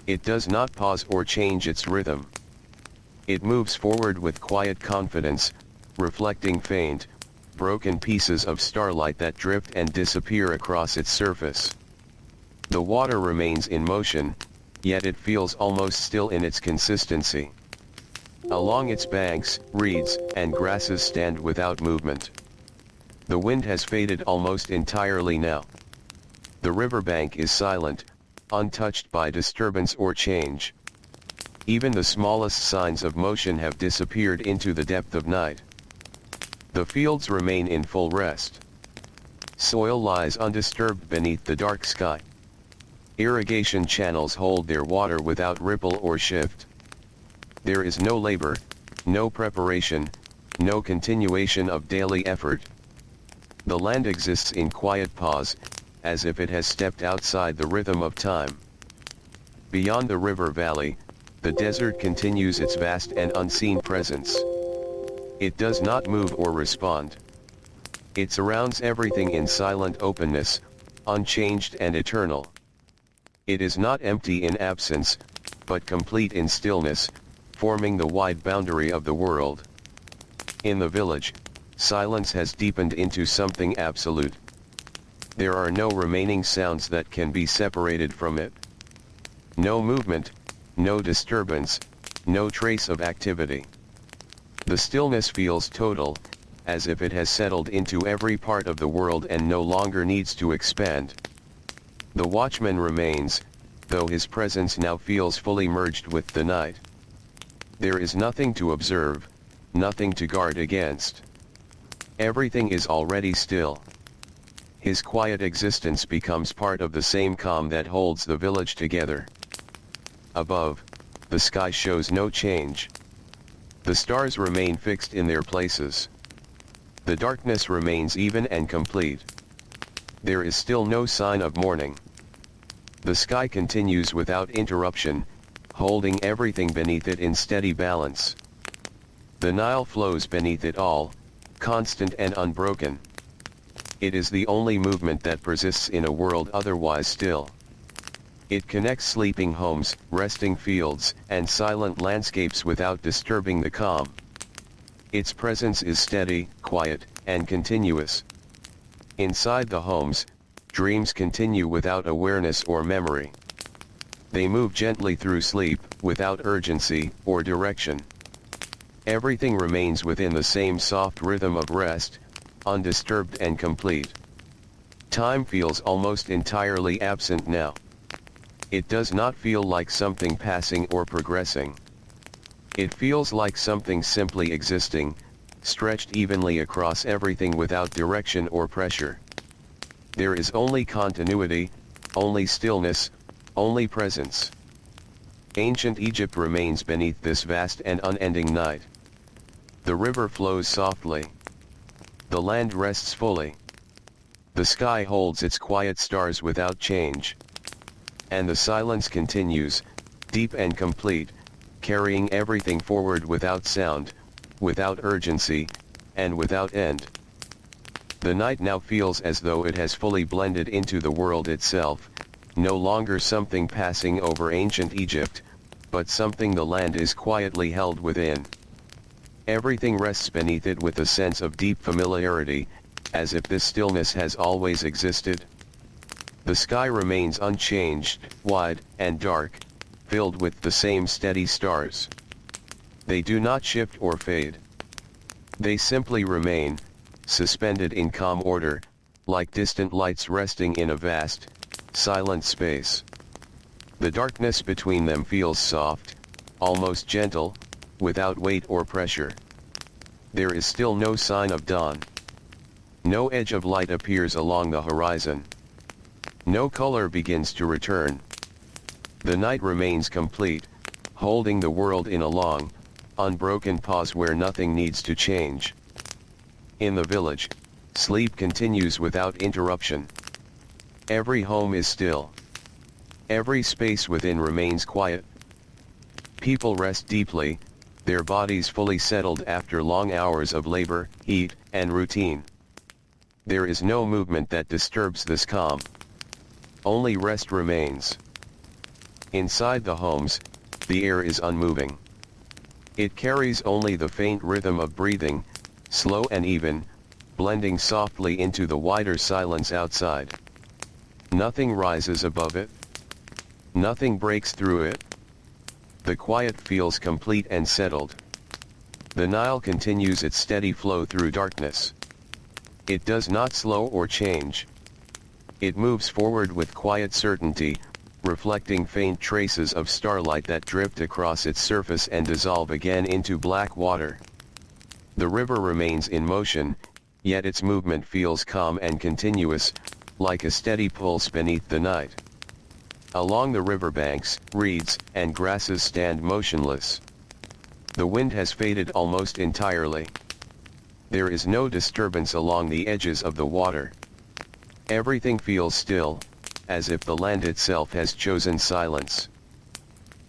It does not pause or change its rhythm. It moves forward with quiet confidence, reflecting faint, broken pieces of starlight that drift and disappear across its surface. The water remains in motion, yet it feels almost still in its consistency. Along its banks, reeds and grasses stand without movement. The wind has faded almost entirely now. The riverbank is silent, untouched by disturbance or change. Even the smallest signs of motion have disappeared into the depth of night. The fields remain in full rest. Soil lies undisturbed beneath the dark sky. Irrigation channels hold their water without ripple or shift. There is no labor, no preparation, no continuation of daily effort. The land exists in quiet pause, as if it has stepped outside the rhythm of time. Beyond the river valley, the desert continues its vast and unseen presence. It does not move or respond. It surrounds everything in silent openness, unchanged and eternal. It is not empty in absence, but complete in stillness, forming the wide boundary of the world. In the village, silence has deepened into something absolute. There are no remaining sounds that can be separated from it. No movement, no disturbance, no trace of activity. The stillness feels total, as if it has settled into every part of the world and no longer needs to expand. The watchman remains, though his presence now feels fully merged with the night. There is nothing to observe, nothing to guard against. Everything is already still. His quiet existence becomes part of the same calm that holds the village together. Above, the sky shows no change. The stars remain fixed in their places. The darkness remains even and complete. There is still no sign of morning. The sky continues without interruption, holding everything beneath it in steady balance. The Nile flows beneath it all, constant and unbroken. It is the only movement that persists in a world otherwise still. It connects sleeping homes, resting fields, and silent landscapes without disturbing the calm. Its presence is steady, quiet, and continuous. Inside the homes, dreams continue without awareness or memory. They move gently through sleep, without urgency or direction. Everything remains within the same soft rhythm of rest, undisturbed and complete. Time feels almost entirely absent now. It does not feel like something passing or progressing. It feels like something simply existing, stretched evenly across everything without direction or pressure. There is only continuity, only stillness, only presence. Ancient Egypt remains beneath this vast and unending night. The river flows softly. The land rests fully. The sky holds its quiet stars without change. And the silence continues, deep and complete, carrying everything forward without sound, without urgency, and without end. The night now feels as though it has fully blended into the world itself, no longer something passing over ancient Egypt, but something the land is quietly held within. Everything rests beneath it with a sense of deep familiarity, as if this stillness has always existed. The sky remains unchanged, wide and dark, filled with the same steady stars. They do not shift or fade. They simply remain, suspended in calm order, like distant lights resting in a vast, silent space. The darkness between them feels soft, almost gentle, without weight or pressure. There is still no sign of dawn. No edge of light appears along the horizon. No color begins to return. The night remains complete, holding the world in a long, unbroken pause where nothing needs to change. In the village, sleep continues without interruption. Every home is still. Every space within remains quiet. People rest deeply, their bodies fully settled after long hours of labor, heat, and routine. There is no movement that disturbs this calm. Only rest remains. Inside the homes, the air is unmoving. It carries only the faint rhythm of breathing, slow and even, blending softly into the wider silence outside. Nothing rises above it. Nothing breaks through it. The quiet feels complete and settled. The Nile continues its steady flow through darkness. It does not slow or change. It moves forward with quiet certainty, reflecting faint traces of starlight that drift across its surface and dissolve again into black water. The river remains in motion, yet its movement feels calm and continuous, like a steady pulse beneath the night. Along the riverbanks, reeds and grasses stand motionless. The wind has faded almost entirely. There is no disturbance along the edges of the water. Everything feels still, as if the land itself has chosen silence.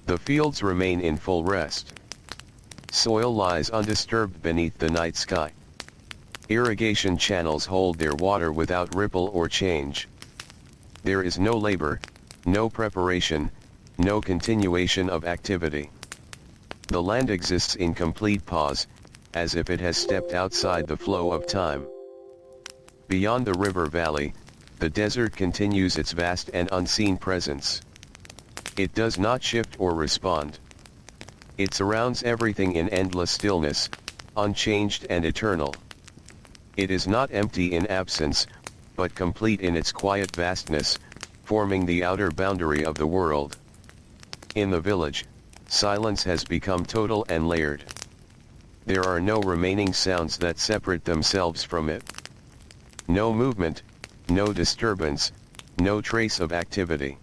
The fields remain in full rest. Soil lies undisturbed beneath the night sky. Irrigation channels hold their water without ripple or change. There is no labor, no preparation, no continuation of activity. The land exists in complete pause, as if it has stepped outside the flow of time. Beyond the river valley, the desert continues its vast and unseen presence. It does not shift or respond. It surrounds everything in endless stillness, unchanged and eternal. It is not empty in absence, but complete in its quiet vastness, forming the outer boundary of the world. In the village, silence has become total and layered. There are no remaining sounds that separate themselves from it. No movement, no disturbance, no trace of activity.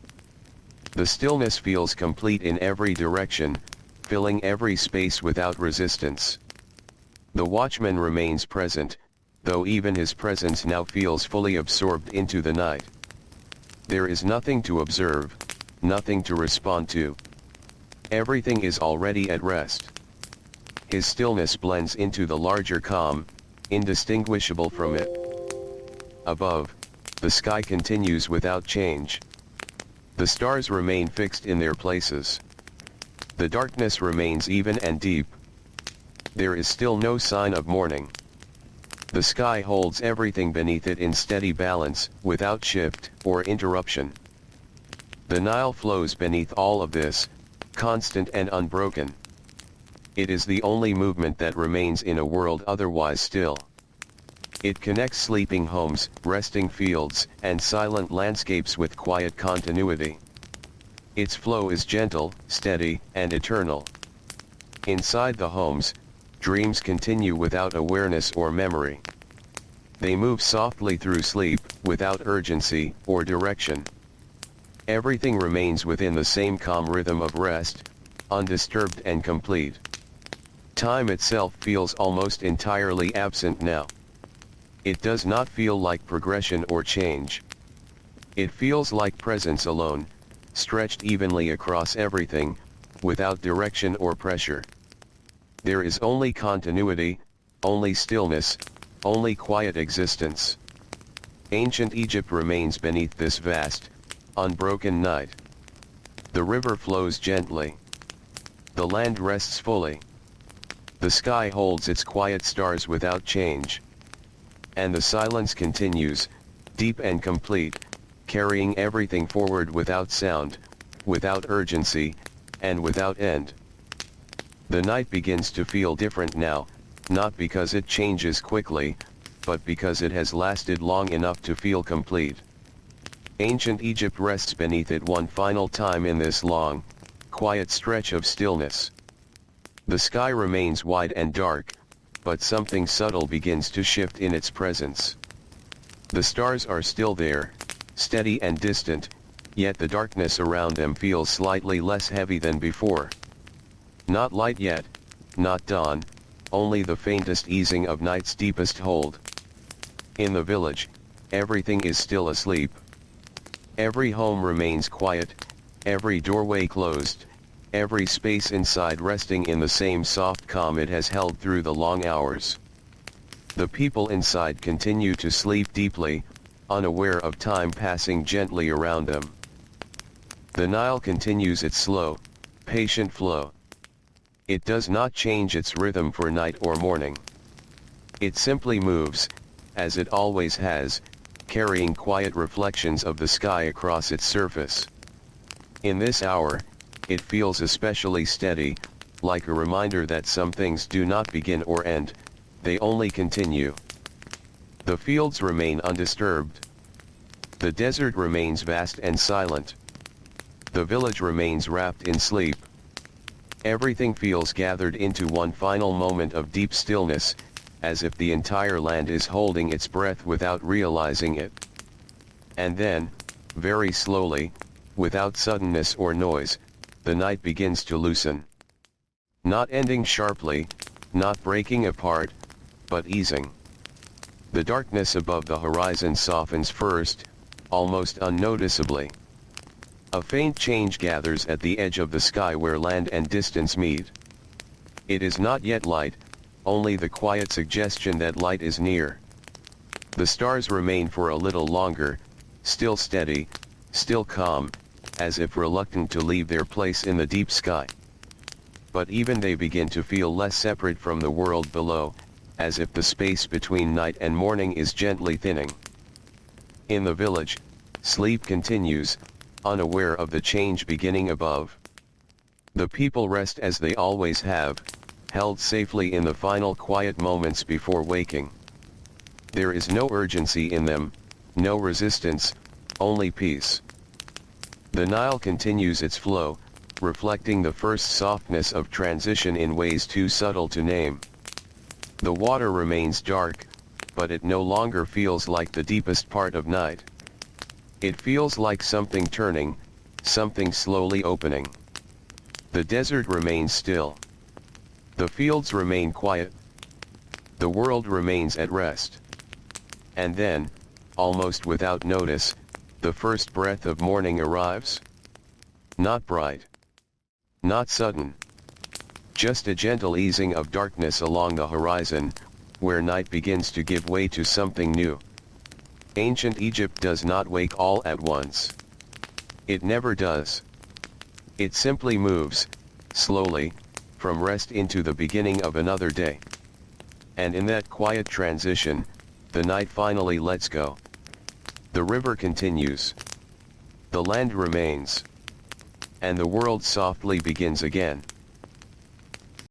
The stillness feels complete in every direction, filling every space without resistance. The watchman remains present, though even his presence now feels fully absorbed into the night. There is nothing to observe, nothing to respond to. Everything is already at rest. His stillness blends into the larger calm, indistinguishable from it. Above, the sky continues without change. The stars remain fixed in their places. The darkness remains even and deep. There is still no sign of morning. The sky holds everything beneath it in steady balance, without shift or interruption. The Nile flows beneath all of this, constant and unbroken. It is the only movement that remains in a world otherwise still. It connects sleeping homes, resting fields, and silent landscapes with quiet continuity. Its flow is gentle, steady, and eternal. Inside the homes, dreams continue without awareness or memory. They move softly through sleep, without urgency or direction. Everything remains within the same calm rhythm of rest, undisturbed and complete. Time itself feels almost entirely absent now. It does not feel like progression or change. It feels like presence alone, stretched evenly across everything, without direction or pressure. There is only continuity, only stillness, only quiet existence. Ancient Egypt remains beneath this vast, unbroken night. The river flows gently. The land rests fully. The sky holds its quiet stars without change. And the silence continues, deep and complete, carrying everything forward without sound, without urgency, and without end. The night begins to feel different now, not because it changes quickly, but because it has lasted long enough to feel complete. Ancient Egypt rests beneath it one final time in this long, quiet stretch of stillness. The sky remains wide and dark, but something subtle begins to shift in its presence. The stars are still there, steady and distant, yet the darkness around them feels slightly less heavy than before. Not light yet, not dawn, only the faintest easing of night's deepest hold. In the village, everything is still asleep. Every home remains quiet, every doorway closed, every space inside resting in the same soft calm it has held through the long hours. The people inside continue to sleep deeply, unaware of time passing gently around them. The Nile continues its slow, patient flow. It does not change its rhythm for night or morning. It simply moves, as it always has, carrying quiet reflections of the sky across its surface. In this hour, it feels especially steady, like a reminder that some things do not begin or end, they only continue. The fields remain undisturbed. The desert remains vast and silent. The village remains wrapped in sleep. Everything feels gathered into one final moment of deep stillness, as if the entire land is holding its breath without realizing it. And then, very slowly, without suddenness or noise, the night begins to loosen. Not ending sharply, not breaking apart, but easing. The darkness above the horizon softens first, almost unnoticeably. A faint change gathers at the edge of the sky where land and distance meet. It is not yet light, only the quiet suggestion that light is near. The stars remain for a little longer, still steady, still calm, as if reluctant to leave their place in the deep sky. But even they begin to feel less separate from the world below, as if the space between night and morning is gently thinning. In the village, sleep continues, unaware of the change beginning above. The people rest as they always have, held safely in the final quiet moments before waking. There is no urgency in them, no resistance, only peace. The Nile continues its flow, reflecting the first softness of transition in ways too subtle to name. The water remains dark, but it no longer feels like the deepest part of night. It feels like something turning, something slowly opening. The desert remains still. The fields remain quiet. The world remains at rest. And then, almost without notice, the first breath of morning arrives. Not bright. Not sudden. Just a gentle easing of darkness along the horizon, where night begins to give way to something new. Ancient Egypt does not wake all at once. It never does. It simply moves, slowly, from rest into the beginning of another day. And in that quiet transition, the night finally lets go. The river continues. The land remains. And the world softly begins again.